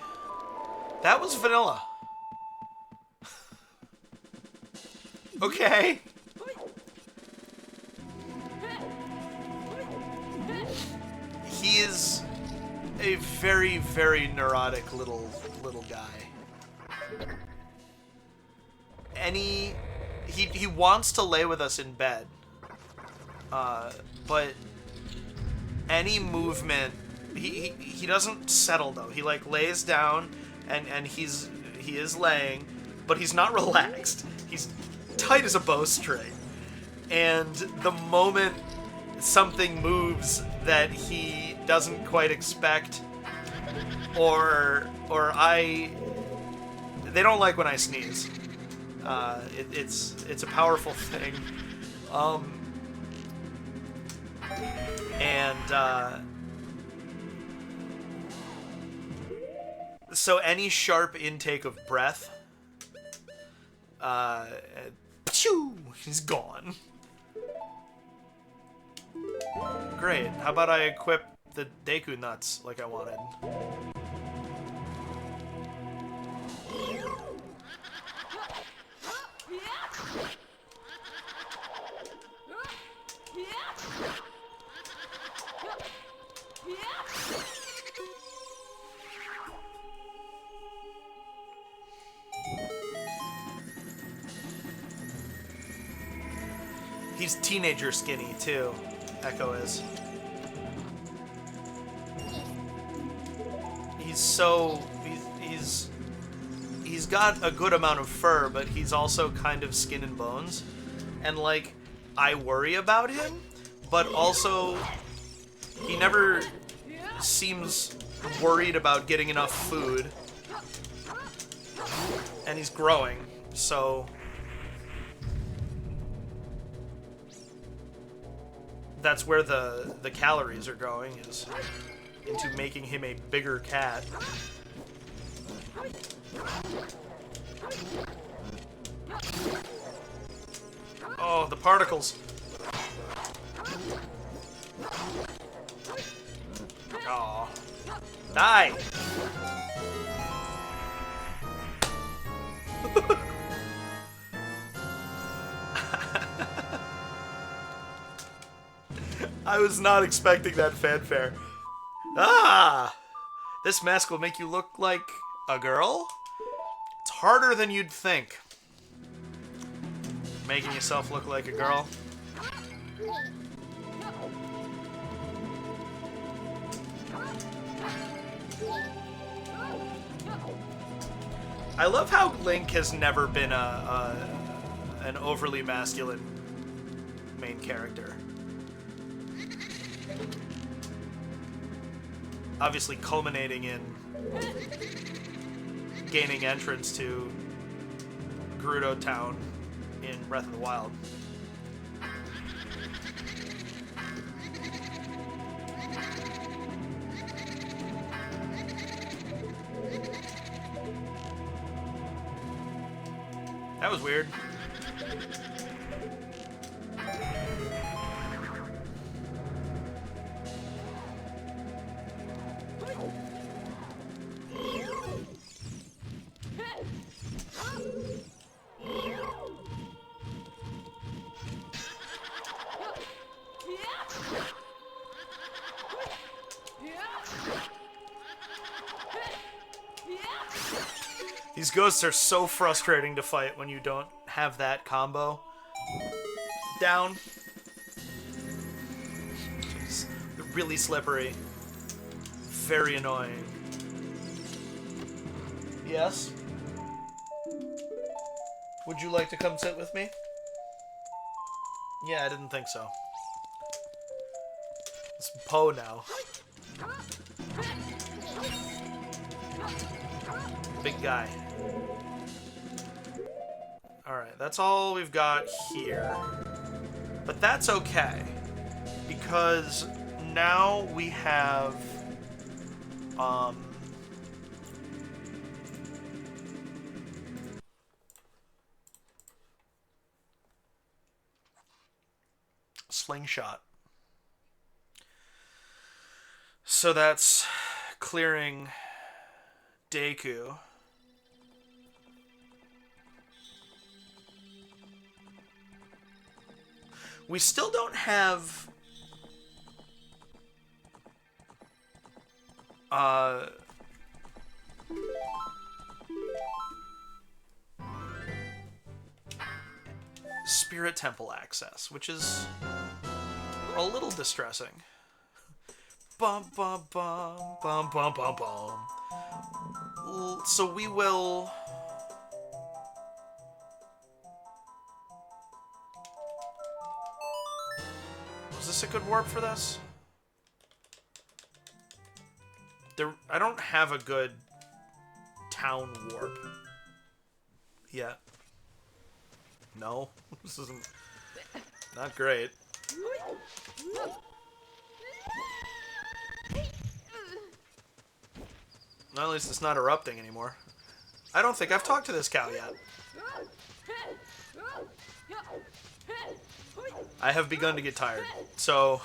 That was vanilla. Okay. He is a very, very neurotic little guy. He wants to lay with us in bed. But any movement, he doesn't settle though. He like lays down and he is laying, but he's not relaxed. He's tight as a bowstring. And the moment something moves that he doesn't quite expect, or they don't like when I sneeze. It's a powerful thing. So any sharp intake of breath, he's gone. Great. How about I equip the Deku nuts like I wanted? He's teenager skinny, too. Echo is. he's got a good amount of fur, but he's also kind of skin and bones. And, like, I worry about him, but also he never seems worried about getting enough food. And he's growing, so that's where the calories are going, is into making him a bigger cat. Oh, the particles. Oh. Die! I was not expecting that fanfare. Ah! This mask will make you look like a girl? It's harder than you'd think. Making yourself look like a girl. I love how Link has never been an overly masculine main character. Obviously culminating in gaining entrance to Gerudo Town in Breath of the Wild. That was weird. These ghosts are so frustrating to fight when you don't have that combo down. They're really slippery. Very annoying. Yes? Would you like to come sit with me? Yeah, I didn't think so. It's Poe now. Big guy. Alright, that's all we've got here. But that's okay, because now we have slingshot. So that's clearing Deku. We still don't have Spirit Temple access, which is a little distressing. Bum bum bum bum bum bum bum. So we will. Was this a good warp for this? I don't have a good town warp yet. No, this isn't not great. Well, at least it's not erupting anymore. I don't think I've talked to this cow yet. I have begun to get tired, so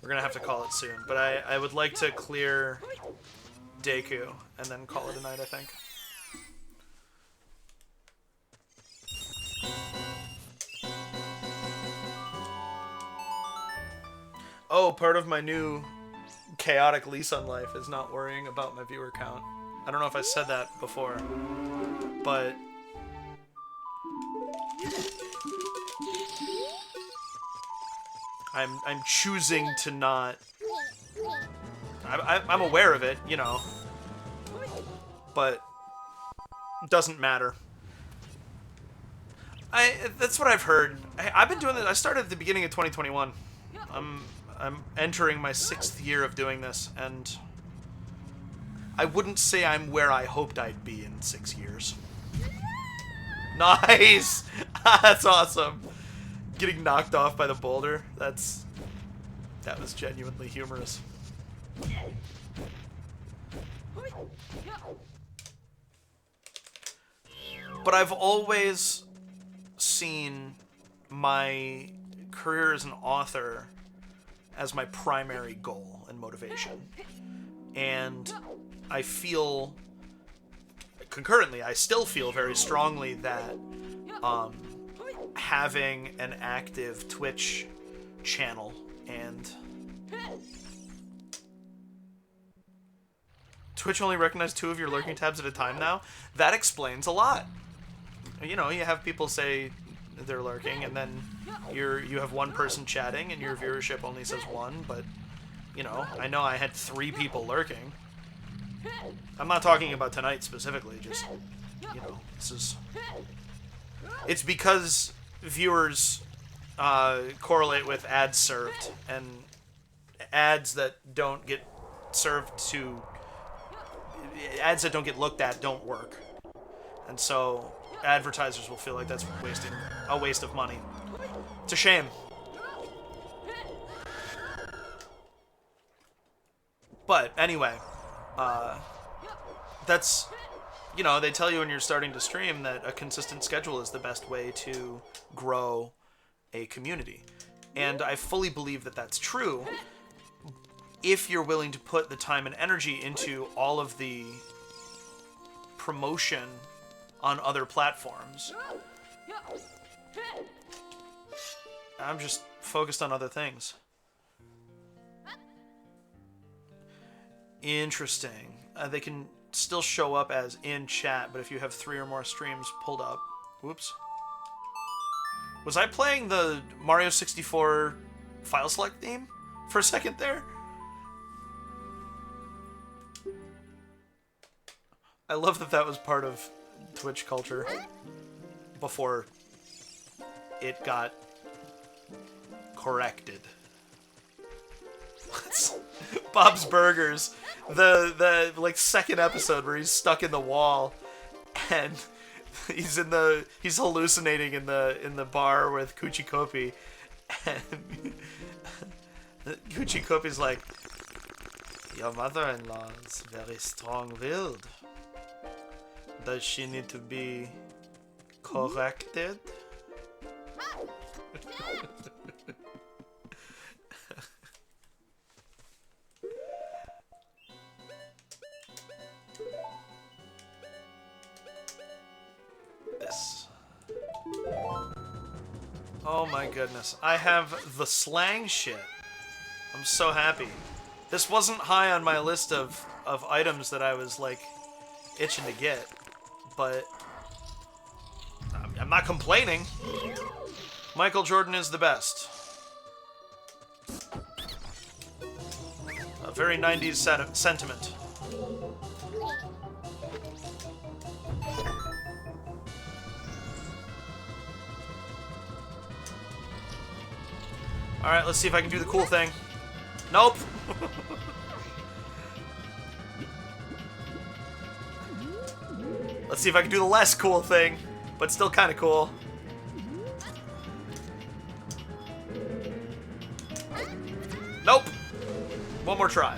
we're gonna have to call it soon. But I would like to clear Deku and then call it a night, I think. Oh, part of my new chaotic lease on life is not worrying about my viewer count. I don't know if I said that before, but I'm choosing to not I'm aware of it, you know, but it doesn't matter. That's what I've heard. I've been doing this. I started at the beginning of 2021. I'm entering my 6th year of doing this, and I wouldn't say I'm where I hoped I'd be in 6 years. Nice! That's awesome. Getting knocked off by the boulder. That was genuinely humorous. But I've always seen my career as an author as my primary goal and motivation. And I feel, concurrently, I still feel very strongly that having an active Twitch channel and Twitch only recognizes 2 of your lurking tabs at a time now, that explains a lot. You know, you have people say they're lurking, and then you have one person chatting, and your viewership only says 1, but, you know I had 3 people lurking. I'm not talking about tonight specifically, just, you know, this is... It's because viewers correlate with ads served, and ads that don't get served to... Ads that don't get looked at don't work. And so advertisers will feel like that's a waste of money. It's a shame. But anyway, that's, you know, they tell you when you're starting to stream that a consistent schedule is the best way to grow a community. And I fully believe that that's true if you're willing to put the time and energy into all of the promotion on other platforms. I'm just focused on other things. Interesting. They can still show up as in chat, but if you have 3 or more streams pulled up... Whoops. Was I playing the Mario 64 file select theme for a second there? I love that that was part of Twitch culture before it got corrected. Bob's Burgers, the like 2nd episode where he's stuck in the wall and he's hallucinating in the bar with Kuchikopi, and Kuchikopi's like, "Your mother-in-law's very strong-willed. Does she need to be corrected?" This. Oh my goodness. I have the slang shit. I'm so happy. This wasn't high on my list of items that I was like itching to get, but I'm not complaining. Michael Jordan is the best. A very 90s sentiment. Alright, let's see if I can do the cool thing. Nope. Let's see if I can do the less cool thing, but still kind of cool. Nope. One more try.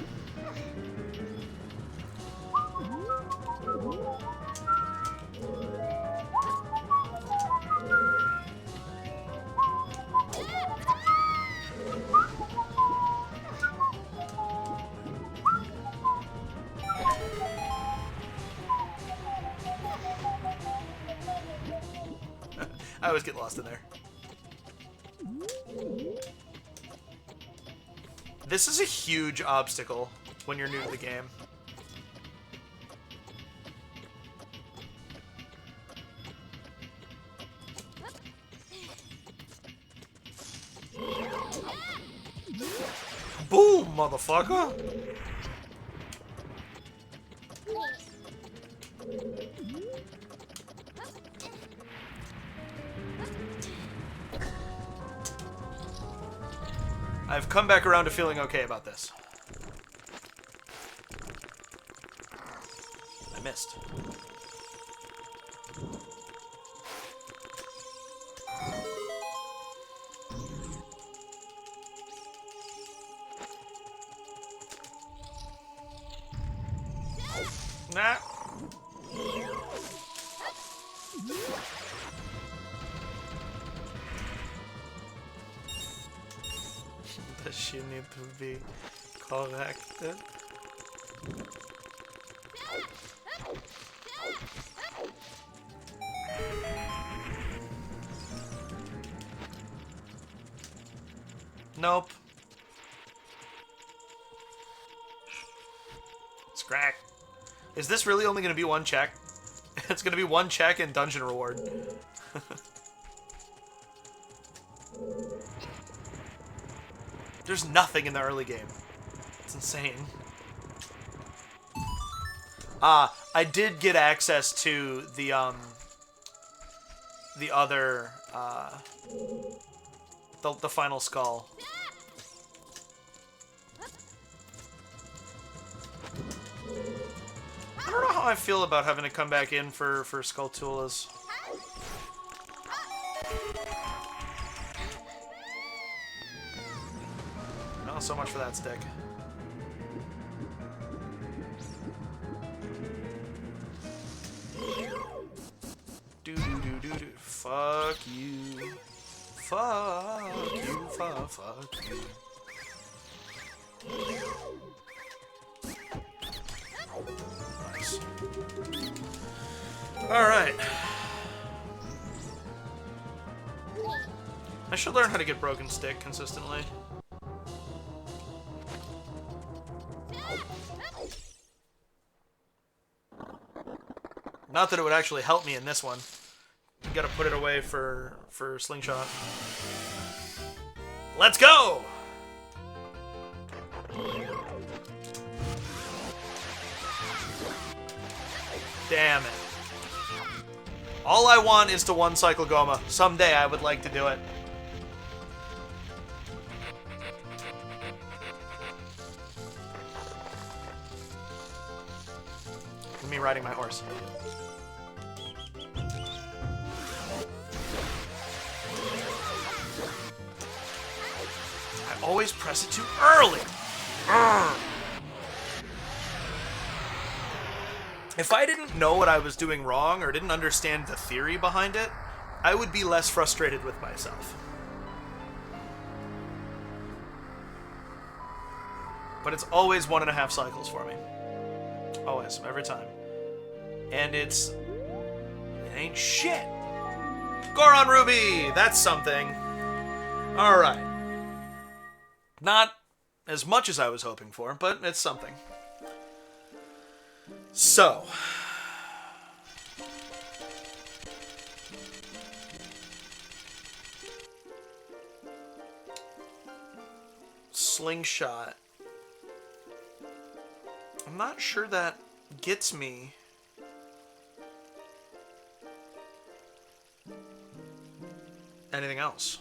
I always get lost in there. This is a huge obstacle when you're new to the game. Boom, motherfucker! I've come back around to feeling okay about this. I missed. Nah. Does she need to be corrected? Nope. Scrack. Is this really only going to be one check? It's going to be one check and dungeon reward. There's nothing in the early game. It's insane. I did get access to the other, the final skull. I don't know how I feel about having to come back in for Skulltulas. No, so much for that stick. Do. Fuck you. Fuck you. Fuck you. Nice. Alright. I should learn how to get Broken Stick consistently. Not that it would actually help me in this one. You gotta put it away for Slingshot. Let's go! Damn it. All I want is to one-cycle Goma. Someday I would like to do it. Me riding my horse. I always press it too early. If I didn't know what I was doing wrong or didn't understand the theory behind it, I would be less frustrated with myself. But it's always 1.5 cycles for me. Always, every time. And it ain't shit. Goron Ruby! That's something. Alright. Not as much as I was hoping for, but it's something. So. Slingshot. I'm not sure that gets me anything else.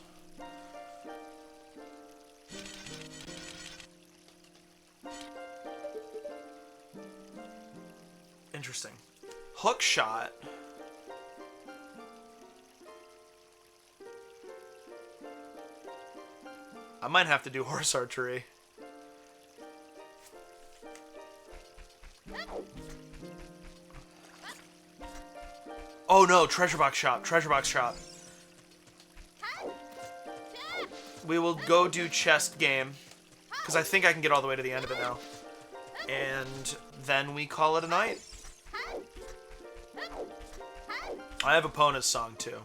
Interesting. Hook shot. I might have to do horse archery. Oh no, treasure box shop, treasure box shop. We will go do chest game, because I think I can get all the way to the end of it now. And then we call it a night. I have Epona's song too.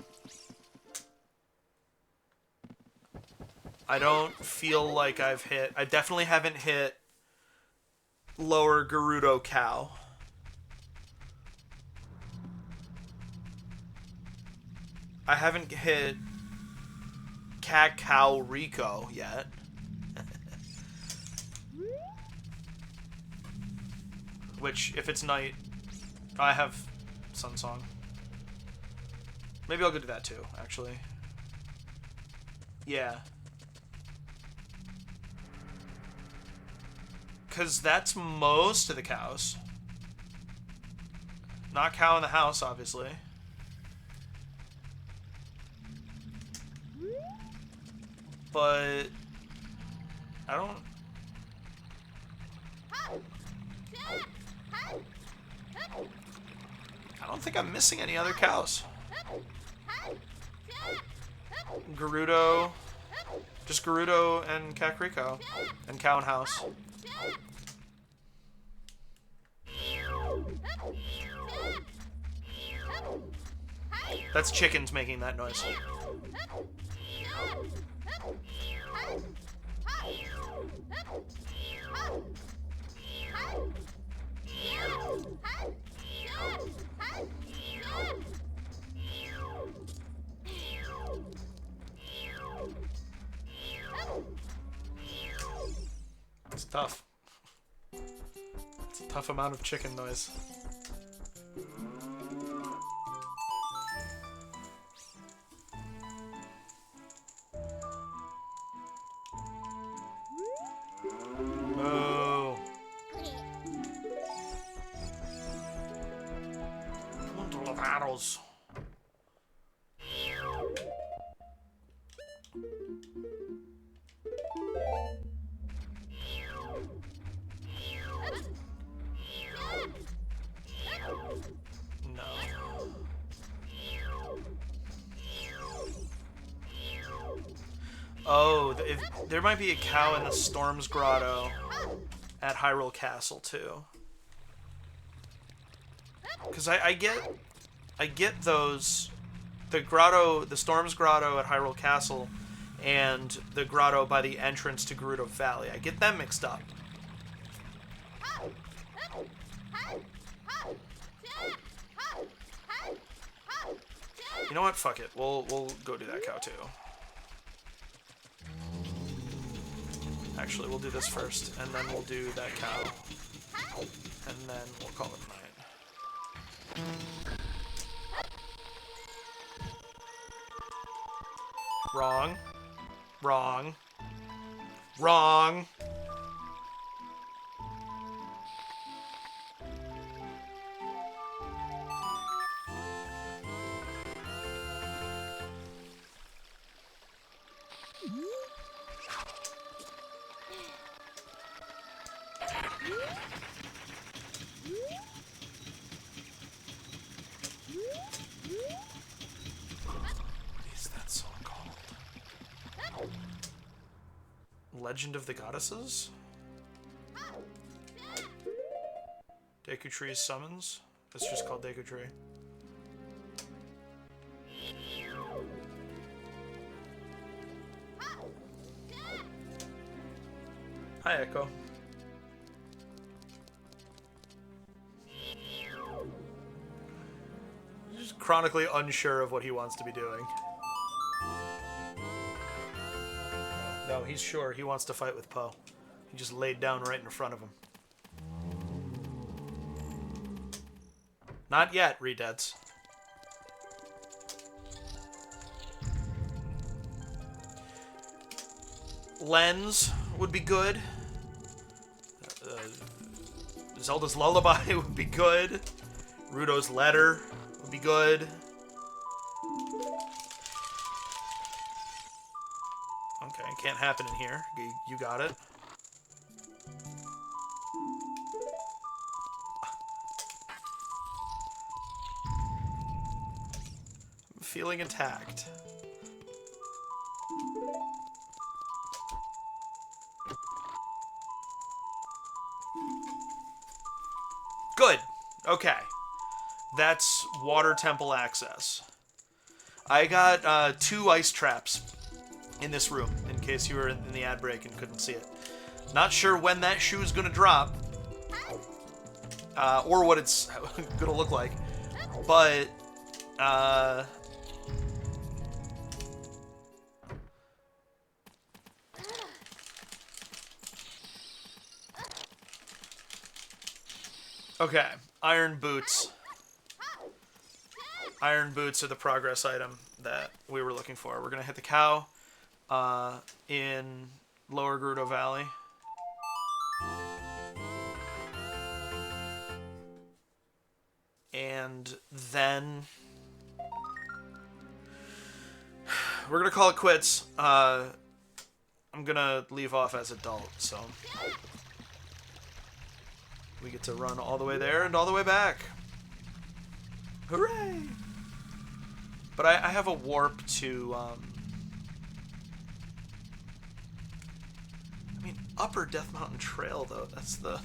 I don't feel like I've hit... I definitely haven't hit Lower Gerudo Cow. I haven't hit Cacao Rico yet. Which, if it's night, I have Sun Song. Maybe I'll go do that too, actually. Yeah. Because that's most of the cows. Not cow in the house, obviously. But I don't... I don't think I'm missing any other cows. Gerudo. Just Gerudo and Kakariko. And cow and house. That's chickens making that noise. It's tough. It's a tough amount of chicken noise. Oh. Bundle of arrows. No. Oh, there might be a cow in the Storm's Grotto at Hyrule Castle too. Because I get those, the Storm's Grotto at Hyrule Castle and the grotto by the entrance to Gerudo Valley. I get them mixed up. You know what? Fuck it. We'll go do that cow too. Actually, we'll do this first, and then we'll do that cow, and then we'll call it night. Wrong. Wrong. Wrong. Legend of the Goddesses? Deku Tree's Summons? It's just called Deku Tree. Hi, Echo. Just chronically unsure of what he wants to be doing. No, he's sure he wants to fight with Poe. He just laid down right in front of him. Not yet, Redeads. Lens would be good. Zelda's Lullaby would be good. Rudo's Letter would be good. Okay, can't happen in here. You got it. I'm feeling attacked. Good. Okay. That's Water Temple access. I got 2 ice traps in this room, in case you were in the ad break and couldn't see it. Not sure when that shoe's gonna drop, or what it's gonna look like, but, okay, iron boots. Iron boots are the progress item that we were looking for. We're gonna hit the cow in Lower Gerudo Valley. And then we're gonna call it quits. I'm gonna leave off as adult, so we get to run all the way there and all the way back. Hooray! But I have a warp to, I mean, Upper Death Mountain Trail, though. That's the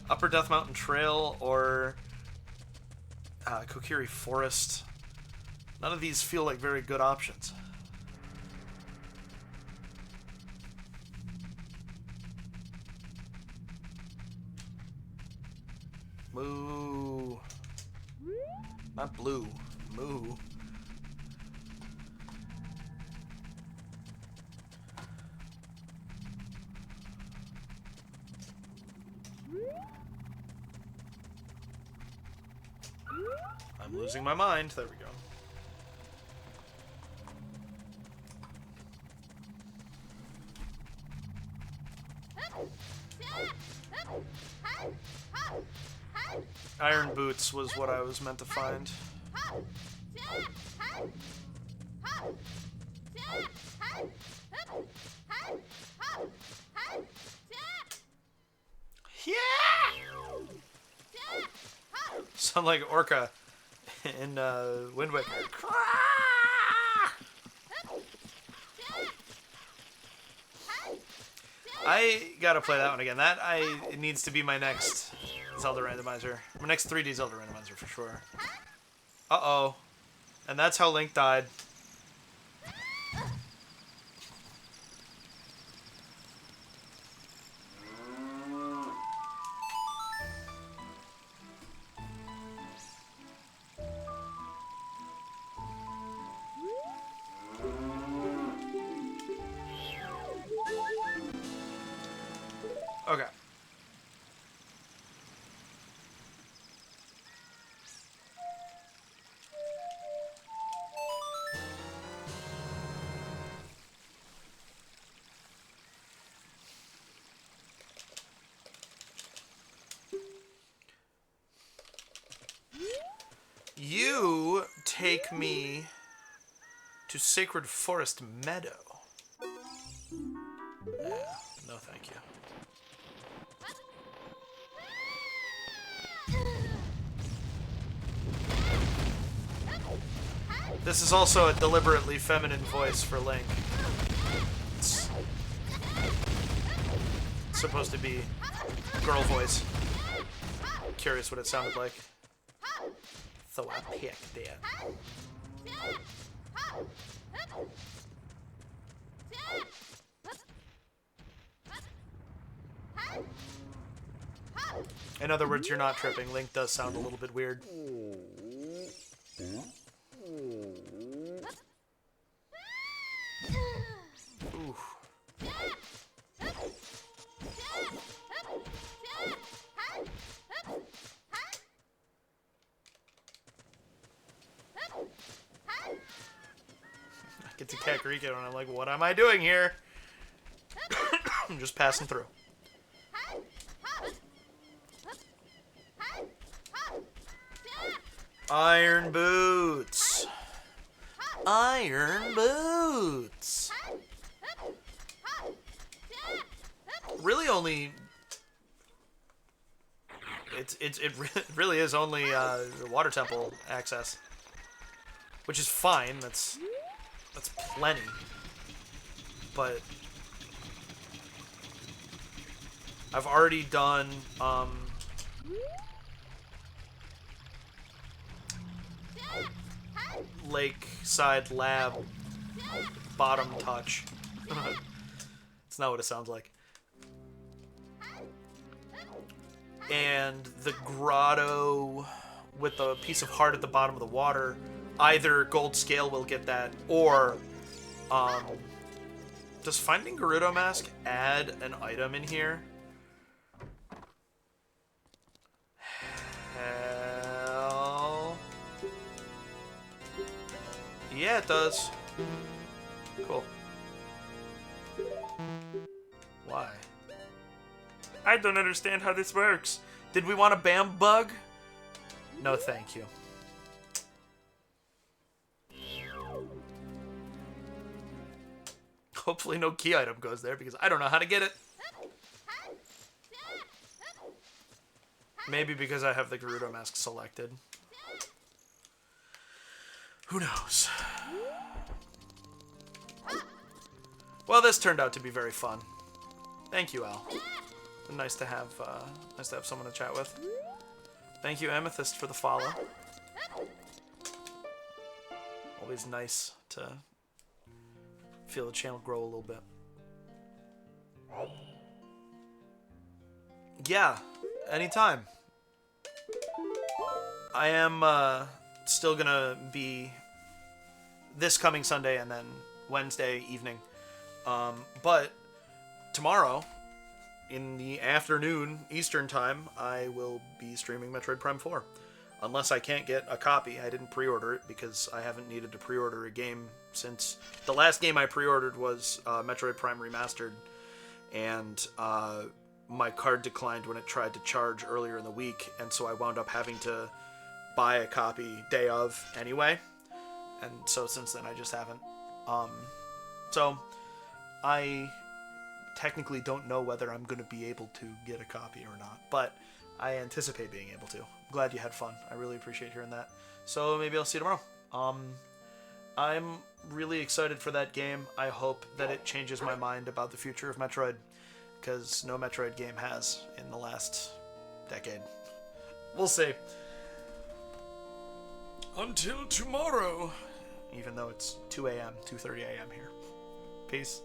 Upper Death Mountain Trail or Kokiri Forest. None of these feel like very good options. Moo. Not blue. Moo. I'm losing my mind. There we go. Iron boots was what I was meant to find. Yeah! Sound like Orca in Wind Waker. I gotta play that one again. It needs to be my next Zelda randomizer. My next 3D Zelda randomizer for sure. Uh-oh. And that's how Link died. Okay. You take me to Sacred Forest Meadow. Yeah, no thank you. This is also a deliberately feminine voice for Link. It's supposed to be girl voice. Curious what it sounded like. So I picked it. In other words, you're not tripping. Link does sound a little bit weird. Ooh. I get to Kakariko and I'm like, what am I doing here? I'm just passing through. Iron boots. Iron boots. Really only... It really is only the water temple access. Which is fine, that's plenty. But I've already done Lakeside Lab bottom touch. It's not what it sounds like. And the grotto with the piece of heart at the bottom of the water, either Gold Scale will get that, or does finding Gerudo Mask add an item in here? Hell... Yeah, it does. Cool. Why? I don't understand how this works. Did we want a BAM bug? No, thank you. Hopefully no key item goes there, because I don't know how to get it. Maybe because I have the Gerudo mask selected. Who knows? Well, this turned out to be very fun. Thank you, Al. Nice to have someone to chat with. Thank you, Amethyst, for the follow. Always nice to feel the channel grow a little bit. Yeah, anytime. I am still gonna be this coming Sunday and then Wednesday evening. But tomorrow, in the afternoon Eastern time, I will be streaming Metroid Prime 4. Unless I can't get a copy. I didn't pre-order it because I haven't needed to pre-order a game since... The last game I pre-ordered was Metroid Prime Remastered, and my card declined when it tried to charge earlier in the week, and so I wound up having to buy a copy day of anyway. And so since then I just haven't. So I technically don't know whether I'm going to be able to get a copy or not, but I anticipate being able to. I'm glad you had fun. I really appreciate hearing that. So maybe I'll see you tomorrow. I'm really excited for that game. I hope that it changes my mind about the future of Metroid, because no Metroid game has in the last decade. We'll see. Until tomorrow. Even though it's 2 a.m., 2:30 a.m. here. Peace.